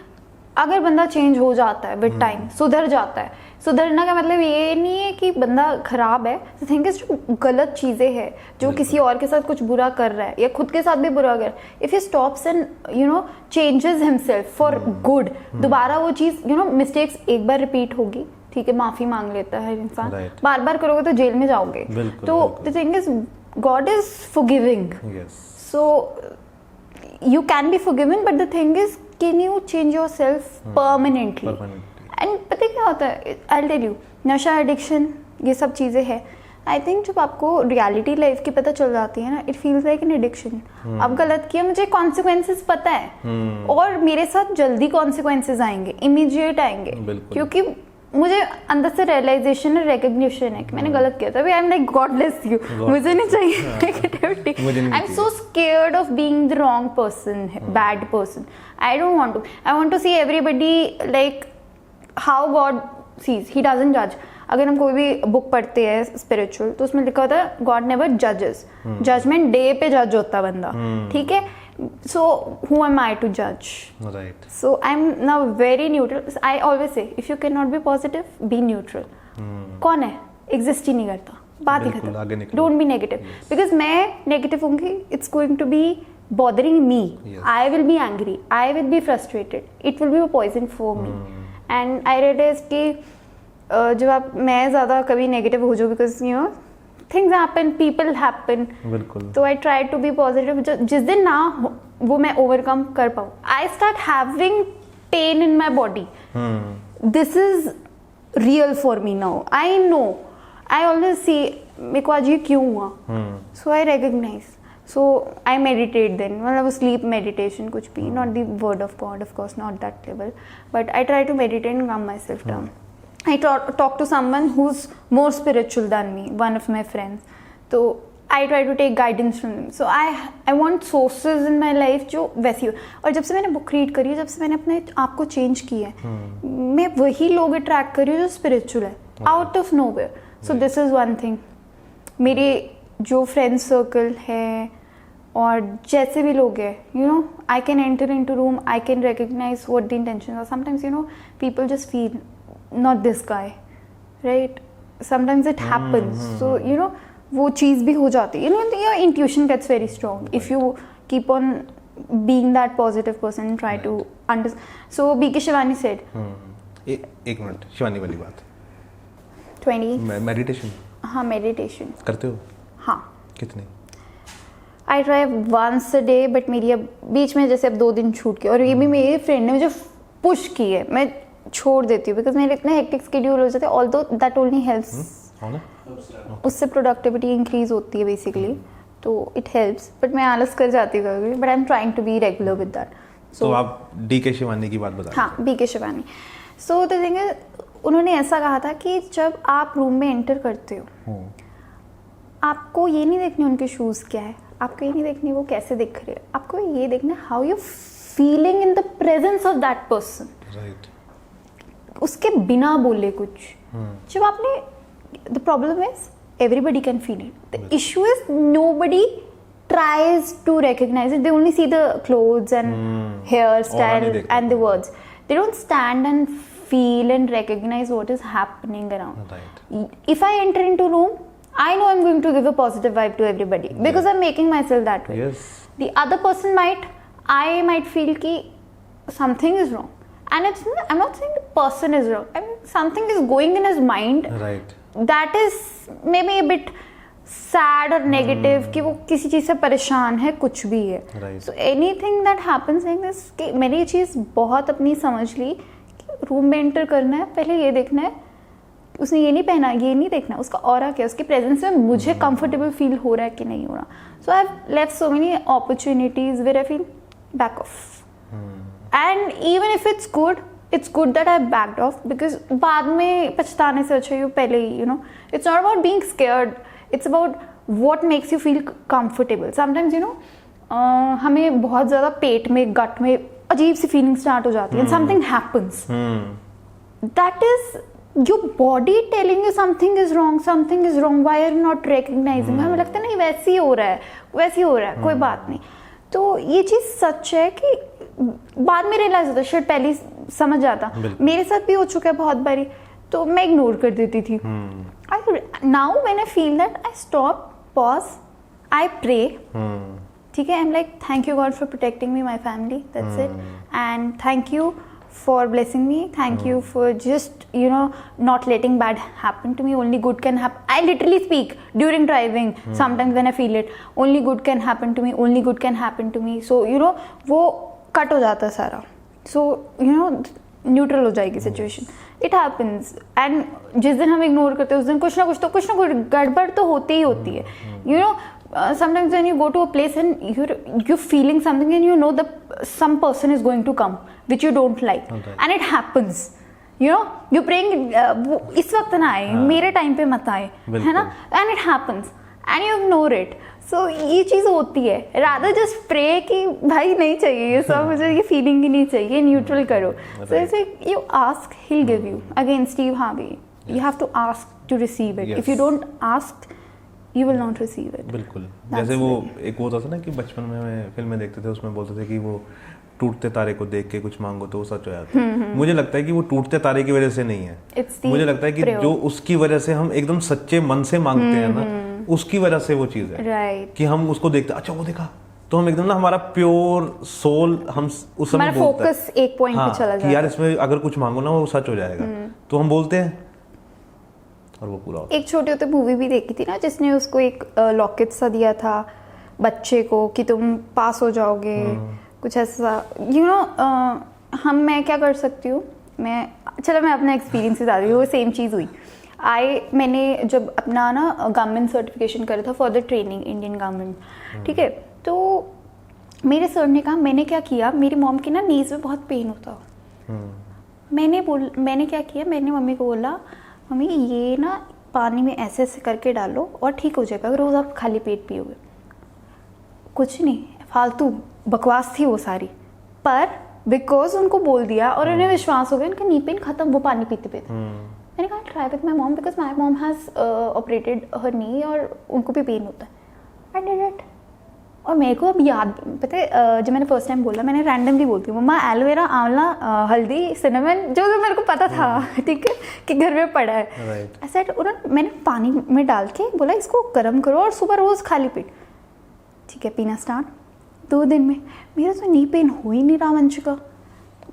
अगर बंदा चेंज हो जाता है विद टाइम, सुधर जाता है। सुधरना का मतलब ये नहीं है कि बंदा खराब है। द थिंग इज, जो गलत चीज़ें हैं, जो किसी और के साथ कुछ बुरा कर रहा है या खुद के साथ भी बुरा कर रहा है, if he stops and changes himself for good, दोबारा वो चीज़ मिस्टेक्स एक बार रिपीट होगी, ठीक है, माफ़ी मांग लेता है इंसान। बार बार करोगे तो जेल में जाओगे। तो the thing is, God is forgiving, so you can be forgiven, but the thing is, can you change yourself permanently? And पता क्या होता है, I'll tell you, नशा, एडिक्शन, ये सब चीज़ें हैं। आई थिंक जब आपको रियलिटी लाइफ की पता चल जाती है ना, it feels like an addiction. अब गलत किया, मुझे कॉन्सिक्वेंसेस पता है और मेरे साथ जल्दी कॉन्सिक्वेंसेस आएंगे, इमीडिएट आएंगे, क्योंकि मुझे अंदर से रियलाइजेशन और रिकग्निशन है कि मैंने गलत किया था। I am like God bless you, मुझे नहीं चाहिए negativity. I am so scared of being the wrong person, bad person. I don't want to, I want to see everybody like how God sees. He doesn't जज। अगर हम कोई भी बुक पढ़ते हैं स्पिरिचुअल, तो उसमें लिखा होता है गॉड नेवर जजेस। जजमेंट डे पे जज होता है बंदा, ठीक है। So who am I to judge? Right. So I'm now very neutral. I always say, if you cannot be positive, be neutral. कौन है? Exist ही नहीं करता, बात ही खत्म। Don't be negative. Because मैं negative होंगी, it's going to be bothering me. I will be angry. I will be frustrated. It will be a poison for me. And I realized कि जब मैं ज़्यादा कभी negative हो जाऊँ, because things happen, people happen. बिल्कुल। तो I try to be positive. जिस दिन ना हो, वो मैं overcome कर पाऊँ। I start having pain in my body. This is real for me now. I know. I always see मेरे को आज ये क्यों हुआ. So I recognize. So I meditate then. मतलब sleep meditation कुछ भी. Not the word of God, of course, not that level. But I try to meditate and calm myself down. I talk to someone who's more spiritual than me, one of my friends. So I try to take guidance from them. So I want sources in my life जो वैसी हो। और जब से मैंने बुक रीड करी है, जब से मैंने अपने आप को चेंज किया है, मैं वही लोग अट्रैक्ट कर रही हूँ जो स्पिरिचुअल है, out of nowhere. So this is one thing. मेरे जो फ्रेंड सर्कल है और जैसे भी लोग हैं, I can enter into room, I can recognize what the intentions are. Sometimes, people just feel not this guy, right? Sometimes it happens. So वो चीज़ भी हो जाती है। Your intuition gets very strong if you keep on being that positive person and try to understand. So B.K. Shivani said. एक मिनट, शिवानी वाली बात। 20 मेडिटेशन। हाँ, मेडिटेशन करते हो? हाँ। कितनी? I try once a day, but मेरी अब बीच में जैसे अब 2 दिन छूट गए, और ये भी मेरी फ्रेंड ने मुझे पुश की है, मैं छोड़ देती हूँ बिकॉज मेरे इतना हेक्टिक स्केड्यूल हो जाता है। ऑल्दो दैट ओनली हेल्प्स, उससे प्रोडक्टिविटी इंक्रीज होती है बेसिकली, तो इट हेल्प्स। बट मैं आलस कर जाती हूँ कभी, but I am trying to be regular with that. तो आप D.K. शिवानी की बात बता। हाँ, B.K. Shivani. So the thing is, उन्होंने ऐसा कहा था कि जब आप रूम में एंटर करते हो, आपको ये नहीं देखने उनके शूज़ क्या है, आपको ये नहीं देखने वो कैसे दिख रहे हैं, आपको ये देखना how you feeling in the presence of that person. Right. उसके बिना बोले कुछ। जब आपने, the problem is everybody can feel it, the issue is nobody tries to recognize it. They only see the clothes and hairstyle and the words. They don't stand and feel and recognize what is happening around. Right. If I enter into a room, I know I'm going to give a positive vibe to everybody because I'm making myself that way. Yes. The other person I might feel ki something is wrong. And I'm not saying the person is wrong. I mean, something is going in his mind. Right. That is maybe a bit sad और नेगेटिव कि वो किसी चीज़ से परेशान है, कुछ भी है. Right. So anything that happens like this, कि मैंने ये चीज़ बहुत अपनी समझ ली कि रूम में एंटर करना है, पहले ये देखना है उसने ये नहीं पहना, ये नहीं देखना उसका ऑरा क्या, उसके प्रेजेंस में मुझे कंफर्टेबल फील हो रहा है कि नहीं हो रहा. So I have left so many opportunities where I feel back off. And even if it's good that I backed off, because बाद में पछताने से अच्छा पहले ही, you know, it's not about being scared, it's about what makes you feel comfortable. Sometimes, you know, हमें बहुत ज़्यादा पेट में, गट में अजीब सी फीलिंग स्टार्ट हो जाती है, and something happens. That is your body telling you something is wrong, why are you not recognizing? हमें लगता है नहीं वैसे ही हो रहा है, कोई बात नहीं. तो ये चीज़ सच है कि बाद में रियलाइज होता है, शायद पहले ही समझ जाता. मेरे साथ भी हो चुका है बहुत बारी, तो मैं इग्नोर कर देती थी. Now when I feel that, I stop, pause, I pray. ठीक है, I am like thank you God for protecting me, my family, that's it. And thank you for blessing me, thank you for just, you know, not letting bad happen to me. Only good can happen. I literally speak during driving sometimes when I feel it, only good can happen to me, only good can happen to me. So you know, वो कट हो जाता है सारा. So you know, न्यूट्रल हो जाएगी सिचुएशन. It happens. एंड जिस दिन हम इग्नोर करते हैं उस दिन कुछ ना कुछ गड़बड़ तो होती ही होती है. You know, sometimes when you go to a place and you're feeling something and you know that some person is going to come which you don't like, and it happens, you know, you're praying वो इस वक्त ना आए, मेरे टाइम पे मत आए, है ना, and it happens and you ignore it. So ये चीज़ होती है. rather just pray कि भाई नहीं चाहिए ये सब, मुझे ये फीलिंग ही नहीं चाहिए, न्यूट्रल करो. So it's like you ask, he'll give you. Again Steve Harvey, you have to ask to receive it. If you don't ask, you will not receive it. बिल्कुल. जैसे वो एक वो होता था ना कि बचपन में फिल्में देखते थे, उसमें बोलते थे कि वो टूटते तारे को देख के कुछ मांगो तो वो सच हो जाता है. मुझे लगता है कि वो टूटते तारे की वजह से नहीं है. मुझे लगता है कि जो उसकी वजह से हम एकदम सच्चे मन से मांगते हैं ना, उसकी वजह से वो चीज़ है. Right. कि हम उसको देखते, अच्छा वो देखा, तो हम एकदम ना हमारा प्योर सोल हम उस समय बोलता है, फोकस एक पॉइंट पे चला जाता है कि यार इसमें अगर कुछ मांगो ना वो सच हो जाएगा. तो हम बोलते हैं और वो पूरा होता है. एक छोटे होते मूवी भी देखी थी ना, जिसने उसको एक लॉकेट सा दिया था बच्चे को कि तुम पास हो जाओगे, कुछ ऐसा. यू नो, मैं क्या कर सकती हूँ, मैं अपना एक्सपीरियंस बता रही हूँ. वो सेम चीज़ हुई. मैंने जब अपना ना गवर्नमेंट सर्टिफिकेशन करा था for the training, Indian government, ठीक है, तो मेरे सर ने कहा, मैंने क्या किया, मेरी मॉम की ना नीज में बहुत पेन होता. मैंने क्या किया, मैंने मम्मी को बोला, मम्मी ये ना पानी में ऐसे ऐसे करके डालो और ठीक हो जाएगा, रोज़ आप खाली पेट पियोगे. कुछ नहीं, फालतू बकवास थी वो सारी, पर बिकॉज उनको बोल दिया और उन्हें विश्वास हो गया, उनका नी पेन खत्म वो पानी पीते पीते. मैंने कहा try with my mom because my mom has operated her knee और उनको भी पेन होता है. I did it. और मेरे को अब याद, पता है जब मैंने फर्स्ट टाइम बोला, मैंने रैंडमली बोलती हूँ मम्मा एलोवेरा, आंवला, हल्दी, सिनेमन, जो मेरे को पता था, ठीक है, कि घर में पड़ा है. ऐसा उन्होंने मैंने पानी में डाल के बोला इसको गर्म करो और सुबह रोज़ खाली पेट, ठीक है, पीना स्टार्ट. 2 दिन में मेरा तो नी पेन हो ही नहीं रहा वंशिका.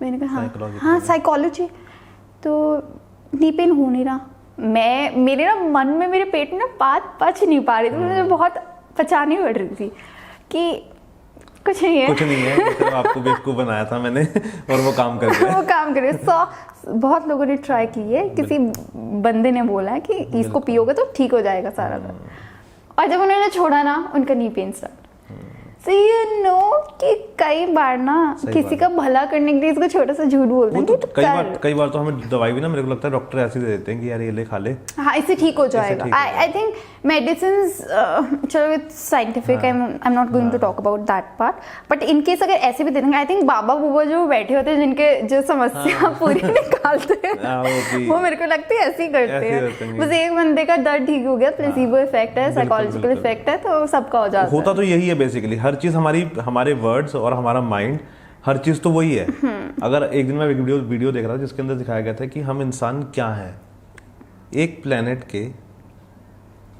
मैंने कहा हाँ साइकोलॉजी. तो नी पेन हो नहीं रहा. मेरे ना मन में, मेरे पेट में ना बात पच नहीं पा रही थी, मुझे बहुत पचानी पड़ रही थी कि कुछ नहीं है तो आपको बेवकूफ बनाया था मैंने और वो काम कर गया. वो काम कर गया. बहुत लोगों ने ट्राई की है, किसी बंदे ने बोला है कि इसको पियोगे तो ठीक हो जाएगा सारा दर्द, और जब उन्होंने छोड़ा ना उनका knee pain start. So you know कि कई बार ना किसी का भला करने के लिए इसको छोटा सा झूठ बोलते हैं कि कई बार तो हमें दवाई भी ना, मेरे को लगता है डॉक्टर ऐसे दे देते हैं कि यार ये ले खा ले, हाँ इससे ठीक हो जाएगा. आई थिंक मेडिसिन्स, चलो it's scientific, I am not going to talk about that part, but in case अगर ऐसे भी दे देंगे, आई थिंक बाबा बुबा जो बैठे होते हैं जिनके जो समस्या पूरी निकालते हैं, वो मेरे को लगता है ऐसे ही करते हैं. बस एक बंदे का दर्द ठीक हो गया, प्लेसिबो इफेक्ट है, साइकोलॉजिकल इफेक्ट है, तो सबका हो जाता है. होता तो यही है बेसिकली. हर चीज हमारे वर्ड्स और हमारा माइंड, हर चीज तो वही है. अगर एक दिन मैं एक वीडियो देख रहा था जिसके अंदर दिखाया गया था कि हम इंसान क्या है, एक प्लेनेट के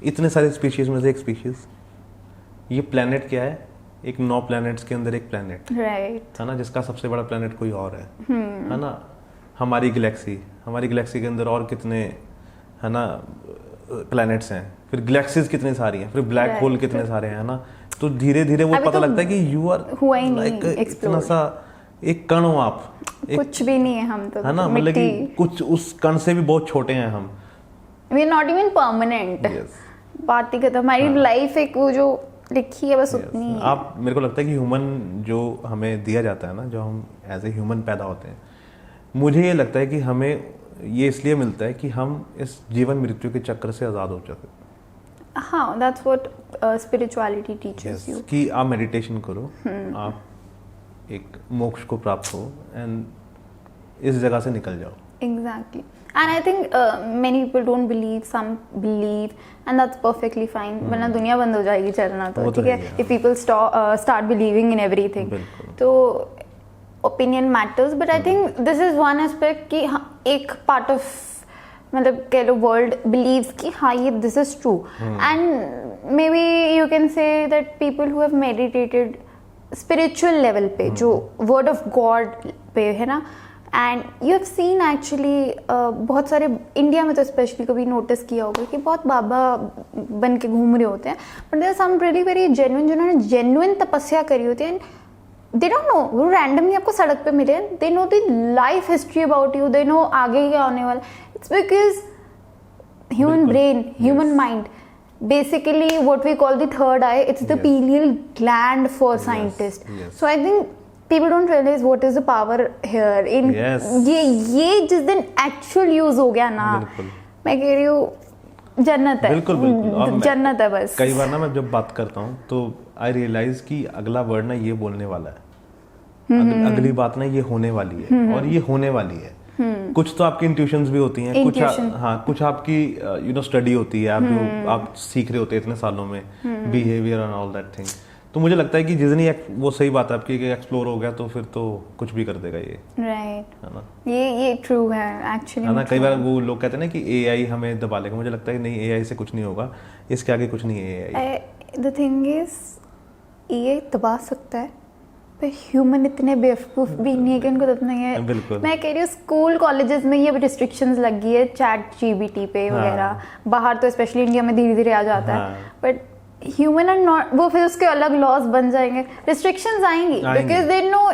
इतने सारे स्पीशीज में से एक स्पीशीज. ये प्लेनेट क्या है, एक 9 प्लैनेट्स के अंदर एक प्लेनेट, राइट, है ना, जिसका सबसे बड़ा प्लेनेट कोई और है ना. हमारी गैलेक्सी के अंदर और कितने, है ना, प्लैनेट्स हैं, फिर गैलेक्सीज कितनी सारी हैं, फिर ब्लैक होल कितने सारे हैं ना, तो धीरे धीरे वो पता लगता है कि यू आर हुआ ही नहीं लाइक इतना explore। सा एक कण हो आप, कुछ भी नहीं है हम तो, है ना, मतलब कि कुछ उस कण से भी बहुत छोटे हैं हम। We are not even permanent. बात ही खत्म, हमारी लाइफ एक वो जो लिखी है बस उतनी ही है। आप, मेरे को लगता है कि ह्यूमन जो हमें दिया जाता है ना, जो हम एज ए ह्यूमन पैदा होते हैं, मुझे ये लगता है कि हमें ये इसलिए मिलता है कि हम इस जीवन मृत्यु के चक्र से आज़ाद हो सके। हाँ, that's what spirituality teaches you। कि आप मेडिटेशन करो, आप एक मोक्ष को प्राप्त हो एंड इस जगह से निकल जाओ। Exactly, and I think many people don't believe, some believe, and that's perfectly fine। वरना दुनिया बंद हो जाएगी चलना तो, ठीक है। If people start believing in everything, तो opinion matters, but I think this is one aspect कि एक part of मतलब कह लो वर्ल्ड बिलीव्स कि हाँ ये this is true, and may be you can say that people who have meditated spiritual level पे, जो वर्ड ऑफ गॉड पे है ना, and you have seen actually बहुत सारे इंडिया में तो स्पेशली कभी नोटिस किया होगा कि बहुत बाबा बन के घूम रहे होते हैं, but there are some really very genuine, जिन्होंने जेन्युइन तपस्या करी होती है, दे डोंट नो, वो रैंडमली आपको सड़क पे मिले, they know the life history about you, they know आगे क्या होने वाला। It's because human brain, human mind, basically what we call the third eye, it's the pineal gland for scientists। So I think people don't realize what is the power here in ये जिस दिन actual use हो गया ना, मैं कह रही हूँ जन्नत है, बिल्कुल जन्नत है बस। कई बार ना मैं जब बात करता हूँ तो आई रियलाइज कि अगला वर्ड ना ये बोलने वाला है, अगली बात ना ये होने वाली है, और ये होने वाली है। कुछ तो आपकी इंट्यूशंस भी होती हैं, कुछ आपकी स्टडी होती है, आप जो आप सीख रहे होते हैं इतने सालों में, behaviour and all that thing. तो मुझे लगता है कि जिस दिन वो सही बात है आपकी कि एक्सप्लोर हो गया, तो फिर तो कुछ भी कर देगा ये, राइट, है ना। ये ट्रू है एक्चुअली, है ना। कई बार वो लोग कहते हैं ना कि एआई हमें दबा लेगा, मुझे लगता है नहीं, एआई से कुछ नहीं होगा, इसके आगे कुछ नहीं है एआई। द थिंग इज ये दबा सकता है, पर ह्यूमन इतने बेवकूफ भी नहीं है कि उनको दबना है। मैं कह रही हूँ स्कूल कॉलेजेस में ये रिस्ट्रिक्शंस लगी है, चैट जीपीटी पे वगैरह, बाहर तो स्पेशली इंडिया में धीरे धीरे आ जाता है, बट ह्यूमन आर नॉट, वो फिर उसके अलग लॉज बन जाएंगे, रिस्ट्रिक्शंस आएंगी, बिकॉज दे नो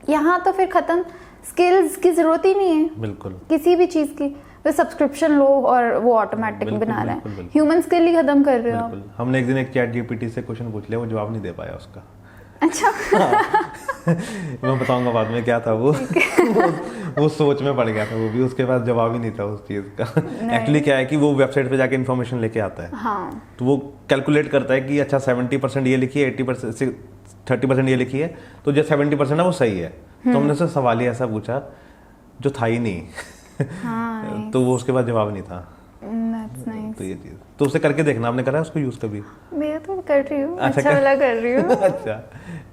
यहाँ तो फिर खत्म, स्किल्स की जरूरत ही नहीं है बिल्कुल किसी भी चीज की, तो सब्सक्रिप्शन लो और वो ऑटोमेटिक बना रहा है, ह्यूमन स्किल ही खत्म कर रहे हो। हमने एक दिन एक चैट जीपीटी से क्वेश्चन पूछ लिया, वो जवाब नहीं दे पाया उसका। अच्छा मैं बताऊंगा बाद में क्या था वो सोच में पड़ गया था वो भी, उसके बाद जवाब ही नहीं था उस चीज का। एक्चुअली क्या है कि वो वेबसाइट पे जाके इन्फॉर्मेशन लेके आता है, हाँ। तो वो कैलकुलेट करता है कि अच्छा 70% ये लिखी है, 80% 30% ये लिखी है, तो जो 70% है वो सही है। तो हमने उससे सवाल ही ऐसा पूछा जो था ही नहीं, हाँ, तो वो उसके बाद जवाब नहीं था। तो ये चीज तो उसे करके देखना, आपने करा है उसको यूज कभी? मैं तो कर रही हूँ, अच्छा वाला कर रही हूँ। अच्छा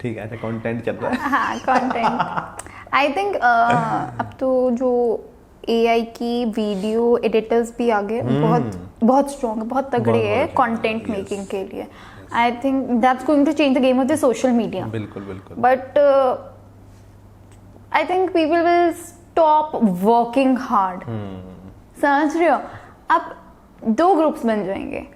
ठीक है, अच्छा कंटेंट चल रहा है। हाँ कंटेंट, आई थिंक अब तो जो एआई की वीडियो एडिटर्स भी आ गए, बहुत स्ट्रॉन्ग, बहुत तगड़े है कंटेंट मेकिंग के लिए। I think that's going to change the game of the social media. बिल्कुल बिल्कुल। But I think people will stop working hard, समझ रहे हो? अब दो ग्रुप्स बन जाएंगे,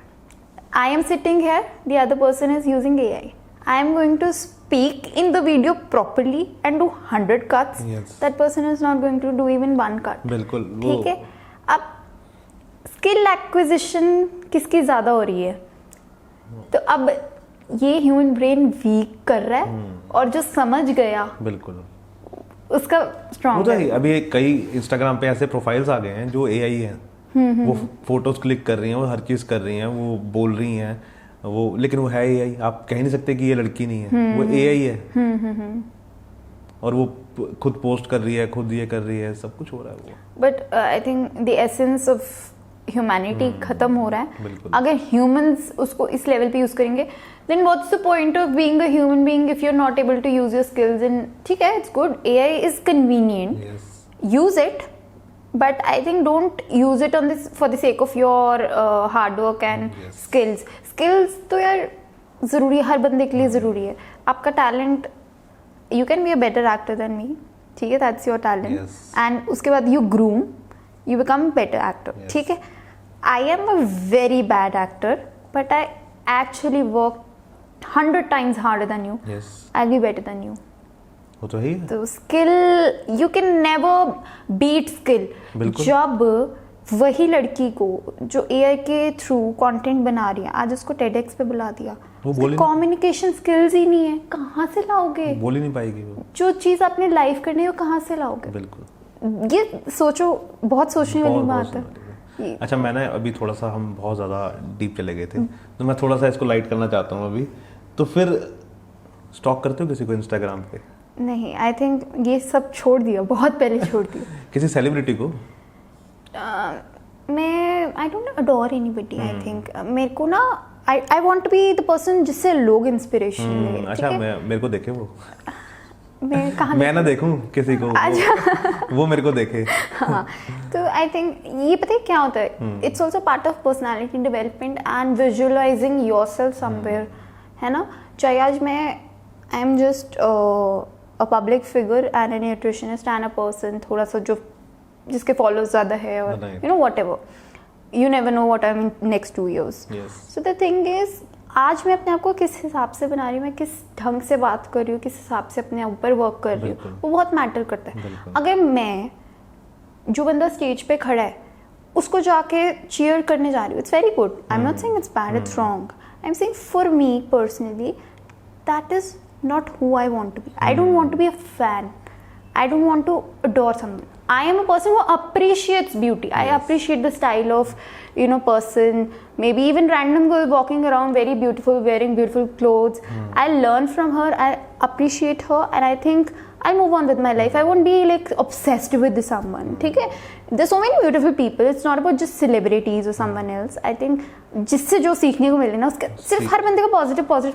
I am sitting here, the other person is using AI, I am going to speak in the video properly and do 100 cuts, that person is not going to do even 1 cut। बिल्कुल, ठीक है। अब स्किल एक्विजिशन किसकी ज्यादा हो रही है? तो अब ये ह्यूमन ब्रेन वीक कर रहा है, और जो समझ गया बिल्कुल उसका स्ट्रॉन्ग है। अभी कई इंस्टाग्राम पे ऐसे प्रोफाइल्स आ गए हैं जो एआई हैं, वो फोटोज क्लिक कर रही हैं, वो हर चीज कर रही हैं, वो बोल रही हैं, वो लेकिन वो है एआई, आप कह नहीं सकते कि ये लड़की नहीं है, वो एआई है। और वो खुद पोस्ट कर रही है, खुद ये कर रही है, सब कुछ हो रहा है वो। But I think the essence of humanity खत्म हो रहा है। अगर ह्यूमंस उसको इस लेवल पे यूज करेंगे, then what's the point of being a human being if you are not able to use your skills in, ठीक है, it's good, AI is convenient, use it, but I think don't use it on this for the sake of your hard work and skills तो यार ज़रूरी है, हर बंदे के लिए ज़रूरी है। आपका talent, you can be a better actor than me, ठीक है, that's your talent, and उसके बाद you groom, you become better actor, ठीक है। I am a very bad actor, but I actually work 100 times harder than you. Yes. I'll be better than you. वो तो है ही है। तो skill, you can never beat skill. बिल्कुल। जब वही लड़की को जो AI के थ्रू कंटेंट बना रही है, आज उसको TEDx पे बुला दिया, वो बोली कम्युनिकेशन स्किल्स ही नहीं है, कहाँ से लाओगे? बोल ही नहीं पाएगी वो। जो चीज़ आपने लाइव करनी है वो कहाँ से लाओगे? बिल्कुल। ये सोचो, बहुत सोचने वाली बहुत बात सुंदर है। है। अच्छा, मैंने अभी थोड़ा सा, हम बहुत ज़्यादा डीप चले गए थे, तो मैं थोड़ा सा इसको लाइट करना चाहता हूँ अभी। तो फिर स्टॉक करते हो किसी को इंस्टाग्राम पे? नहीं, आई थिंक ये सब छोड़ दिया, बहुत पहले छोड़ दिया। किसी सेलिब्रिटी को? मैं I don't adore anybody. I think मेरे को ना I want to be the person जिससे लोग इंस्पिरेशन ले। अच्छा, मेरे को देखे वो? मैं कहाँ मैं ना देखूं किसी को, वो मेरे को देखे। हाँ, तो आई थिंक ये पता है क्या होता है, it's also part of personality development and visualising yourself somewhere, है ना। चाहे आज मैं I am just a public figure and A nutritionist and a person थोड़ा सा जो जिसके फॉलोअर्स ज़्यादा है, और you know what ever, you never know what I mean next 2 years. So the thing is, आज मैं अपने आप को किस हिसाब से बना रही हूँ, मैं किस ढंग से बात कर रही हूँ, किस हिसाब से अपने ऊपर वर्क कर रही हूँ, वो बहुत मैटर करता है। अगर मैं, जो बंदा स्टेज पे खड़ा है, उसको जाके चीयर करने जा रही हूँ, it's very good, I am not saying it's bad, it's wrong, I am saying for me personally that is not who I want to be. I don't want to be a fan. I don't want to adore someone. I am a person who appreciates beauty. I appreciate the style of, you know, person. Maybe even random girl walking around very beautiful, wearing beautiful clothes. I learn from her. I appreciate her, and I think I'll move on with my life. I won't be like obsessed with someone. ठीक है? There's so many beautiful people. It's not about just celebrities or someone else. I think जिससे जो सीखने को मिले ना, उसका सिर्फ हर बंदे का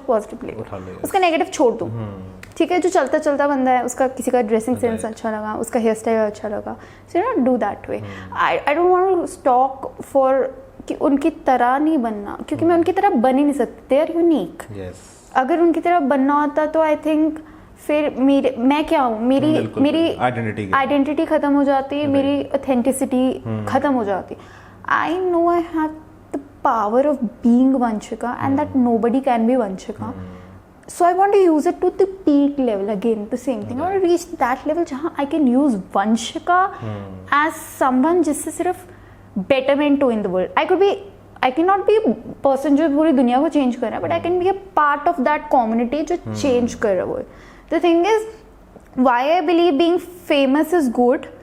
पॉजिटिव ले, उसका नेगेटिव छोड़ दो। ठीक है, जो चलता चलता बंदा है, उसका किसी का ड्रेसिंग सेंस अच्छा लगा, उसका हेयर स्टाइल अच्छा लगा, so you not do that way. I don't want to stalk for कि उनकी तरह नहीं बनना, क्योंकि मैं उनकी तरह बन ही नहीं सकती। They are unique. अगर उनकी तरह बनना होता तो आई थिंक फिर मैं क्या हूँ, मेरी आइडेंटिटी खत्म हो जाती, मेरी ऑथेंटिसिटी खत्म हो जाती। I know I have the power of being Vanshika and that nobody can be Vanshika. So I want to use it to the peak level. Again, the same thing. I want to reach that level जहाँ I can use Vanshika as someone जिससे सिर्फ betterment हो in the world. I cannot be a person जो पूरी दुनिया को change कर रहा है, but I can be a part of that community जो change कर रहा है. The thing is, why I believe being famous is good,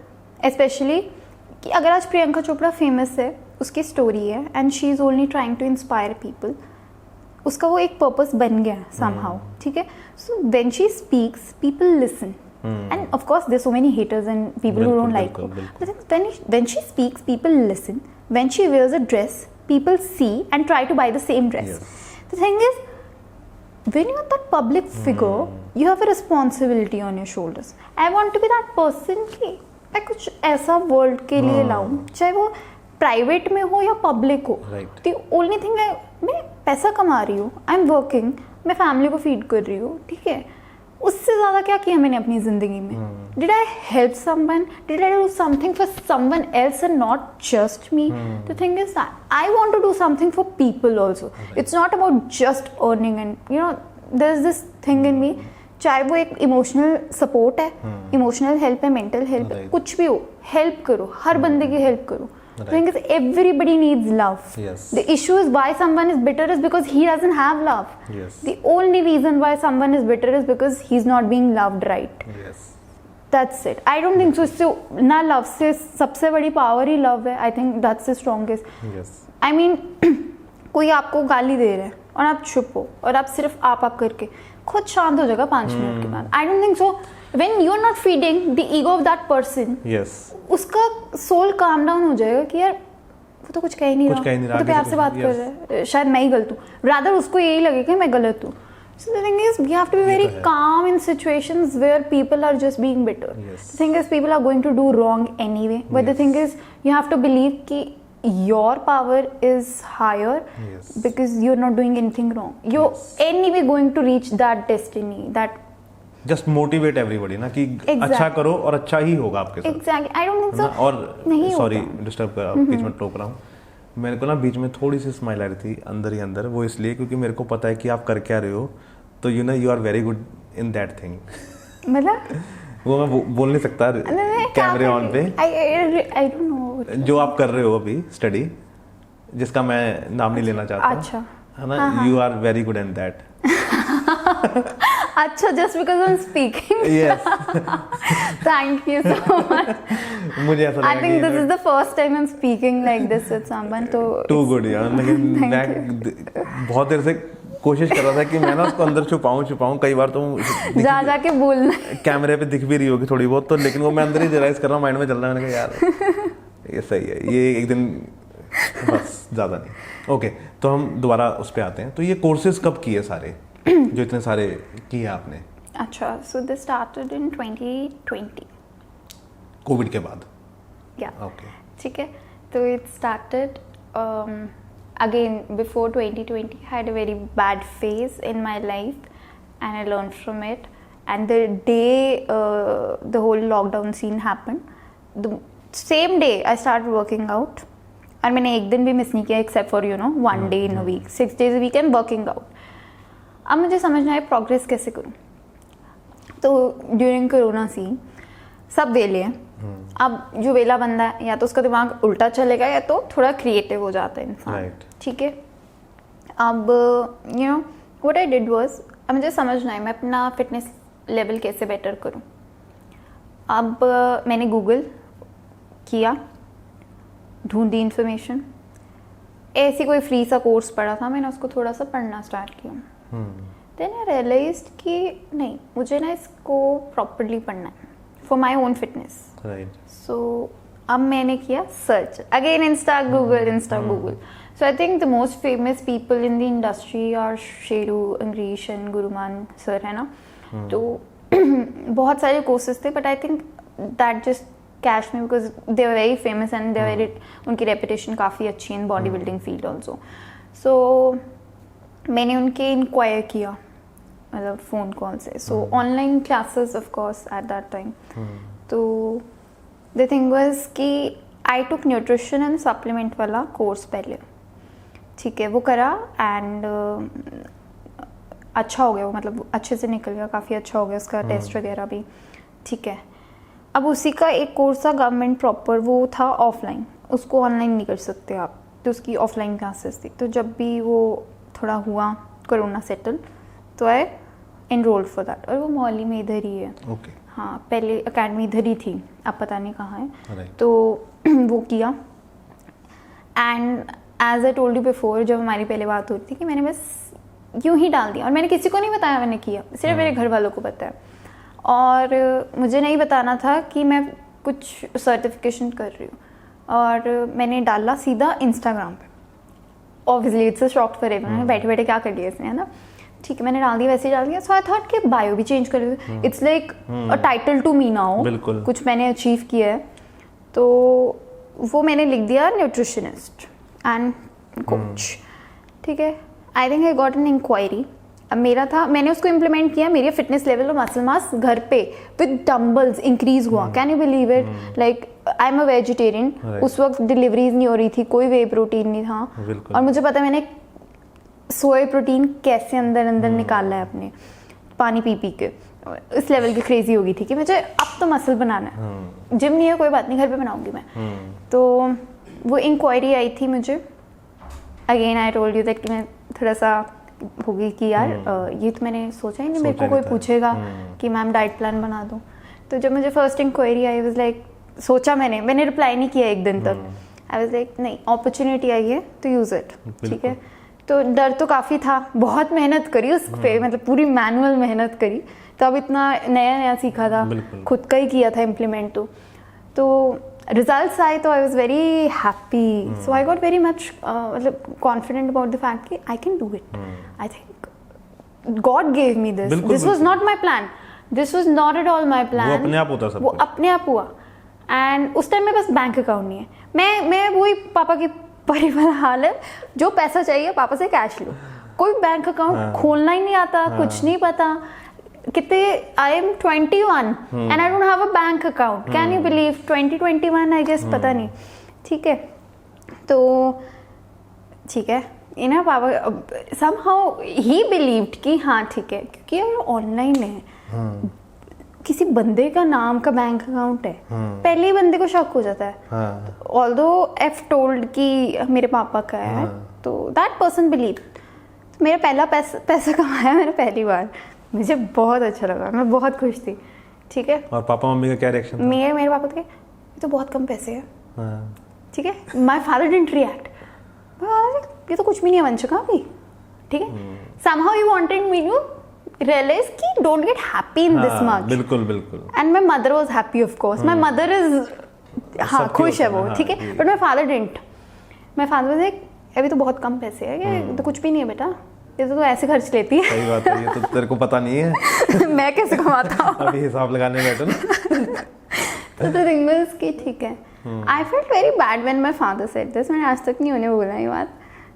especially कि अगर आज प्रियंका चोपड़ा famous है, उसकी story है, and she is only trying to inspire people. उसका वो एक पर्पस बन गया somehow, ठीक है. So when she speaks, people listen, and of course there's so many haters and people who don't like her. But when she speaks, people listen. When she wears a dress, people see and try to buy the same dress. The thing is, when you're that public figure, you have a responsibility on your shoulders. I want to be that person कि मैं कुछ ऐसा वर्ल्ड के लिए लाऊं, चाहे वो प्राइवेट में हो या पब्लिक हो. The only thing मैं पैसा कमा रही हूँ, आई एम वर्किंग, मैं फैमिली को फीड कर रही हूँ, ठीक है. उससे ज़्यादा क्या किया मैंने अपनी ज़िंदगी में? Did I help someone? Did I do something for someone else and not just me? The thing is I want to do something for people also. It's not about just earning and you know there is this thing in me. चाहे वो एक इमोशनल सपोर्ट है, इमोशनल हेल्प है, मेंटल हेल्प है, कुछ भी हो, हेल्प करो, हर बंदे की हेल्प करो. The thing is, everybody needs love. Yes. The issue is why someone is bitter is because he doesn't have love. Yes. The only reason why someone is bitter is because he's not being loved right. Yes. That's it. I don't think so. इससे ना love से सबसे बड़ी power ही love है. I think that's the strongest. Yes. I mean, कोई आपको गाली दे रहा है और आप चुप हो और आप सिर्फ आप करके खुद शांत हो जाएगा 5 मिनट के बाद. I don't think so. When you're not feeding the ego of that person, yes, उसका सोल काम डाउन हो जाएगा कि यार वो तो कुछ कह ही नहीं रहा, वो तो प्यार से बात कर रहा है, शायद मैं ही गलत हूँ. रादर उसको यही लगे कि मैं गलत हूँ. So the thing is, you have to be very calm in situations where people are just being bitter. Yes. The thing is, people are going to do wrong anyway. But the thing is, you have to believe कि your power is higher because you're not doing anything wrong. You're anyway going to reach that destiny, that just motivate everybody ना कि अच्छा करो और अच्छा ही होगा आपके साथ. एग्जैक्टली. आई डोंट थिंक सो. और सॉरी डिस्टर्ब कर, बीच में टोक रहा हूँ. मेरे को ना बीच में थोड़ी सी स्माइल आ रही थी अंदर ही अंदर, वो इसलिए क्योंकि मेरे को पता है कि आप कर क्या रहे हो, तो you know you are very good in that thing. मतलब वो मैं बोल नहीं सकता कैमरे ऑन पे। आई डोंट नो जो आप कर रहे हो अभी स्टडी, जिसका मैं नाम नहीं लेना चाहता, अच्छा है ना, you are very good in that. अच्छा, just because I am speaking. Yes, thank you so much. मुझे ऐसा लगा I think this is the first time I am speaking like this with someone, तो टू गुड यार। लेकिन मैं बहुत देर से कोशिश कर रहा था कि मैं ना उसको अंदर छुपाऊं। कई बार तो जाके बोलना कैमरे पे दिख भी रही होगी थोड़ी बहुत, तो लेकिन वो मैं अंदर ही रियलाइज कर रहा हूँ, माइंड में चल रहा है, मैंने कहा यार ये सही है, ये एक दिन बस, ज़्यादा नहीं। ओके, तो हम दोबारा उस पर आते हैं। तो ये कोर्सेज कब किए सारे जो इतने सारे किए आपने? अच्छा, so this started in 2020, Covid के बाद। या ओके, ठीक है। तो it started again before 2020. I had a very bad phase in my life and I learned from it. And the day the whole lockdown scene happened, the same day I started working out. और मैंने एक दिन भी मिस नहीं किया except for you know 1 day in a week. 6 days a week I'm working out. अब मुझे समझना है प्रोग्रेस कैसे करूँ। तो ड्यूरिंग कोरोना सीन सब वेले हैं। अब जो वेला बंदा है, या तो उसका दिमाग उल्टा चलेगा या तो थोड़ा क्रिएटिव हो जाता है इंसान, ठीक है। अब you know what I did was, अब मुझे समझना है मैं अपना फिटनेस लेवल कैसे बेटर करूं। अब मैंने गूगल किया, ढूंढी इन्फॉर्मेशन, ऐसी कोई फ्री सा कोर्स पढ़ा था, मैंने उसको थोड़ा सा पढ़ना स्टार्ट किया। देन आई रियलाइज्ड कि नहीं, मुझे ना इसको प्रॉपरली पढ़ना है for my own fitness. So अब मैंने किया search again, insta Google. So I think the most famous people in the industry are Sheru, Angrish and Guru Mann sir, है ना। तो बहुत सारे कोर्सेज थे, but I think that just catch me because they are very famous and they very, उनकी रेपुटेशन काफ़ी अच्छी है in body building field also. सो मैंने उनके इंक्वायर किया, मतलब फ़ोन कॉल से। सो online classes of course at that time. तो द थिंग वाज कि आई टुक न्यूट्रिशन एंड सप्लीमेंट वाला कोर्स पहले, ठीक है, वो करा एंड अच्छा हो गया वो, मतलब अच्छे से निकल गया, काफ़ी अच्छा हो गया उसका टेस्ट वगैरह भी, ठीक है। अब उसी का एक कोर्स था गवर्नमेंट प्रॉपर, वो था ऑफलाइन, उसको ऑनलाइन नहीं कर सकते आप, तो उसकी ऑफलाइन क्लासेस थी। तो जब भी वो थोड़ा हुआ कोरोना सेटल, तो आई एनरोल्ड फॉर दैट, और वो मॉली में इधर ही है। ओके, हाँ, पहले अकेडमी इधर ही थी, अब पता नहीं कहाँ है। Right. तो वो किया and as I told you before, जब हमारी पहले बात होती थी, कि मैंने बस यूं ही डाल दिया और मैंने किसी को नहीं बताया मैंने किया, सिर्फ मेरे घर वालों को पता है। और मुझे नहीं बताना था कि मैं कुछ सर्टिफिकेशन कर रही हूँ, और मैंने डाला सीधा इंस्टाग्राम पे। Obviously it's a shock for everyone, बैठे बैठे क्या कर लिया इसने, है ना, ठीक है, मैंने डाल दिया, वैसे ही डाल दिया। सो आई थॉट कि बायो भी चेंज कर दूँ, it's like a title to me now, कुछ मैंने अचीव किया है। तो वो मैंने लिख दिया न्यूट्रिशनिस्ट एंड कोच, ठीक है। I think I got an inquiry. अब मेरा था, मैंने उसको इम्प्लीमेंट किया, मेरी फिटनेस लेवल और मसल मास घर पे विद डम्बल्स इंक्रीज हुआ। Can you believe it? Like I am a vegetarian, उस वक्त डिलीवरीज नहीं हो रही थी, कोई वे प्रोटीन नहीं था, और मुझे पता है मैंने सोया प्रोटीन कैसे अंदर निकाला है अपने पानी पी पी के। इस लेवल की क्रेजी हो गई थी कि मुझे अब तो मसल बनाना है, जिम नहीं है कोई बात नहीं, घर पे बनाऊंगी मैं। तो वो इंक्वायरी आई थी मुझे, again I told you that कि मैं थोड़ा सा होगी कि यार ये तो मैंने सोचा ही नहीं, मेरे को कोई पूछेगा कि मैम डाइट प्लान बना दूँ। तो जब मुझे फर्स्ट इंक्वायरी आई, वाज लाइक, सोचा मैंने रिप्लाई नहीं किया एक दिन तक। आई वाज लाइक नहीं, अपॉर्चुनिटी आई है तो यूज़ इट, ठीक है। तो डर तो काफ़ी था, बहुत मेहनत करी उस पे, मतलब पूरी मैनुअल मेहनत करी, तब इतना नया सीखा था, खुद का ही किया था इम्प्लीमेंट। तो रिजल्ट्स आए तो I was very happy. So I got very much मतलब कॉन्फिडेंट अबाउट द फैक्ट कि I can do it. I think God gave me this, this was not my plan, this was not at all my plan. वो अपने आप होता सब, वो अपने आप हुआ। एंड उस टाइम में बस बैंक अकाउंट नहीं है, मैं वही पापा की परी वाला हाल है, जो पैसा चाहिए पापा से कैश लो, कोई बैंक अकाउंट खोलना ही नहीं आता, कुछ नहीं पता। कितने, I am 21 and I don't have a bank account, can you believe? 2021 I guess, पता नहीं, ठीक है। तो ठीक है, ना पापा somehow he believed कि हाँ ठीक है, क्योंकि अगर ऑनलाइन है, किसी बंदे का नाम का बैंक अकाउंट है, पहले ही बंदे को शक हो जाता है। ऑल्दो I've told कि मेरे पापा का है, तो that person believed। तो मेरा पहला पैसा कमाया मैंने पहली बार, मुझे बहुत अच्छा लगा, मैं बहुत खुश थी। ठीक है, और पापा मम्मी का क्या रिएक्शन था? मेरे पापा थे ये तो बहुत कम पैसे है। ठीक है, माई फादर डिडंट रिएक्ट, ये तो कुछ भी नहीं बन चुका अभी। ठीक है, somehow he wanted me to realize कि don't get happy in this much। बिल्कुल बिल्कुल। And my mother was happy of course, my mother is हाँ खुश है वो, ठीक है, but my father didn't। my father was like अभी तो बहुत कम पैसे है, ये तो कुछ भी नहीं है बेटा, ये तो ऐसे खर्च लेती है। सही बात है, ये तो तेरे को पता नहीं है। मैं कैसे कमाता हूँ अभी हिसाब लगाने बैठो ना। तो the thing was कि ठीक है, I felt very bad when my father said this। मैंने आज तक नहीं उन्हें बोला ये बात,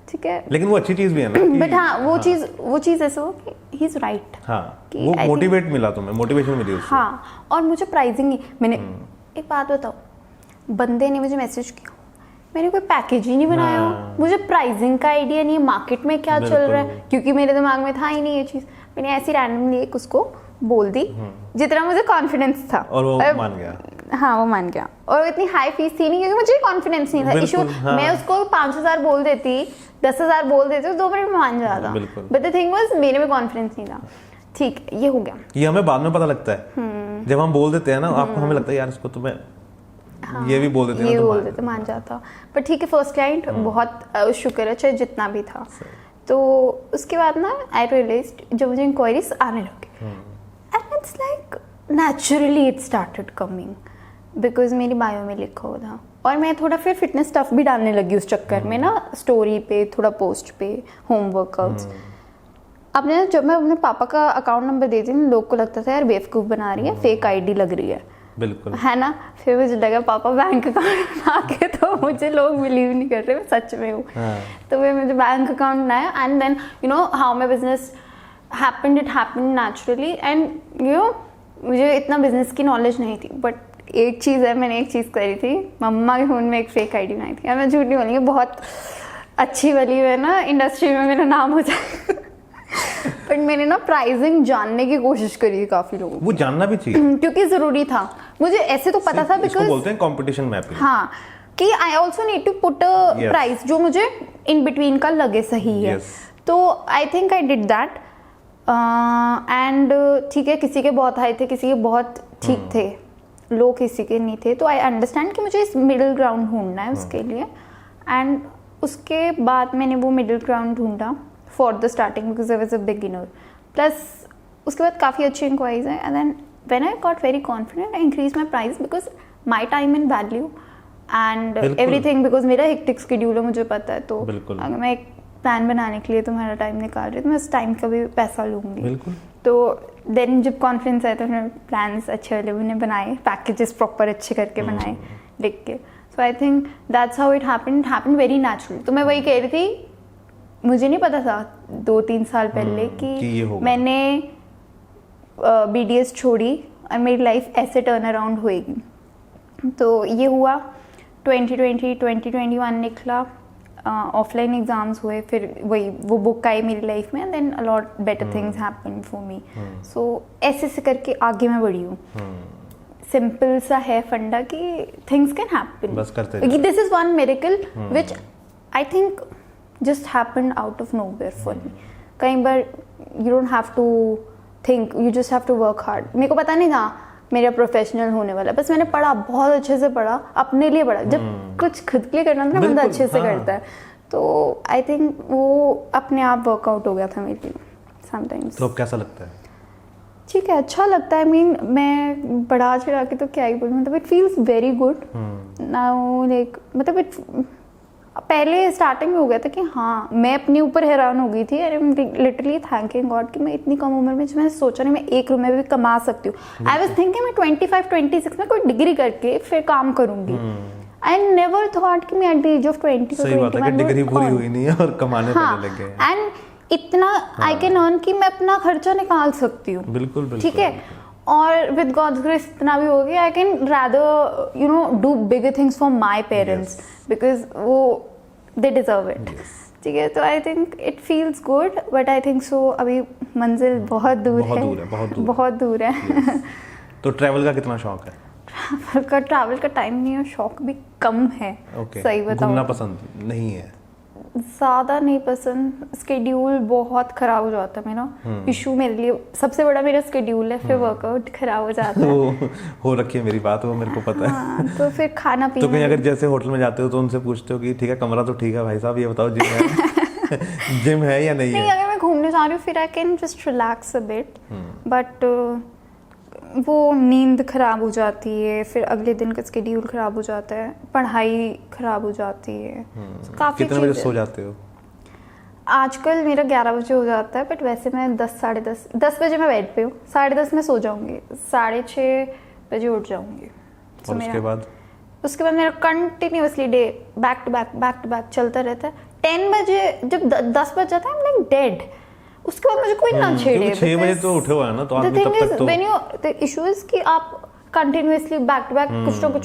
ठीक है, लेकिन वो अच्छी चीज भी है ना कि, बट हाँ वो चीज़ ऐसा हो कि ही इज राइट। हाँ, वो मोटिवेट मिला तुम्हें, मोटिवेशन मिली उससे। हाँ, और मुझे प्राइसिंग मैंने एक बात बताओ, बंदे ने मुझे मैसेज किया, मैंने कोई पैकेज ही नहीं बनाया, मुझे प्राइसिंग का आइडिया नहीं है, मार्केट में क्या चल रहा है, क्योंकि मेरे दिमाग में था ही नहीं ये चीज़। मैंने ऐसी रैंडमली एक उसको बोल दी जितना मुझे कॉन्फिडेंस था, और वो मान गया। हाँ वो मान गया, और इतनी हाई फीस थी नहीं क्योंकि मुझे कॉन्फिडेंस नहीं था। इशू मैं उसको 5,000 बोल देती, 10,000 बोल देती तो 2 मिनट में मान जाता, बट द थिंग वाज मेरे में कॉन्फिडेंस नहीं था। ठीक, ये हो गया। ये हमें बाद में पता लगता है, जब हम बोल देते हैं ना, आपको हमें लगता है यार इसको तो मैं ये भी बोल देते हैं, ये बोल देते मान जाता। पर ठीक है, फर्स्ट क्लाइंट बहुत शुक्र है, चाहे जितना भी था। तो उसके बाद ना आई रियलाइज्ड जब मुझे इंक्वायरीज आने लगे, and it's like naturally it started coming, because मेरी बायो में लिखा हुआ था, और मैं थोड़ा फिर फिटनेस स्टफ भी डालने लगी उस चक्कर में ना, स्टोरी पे, थोड़ा पोस्ट पे, होम वर्कआउट्स। अपने जब मैं अपने पापा का अकाउंट नंबर देती थी, लोग को लगता था यार बेवकूफ़ बना रही है, फेक आईडी लग रही है, बिल्कुल है ना। फिर मुझे लगा पापा बैंक अकाउंट बना के, तो मुझे लोग बिलीव नहीं कर रहे मैं सच में हूँ। तो फिर मुझे बैंक अकाउंट बनाया, and then you know how my business happened, it happened naturally. And you know मुझे इतना बिजनेस की नॉलेज नहीं थी, बट एक चीज़ है, मैंने एक चीज़ करी थी, मम्मा के फ़ोन में एक फेक आईडी बनाई थी। मैं झूठ नहीं बोलूँगी, बहुत अच्छी वाली है ना, इंडस्ट्री में मेरा नाम हो जाए। बट मैंने ना प्राइसिंग जानने की कोशिश करी थी काफ़ी लोगों को, वो जानना भी चाहिए क्योंकि ज़रूरी था। मुझे ऐसे तो पता था, बिकॉज बोलते हैं कंपटीशन मैपिंग, हाँ, कि I also need to put a price जो मुझे इन बिटवीन का लगे सही है। तो I think I did that, and ठीक है, किसी के बहुत हाई थे, किसी के बहुत ठीक थे, लो किसी के नहीं थे। तो आई अंडरस्टैंड कि मुझे इस मिडिल ग्राउंड ढूंढना है उसके लिए, एंड उसके बाद मैंने वो मिडिल ग्राउंड ढूंढा for the starting, because I was a beginner. Plus उसके बाद काफ़ी अच्छी इंक्वायरीज हैं, and then when I got very confident I increase my price, because my time and value and everything, because मेरा हेक्टिक शेड्यूल है, मुझे पता है। तो अगर मैं एक प्लान बनाने के लिए तुम्हारा टाइम निकाल रही हूँ, तो मैं उस टाइम का भी पैसा लूँगी। तो देन जब कॉन्फिडेंस आया तो मैंने प्लान्स अच्छे वाले मैंने बनाए, पैकेजेस प्रॉपर अच्छे करके बनाए लिख के। So I think that's how it happened very naturally. तो मैं वही कह रही थी, मुझे नहीं पता था 2-3 साल पहले कि मैंने BDS छोड़ी और मेरी लाइफ ऐसे टर्न अराउंड होएगी। तो ये हुआ 2021 निकला, ऑफलाइन एग्जाम्स हुए, फिर वही वो बुक आई मेरी लाइफ में, then a lot better things happened for me. So ऐसे से करके आगे मैं बढ़ी हूँ। सिंपल सा है फंडा कि थिंग्स कैन हैपन, बस करते। This is one miracle which I think just happened out of nowhere for me। कई बार you don't have to think, you just have to work hard। मेरे को पता नहीं था मेरा प्रोफेशनल होने वाला, बस मैंने पढ़ा, बहुत अच्छे से पढ़ा, अपने लिए पढ़ा। जब कुछ खुद के लिए करना था ना, बंदा अच्छे से करता है। तो आई थिंक वो अपने आप वर्कआउट हो गया था मेरे लिए समटाइम्स। तो अब कैसा लगता है? ठीक है, अच्छा लगता है। मैं बढ़ा चढ़ा के तो क्या ही बोलूँ, मतलब it feels very good now. Like मतलब पहले स्टार्टिंग में हो गया था कि हाँ, मैं अपने ऊपर हैरान हो गई थी, I am literally thanking God कि मैं इतनी कम उम्र में, मैंने सोचा नहीं मैं 1 रुपये में भी कमा सकती हूँ। आई वाज थिंकिंग मैं 25-26 में कोई डिग्री करके फिर काम करूंगी। आई नेवर थॉट कि मैं एट द एज ऑफ 20 सही बात है कि डिग्री पूरी हुई नहीं है और कमाने पहले लग गए, एंड इतना आई कैन अर्न कि मैं अपना खर्चा निकाल सकती हूँ। बिल्कुल बिल्कुल, ठीक है। और विद गॉड्स ग्रेस इतना भी हो गया, I can rather you know do bigger things for my parents, because वो दे डिजर्व इट। ठीक है, तो I think it feels good, but I think so अभी मंजिल बहुत दूर है, बहुत दूर है। तो ट्रैवल का कितना शौक है? ट्रैवल का टाइम नहीं है, शौक भी कम है। सही बताऊं, घूमना पसंद नहीं है? ज़्यादा नहीं पसंद, स्केड्यूल बहुत ख़राब हो जाता है मेरा। इशू मेरे लिए सबसे बड़ा मेरा स्केड्यूल है, फिर वर्कआउट ख़राब हो जाता है। हो रखी है मेरी बात, वो मेरे को पता है। हाँ, तो फिर खाना पीना। तो कहीं अगर जैसे होटल में जाते हो तो उनसे पूछते हो कि ठीक है कमरा तो ठीक है भाई साहब, ये बताओ जिम है जिम है या नहीं है? अगर मैं घूमने जा रही हूँ फिर I can just relax a bit, but वो नींद ख़राब हो जाती है, फिर अगले दिन का स्केड्यूल ख़राब हो जाता है, पढ़ाई ख़राब हो जाती है, काफ़ी। कितने बजे सो जाते हो? आजकल मेरा 11 बजे हो जाता है, बट वैसे मैं 10 साढ़े 10 बजे मैं बेड पे हूँ, 10:30 में सो जाऊँगी, 6:30 बजे उठ जाऊँगी। और उसके बाद मेरा continuously day back to back चलता रहता है। 10 बजे जब 10 बज जाता है I'm like dead, उसके बाद मुझे कोई ना छेड़े। 6 बजे तो उठे हुआ है ना, तो आदमी तब तक तो the issue is कि आप कंटिन्यूअसली बैक टू बैक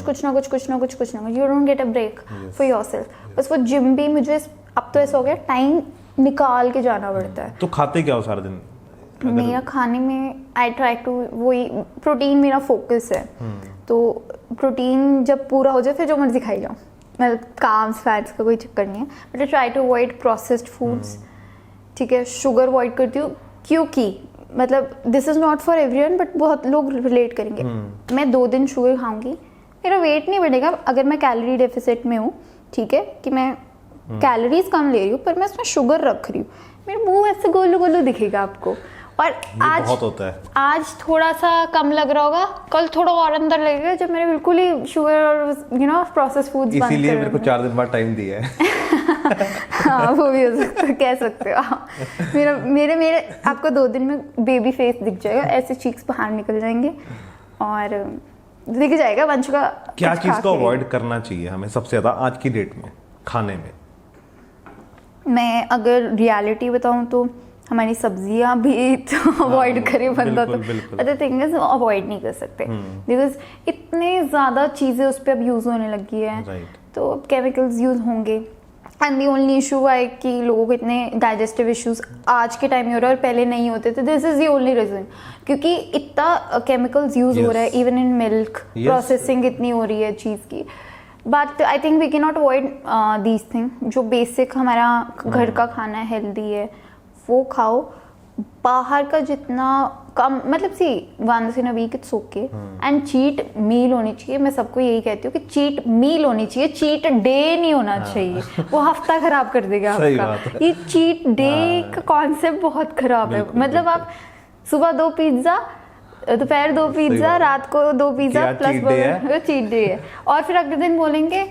कुछ ना कुछ you don't get a break for yourself. बस वो जिम भी मुझे अब तो ऐसा हो गया टाइम निकाल के जाना पड़ता है। तो खाते क्या हो सारा दिन? मेरा खाने में आई ट्राई टू, वही प्रोटीन मेरा फोकस है, तो प्रोटीन जब पूरा हो जाए फिर जो मर्जी खाई जाऊँ, मतलब कार्ब्स फैट्स का कोई चक्कर नहीं है, but I try to avoid processed foods. ठीक है, शुगर अवॉइड करती हूँ, क्योंकि मतलब this is not for everyone, but बहुत लोग रिलेट करेंगे। मैं 2 दिन शुगर खाऊंगी, मेरा वेट नहीं बढ़ेगा अगर मैं कैलोरी डेफिसिट में हूँ। ठीक है, कि मैं कैलोरीज कम ले रही हूँ पर मैं उसमें शुगर रख रही हूँ, मेरे मुंह ऐसे गोलू गोलू दिखेगा आपको। और आज बहुत होता है, आज थोड़ा सा कम लग रहा होगा, कल थोड़ा और अंदर लगेगा जब मैंने बिल्कुल ही शुगर और प्रोसेस फूड्स बंद कर। इसीलिए मेरे को 4 दिन बाद टाइम दिया है। हाँ, वो भी हो सकता है, कह सकते हो आप। मेरे आपको 2 दिन में बेबी फेस दिख जाएगा, ऐसे चीक्स बाहर निकल जाएंगे और दिख जाएगा वंश का। क्या चीज़ को अवॉइड करना चाहिए हमें सबसे ज़्यादा आज की डेट में खाने में? मैं अगर रियलिटी बताऊं तो हमारी सब्जियां भी तो अवॉइड करे बंदा, तो अदर थिंग इज अवॉइड नहीं कर सकते, बिकॉज इतने ज़्यादा चीज़ें उस पर अब यूज़ होने लगी है, तो अब केमिकल्स यूज़ होंगे। एंड दी ओनली इशू है कि लोगों को इतने डाइजेस्टिव इश्यूज आज के टाइम में हो रहा है और पहले नहीं होते थे। This is the only reason, क्योंकि इतना केमिकल्स यूज हो रहा है, इवन इन मिल्क प्रोसेसिंग इतनी हो रही है चीज़ की। But I think we can not avoid these thing. जो बेसिक हमारा घर का खाना है, हेल्दी है, वो खाओ। बाहर का जितना कम, मतलब see once in a week it's okay, and cheat meal होनी चाहिए। मैं सबको यही कहती हूँ कि चीट मील होनी चाहिए, चीट डे नहीं होना चाहिए, वो हफ्ता खराब कर देगा आपका। ये चीट डे का कॉन्सेप्ट बहुत खराब है। मतलब आप सुबह 2 पिज्ज़ा, दोपहर 2 पिज्ज़ा, रात को 2 पिज्ज़ा प्लस वो चीट डे है, और फिर अगले दिन बोलेंगे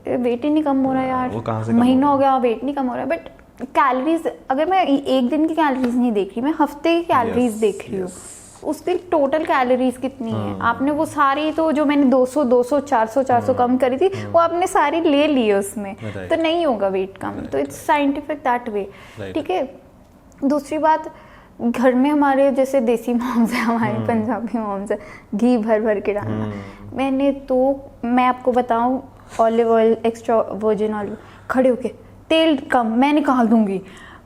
वेट ही नहीं कम हो रहा यार, महीना हो गया वेट नहीं कम हो रहा। बट कैलोरीज, अगर मैं एक दिन की कैलोरीज नहीं देख रही, मैं हफ्ते की कैलोरीज देख रही हूँ, उस दिन टोटल कैलोरीज कितनी है। आपने वो सारी, तो जो मैंने 200 400 कम करी थी, वो आपने सारी ले ली है उसमें, तो नहीं होगा वेट कम। तो इट्स साइंटिफिक दैट वे। ठीक है, दूसरी बात, घर में हमारे जैसे देसी मॉम्स है, हमारी पंजाबी मॉम्स है, घी भर भर के डालना। मैं आपको बताऊँ, olive oil, extra virgin olive, खड़े होके तेल कम मैं निकाल दूंगी।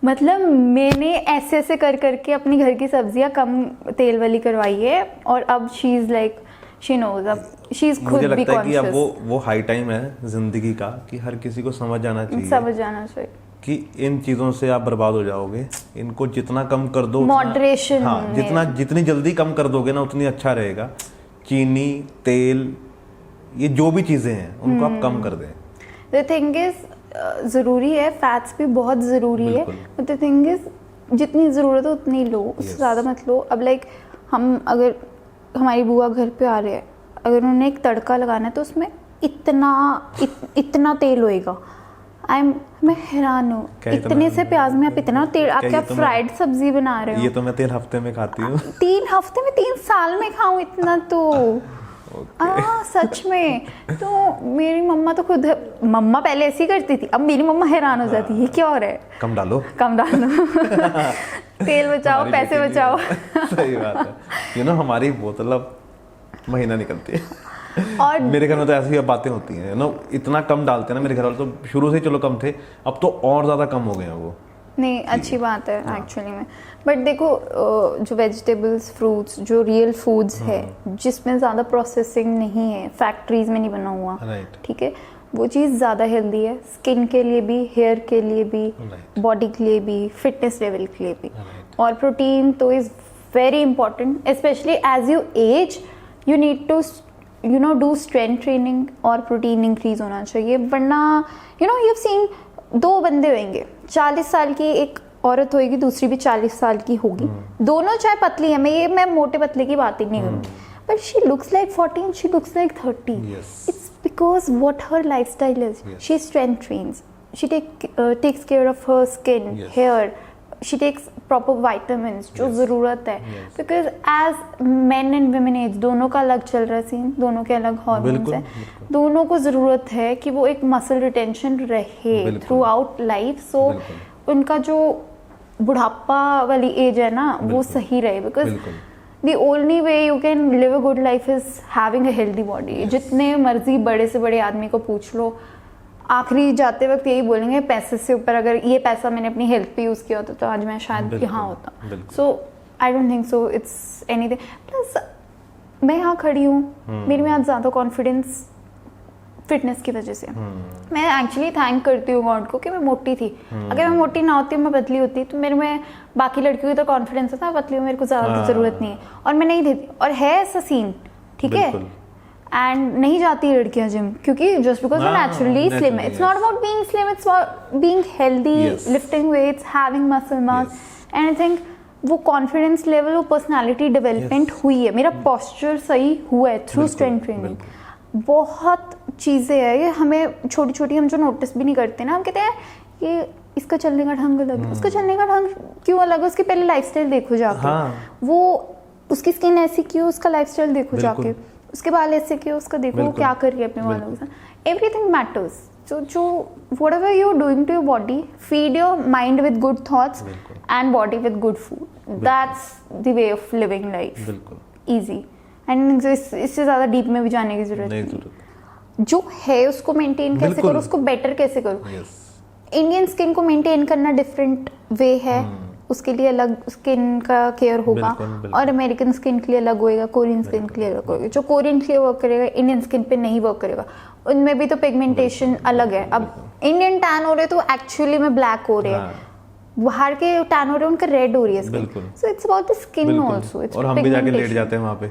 मतलब मैंने ऐसे ऐसे कर करके अपनी घर की सब्जियां कम तेल वाली करवाई है, और अब she is like she knows, अब शी इज खुद भी कॉन्शियस। अब वो हाई टाइम है जिंदगी का कि हर किसी को समझ जाना चाहिए कि इन चीजों से आप बर्बाद हो जाओगे। इनको जितना कम कर दो, मॉडरेशन, हाँ, जितनी जल्दी कम कर दोगे ना उतनी अच्छा रहेगा। चीनी, तेल, ये जो भी चीजें हैं उनको आप कम कर दें। द थिंग इज ज़रूरी है, फैट्स भी बहुत ज़रूरी है, बट द थिंग इज जितनी ज़रूरत है उतनी लो, उससे ज़्यादा मत लो। अब लाइक हम, अगर हमारी बुआ घर पे आ रहे हैं, अगर उन्होंने एक तड़का लगाना है तो उसमें इतना तेल होएगा। मैं हैरान हूँ, इतने से प्याज में आप इतना तेल, आप क्या फ्राइड सब्जी बना रहे हो? ये तो मैं 3 हफ्ते में खाती हूँ। 3 हफ्ते में, 3 साल में खाऊं इतना तो सच में। तो मेरी मम्मा तो खुद, मम्मा पहले ऐसी करती थी, अब मेरी मम्मा हैरान हो जाती है, क्या हो रहा है, कम डालो तेल बचाओ, पैसे बचाओ। सही बात है। हमारी बोतल अब महीना निकलती है। और मेरे घर में तो ऐसी बातें होती हैं नो, इतना कम डालते हैं ना मेरे घर वाले, तो शुरू से ही चलो कम थे, अब तो और ज़्यादा कम हो गए हैं वो। नहीं, अच्छी बात है एक्चुअली में। बट देखो जो वेजिटेबल्स, फ्रूट्स, जो रियल फूड्स है जिसमें ज़्यादा प्रोसेसिंग नहीं है, फैक्ट्रीज में नहीं बना हुआ, ठीक है, वो चीज़ ज़्यादा हेल्दी है, स्किन के लिए भी, हेयर के लिए भी, बॉडी के लिए भी, फिटनेस लेवल के लिए भी। और प्रोटीन तो is very important, specially as you age, you need to do strength training और प्रोटीन इंक्रीज होना चाहिए, वरना यू हैव सीन दो बंदे होंगे, 40 साल की एक औरत होगी, दूसरी भी 40 साल की होगी, दोनों चाहे पतली है, मैं मोटे पतले की बात ही नहीं करूँ, but she looks like 40 and she looks like 30. It's because what her lifestyle is. She strength trains, she takes care of her skin, hair, she takes proper vitamins जो ज़रूरत है, because as men and women age दोनों का अलग चल रहा है सीन, दोनों के अलग हॉर्मोन्स हैं, दोनों को ज़रूरत है कि वो एक मसल रिटेंशन रहे थ्रू आउट लाइफ, सो उनका जो बुढ़ापा वाली एज है ना वो सही रहे, because the only way you can live a good life is having a healthy body. जितने मर्जी बड़े से बड़े आदमी को पूछ लो, आखिरी जाते वक्त यही बोलेंगे, पैसे से ऊपर अगर ये पैसा मैंने अपनी हेल्थ पे यूज़ किया होता तो आज मैं शायद यहाँ होता। So I don't think so it's anything. Plus मैं यहाँ खड़ी हूँ, मेरे में आज ज़्यादा कॉन्फिडेंस फिटनेस की वजह से। मैं एक्चुअली थैंक करती हूँ गॉड को कि मैं मोटी थी। अगर मैं मोटी ना होती, मैं पतली होती, तो मेरे में बाकी लड़कियों की तो कॉन्फिडेंस होता है, पतली हूँ, मेरे को ज़्यादा ज़रूरत नहीं है, और मैं नहीं देती। और है ऐसा सीन, ठीक है, एंड नहीं जाती लड़कियां जिम, क्योंकि जस्ट बिकॉज वो नेचुरली स्लिम है। It's not about being slim, it's about being healthy, lifting weights, having muscle mass, and I think वो कॉन्फिडेंस लेवल, वो पर्सनालिटी डेवलपमेंट हुई है, मेरा पोस्चर सही हुआ है थ्रू स्ट्रेंथ ट्रेनिंग। बहुत चीज़ें हैं ये हमें छोटी छोटी, हम जो नोटिस भी नहीं करते ना, हम कहते हैं कि इसका चलने का ढंग अलग है, उसका चलने का ढंग क्यों अलग है, उसकी पहले लाइफस्टाइल देखो जाके, वो उसकी स्किन ऐसी क्यों, उसका लाइफस्टाइल देखो जाके, उसके बाल ऐसे क्यों, उसका देखो क्या कर रही है अपने बालों के साथ। Everything matters. जो whatever you're doing to your body, feed your mind with good thoughts and body with good food. That's the way of living life. Easy. And इससे ज़्यादा डीप में भी जाने की जरूरत नहीं। जो है उसको मेंटेन कैसे करो, उसको बेटर कैसे करो। इंडियन स्किन को मेंटेन करना डिफरेंट वे है, उसके लिए अलग स्किन का केयर होगा, और अमेरिकन स्किन के लिए अलग होएगा, कोरियन स्किन के लिए अलग होएगा। जो कोरियन के लिए वर्क करेगा इंडियन स्किन पे नहीं वर्क करेगा, उनमें भी तो पिगमेंटेशन अलग है। अब इंडियन टैन हो रहे तो एक्चुअली में ब्लैक हो रहे हैं, बाहर के टैन हो रहे हैं उनका रेड हो रही है skin. So it's about the skin also. It's और हम भी जाके लेट जाते हैं वहाँ पे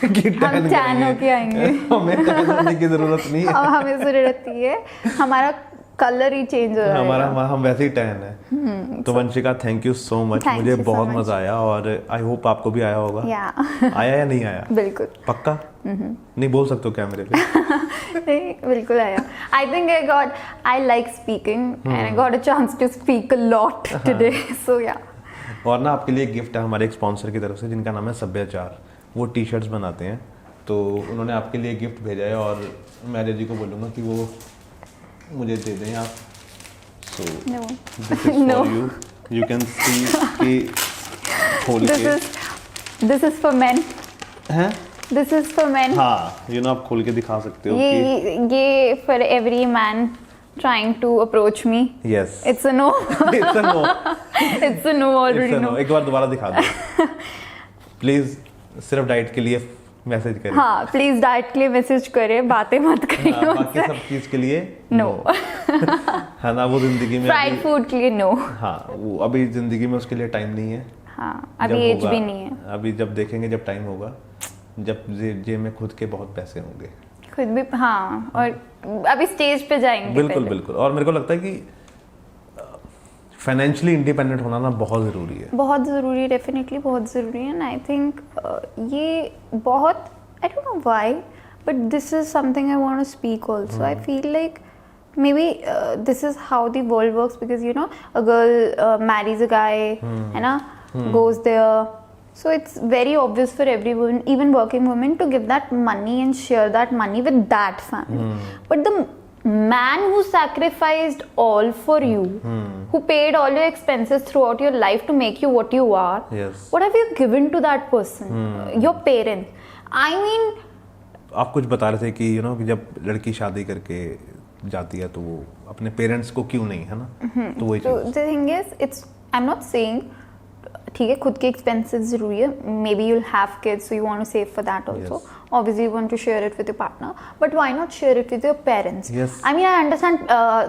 हम टैन होके आएंगे, हमें टैन होने की जरूरत नहीं है, हमें जरूरत नहीं है, हमारा कलर ही चेंज हो रहा है, हमारा हम वैसे ही टैन है। तो Vanshika thank you so much, मुझे बहुत मजा आया, और आई होप आपको भी आया होगा। आया या नहीं आया? बिल्कुल पक्का। नहीं बोल सकते हो क्या मेरे पे? नहीं बिल्कुल आया। I think I like speaking and I got a chance to speak a lot today, so yeah. और ना आपके लिए गिफ्ट है हमारे एक स्पॉन्सर की तरफ से, जिनका नाम है सभ्याचार। वो टी शर्ट्स बनाते हैं, तो उन्होंने आपके लिए गिफ्ट भेजा है, और मैं जी को बोलूँगा कि वो मुझे दे दें आप। So this is for you, you can see कि खोल के, दिस इज फॉर मेन हैं, दिस इज फॉर मेन। हाँ यू नो आप खोल के दिखा सकते हो ये for every man trying to approach me. Yes. It's a no. It's a no. It's a no already. No. एक बार दोबारा दिखा दो प्लीज। सिर्फ डाइट के लिए मैसेज करें। हाँ प्लीज डाइट के लिए मैसेज करें, बातें मत करिए। हाँ, बाकी सब चीज के लिए नो। है ना, वो जिंदगी में फ्राइड फूड के लिए नो। हाँ वो अभी जिंदगी में उसके लिए टाइम नहीं है। हाँ अभी एज भी नहीं है। अभी जब देखेंगे, जब टाइम होगा, जब जेब में खुद के बहुत पैसे होंगे, खुद भी। हाँ और अभी स्टेज पे जाएंगे। बिल्कुल बिल्कुल। और मेरे को लगता है कि फाइनेंशियली इंडिपेंडेंट होना ना बहुत ज़रूरी है, बहुत ज़रूरी है, डेफिनेटली बहुत ज़रूरी है। एंड आई थिंक ये बहुत, I don't know why, but this is something I want to speak also. I feel like maybe this is how the world works, because you know a girl marries a guy, है ना, goes there, so it's very obvious for every woman, even working women, to give that money and share that money with that family. But the man who sacrificed all for you, who paid all your expenses throughout your life to make you what you are, yes, what have you given to that person? Your parents. I mean, आप कुछ बता रहे थे कि यू नो कि जब लड़की शादी करके जाती है तो वो अपने पेरेंट्स को क्यों नहीं, है ना, तो वही So cheese. the thing is, I'm not saying ठीक है खुद के एक्सपेंसेस जरूरी है, maybe you'll have kids so you want to save for that also, obviously you want to share it with your partner, but why not share it with your parents? Yes. I mean I understand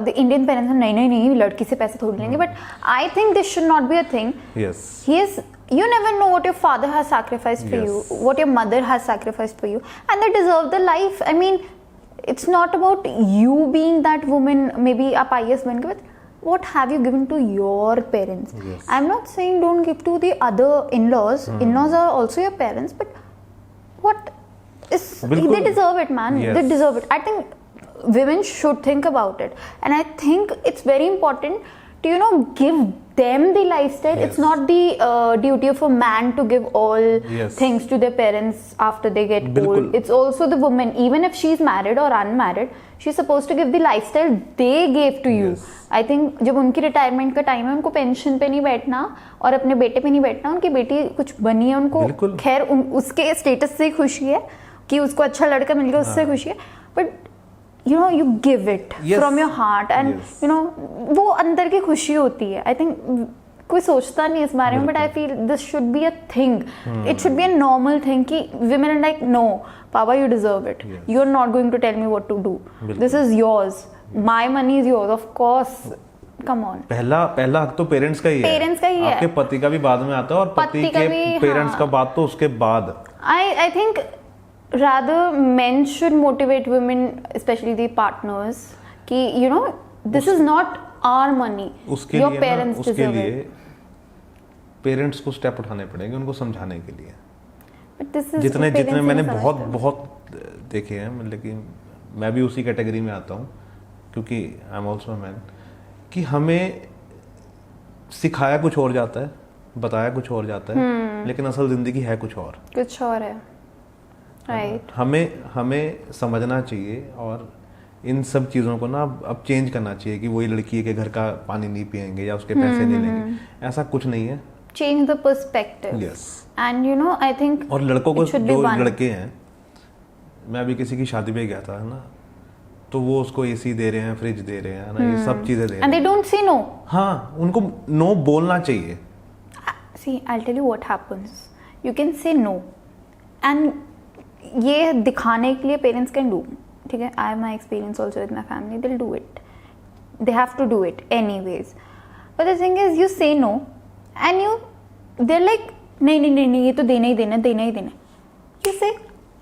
the Indian parents are नहीं लड़की से पैसे थोड़ी लेंगे, but I think this should not be a thing. Yes. You never know what your father has sacrificed for you, what your mother has sacrificed for you, and they deserve the life. I mean, it's not about you being that woman, maybe आप IAS बन गए, but what have you given to your parents? Yes. I'm not saying don't give to the other in-laws. In-laws are also your parents, but what is बिल्कुल. they deserve it, man. Yes. They deserve it. I think women should think about it, and I think it's very important to give them the lifestyle. Yes. It's not the duty of a man to give all Yes. things to their parents after they get बिल्कुल. old. It's also the woman, even if she's married or unmarried, she's supposed to give the lifestyle they gave to you. Yes. I think जब उनकी रिटायरमेंट का टाइम है, उनको पेंशन पे नहीं बैठना और अपने बेटे पे नहीं बैठना, उनकी बेटी कुछ बनी है, उनको बिल्कुल. खैर उसके स्टेटस से खुशी है कि उसको अच्छा लड़का मिल गया, उससे खुशी है, but you give it Yes. from your heart, and Yes. वो अंदर की खुशी होती है. I think कोई सोचता नहीं इस बारे में, but I feel this should be a thing. It should be a normal thing कि women are like, no Papa, you deserve it. Yes. You're not going to tell me what to do. This is yours. My money is yours, of course. Come on. पहला हक तो पेरेंट्स का ही है. Parents का ही है. आपके पति का भी बाद में आता है, और पति पति का के भी, पेरेंट्स हाँ. का बाद तो उसके बाद. I think rather men should motivate women, especially the partners, कि this is not our money. उसके Your लिए parents उसके deserve लिए it. पेरेंट्स को स्टेप उठाने पड़ेंगे उनको समझाने के लिए. But this is जितने parents जितने मैंने नहीं बहुत समझते. बहुत देखे हैं, मतलब कि मैं भी उसी कैटेगरी में आता हूँ, क्योंकि आई एम ऑल्सो मैन, कि हमें सिखाया कुछ और जाता है, बताया कुछ और जाता है, लेकिन असल जिंदगी है कुछ और. कुछ और है. राइट. हमें समझना चाहिए, और इन सब चीज़ों को ना अब चेंज करना चाहिए कि वही लड़की है कि घर का पानी नहीं पियेंगे या उसके पैसे नहीं लेंगे, ऐसा कुछ नहीं है. Change the perspective. Yes. And I think और लड़कों को it should be जो one. लड़के हैं, मैं अभी किसी की शादी पे गया था, है ना, तो वो उसको एसी दे रहे हैं, फ्रिज दे रहे हैं, है ना, ये सब चीजें दे रहे And हैं. they don't say no. हाँ, उनको नो बोलना चाहिए. See, I'll tell you what happens. You can say no. And ये दिखाने के लिए parents can do. ठीक है, I have my experience also with my family. They'll do it. They have to do it anyways. But the thing is, you say no, and they're like, नहीं, ये तो देना ही देना. You say,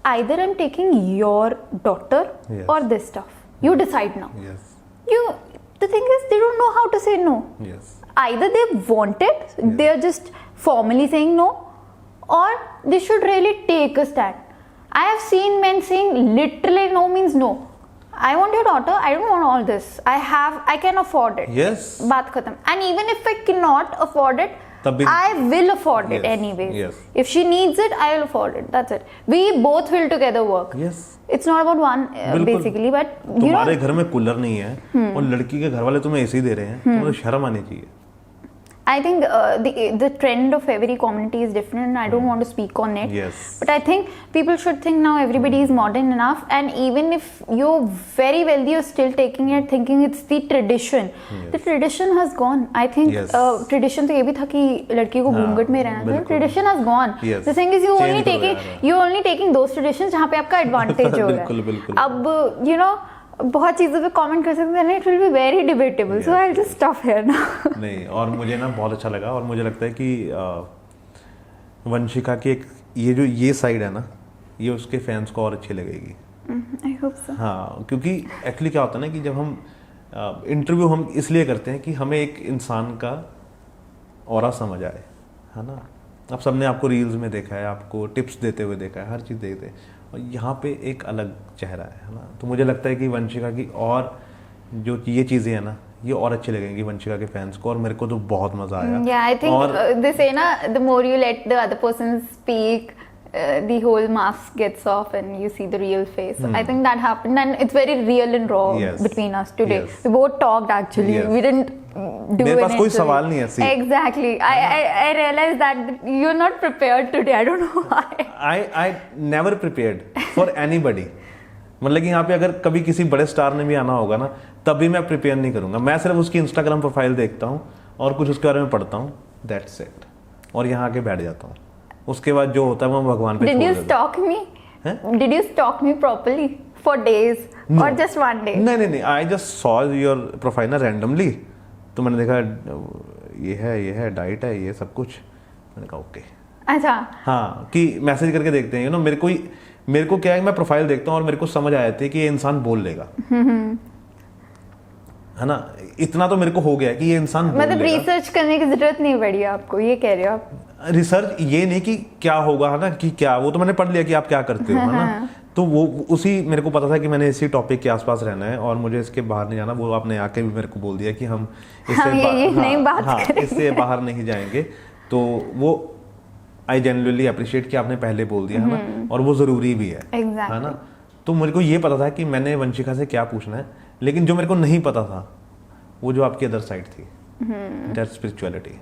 either I'm taking your daughter Yes. or this stuff. You decide now. Yes. The thing is, they don't know how to say no. Yes. Either they want it, they are just formally saying no, or they should really take a stand. I have seen men saying literally no means no. I want your daughter, I don't want all this. I can afford it. Yes. बात खत्म. And even if I cannot afford it, तब भी- I will afford it Yes. anyways. Yes. If she needs it, I will afford it. That's it. We both will together work. Yes. It's not about one बिल्कुल. basically, but तुम्हारे घर में कूलर नहीं है और लड़की के घर वाले तुम्हें एसी दे रहे हैं, तुम्हें तो शर्म आनी चाहिए. I think the trend of every community is different, and I don't want to speak on it. Yes. But I think people should think now everybody is modern enough, and even if you're very wealthy, you're still taking it, thinking it's the tradition. Yes. The tradition has gone. I think Yes. tradition तो ये भी था कि लड़की को घूंघट में रहना था. बिल्कुल. Tradition has gone. Yes. The thing is Change हो गया है. you're only taking those traditions जहाँ पे आपका advantage हो रहा है. बिल्कुल, बिल्कुल. अब बहुत चीज़ों पे कमेंट कर सकते हैं. It will be very debatable. So I'll just stop here now. नहीं, और मुझे ना बहुत अच्छा लगा, और मुझे लगता है कि वंशिका की एक ये साइड है ना, ये उसके फैंस को और अच्छी लगेगी. I hope so. हाँ, क्योंकि एक्चुअली क्या होता है ना कि जब हम इंटरव्यू हम इसलिए करते हैं कि हमें एक इंसान का ऑरा समझ आए, है ना. अब सबने आपको रील्स में देखा है, आपको टिप्स देते हुए देखा है, हर चीज़ देखते हैं, और यहाँ पे एक अलग चेहरा है ना. तो मुझे लगता है कि वंशिका की और जो ये चीज़ें हैं ना, ये और अच्छी लगेंगी वंशिका के फैंस को, और मेरे को तो बहुत मज़ा आया. Yeah, I think और they say na, the more you let the other person speak, the whole mask gets off and you see the real face. I think that happened, and it's very real and raw Yes. between us today. Yes. We both talked actually. Yes. We didn't do मेरे पास an कोई interview. सवाल नहीं है, see. Exactly. I realized that you're not prepared today. I don't know why. I never prepared. For anybody. मतलब कि यहाँ पे अगर कभी किसी बड़े स्टार ने भी आना होगा ना, तभी मैं प्रिपेयर नहीं करूंगा। मैं सिर्फ उसकी इंस्टाग्राम प्रोफाइल देखता हूँ और कुछ उसके बारे में पढ़ता हूँ, दैट्स इट, और यहाँ आके बैठ जाता हूँ। उसके बाद जो होता है वो भगवान पे छोड़ Did you देता हूँ। stalk me? Did you stalk me properly for days or just one day? नहीं, I just saw your profile ना रैंडमली, तो मैंने देखा ये है डाइट है ये सब कुछ, मैंने कहा ओके। अच्छा, हाँ, कि मैसेज करके देखते हैं, मेरे को क्या है, मैं प्रोफाइल देखता हूँ और मेरे को समझ आया था कि ये इंसान बोल लेगा, है ना, इतना तो मेरे को हो गया कि ये इंसान बोल मतलब लेगा। रिसर्च करने की जरूरत नहीं पड़ी आपको, ये कह रहे हो आप? रिसर्च ये नहीं कि क्या होगा, है ना, कि क्या, वो तो मैंने पढ़ लिया कि आप क्या करते हो, है ना। तो वो उसी मेरे को पता था कि मैंने इसी टॉपिक के आसपास रहना है और मुझे इसके बाहर नहीं जाना। वो आपने आके भी मेरे को बोल दिया कि हम इससे बाहर नहीं जाएंगे। तो वो आई जेन्युइनली अप्रिशिएट कि आपने पहले बोल दिया, है ना, और वो जरूरी भी है, है ना। तो मेरे को ये पता था कि मैंने वंशिका से क्या पूछना है, लेकिन जो मेरे को नहीं पता था वो जो आपकी अदर साइड थी, दैट स्पिरिचुअलिटी,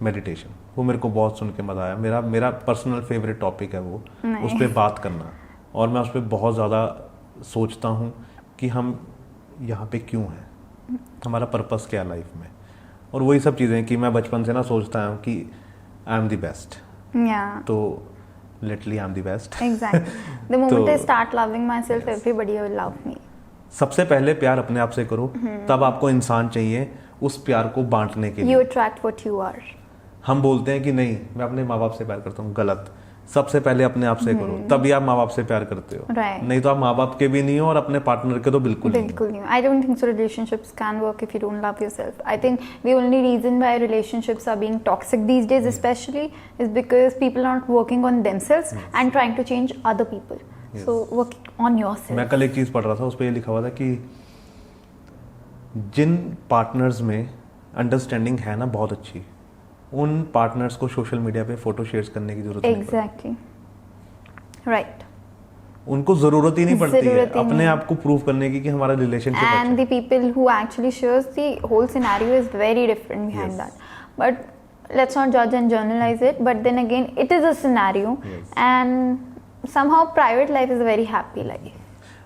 मेडिटेशन, वो मेरे को बहुत सुन के मजा आया। मेरा पर्सनल फेवरेट टॉपिक है वो, उस पर बात करना, और मैं उस पर बहुत ज़्यादा सोचता हूँ कि हम यहाँ पे क्यों हैं, हमारा पर्पस क्या है लाइफ में, और वही सब चीज़ें कि मैं बचपन से ना सोचता हूँ कि आई एम द बेस्ट, तो literally I am the best. Exactly. The moment I start loving myself, everybody will love me. सबसे पहले प्यार अपने आप से करो, तब आपको इंसान चाहिए उस प्यार को बांटने के लिए। You attract what you are. हम बोलते हैं कि नहीं मैं अपने माँ बाप से प्यार करता हूँ, गलत। सबसे पहले अपने आप से करो, तभी आप माँ बाप से प्यार करते हो। Right. नहीं तो आप माँ बाप के भी नहीं हो और अपने पार्टनर के तो बिल्कुल नहीं हो। I don't think so relationships can work if you don't love yourself. I think the only reason why relationships are being toxic these days especially is because people aren't working on themselves and trying to change other people. So working on yourself. मैं कल एक चीज़ पढ़ रहा था, उस पर ये लिखा हुआ था कि जिन पार्टनर्स में अंडरस्टैंडिंग है ना बहुत अच्छी, उन पार्टनर्स को सोशल मीडिया पे फोटो शेयर करने की जरूरत नहीं पड़ती। Exactly. Right. उनको जरूरत ही नहीं पड़ती है अपने आप को प्रूव करने की कि हमारा रिलेशनशिप अच्छा है। And the people who actually shares the whole scenario is very different behind that. But let's not judge and generalize it. But then again, it is a scenario, and somehow private life is a very happy life.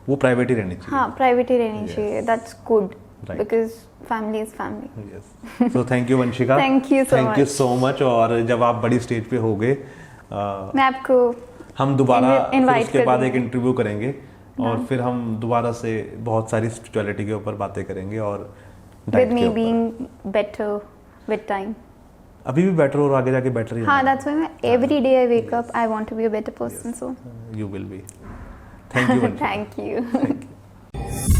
वो प्राइवेट ही रहनी चाहिए। हाँ, private ही रहनी चाहिए. That's good. Right. Because family is family. Yes. So thank you Vanshika. Thank you so much। और जब आप बड़ी स्टेज पे होगे, मैं आपको हम दोबारा invite उसके बाद एक करूँगी। इंटरव्यू करेंगे और फिर हम दोबारा से बहुत सारी स्पिरिचुअलिटी के ऊपर बातें करेंगे और with diet me के ऊपर। being better with time. अभी भी बेटर और आगे जाके बेटर ही हाँ, होना। that's why मैं every day I wake up, I want to be a better person. So You will be. Thank you Vanshika. thank you. Thank you।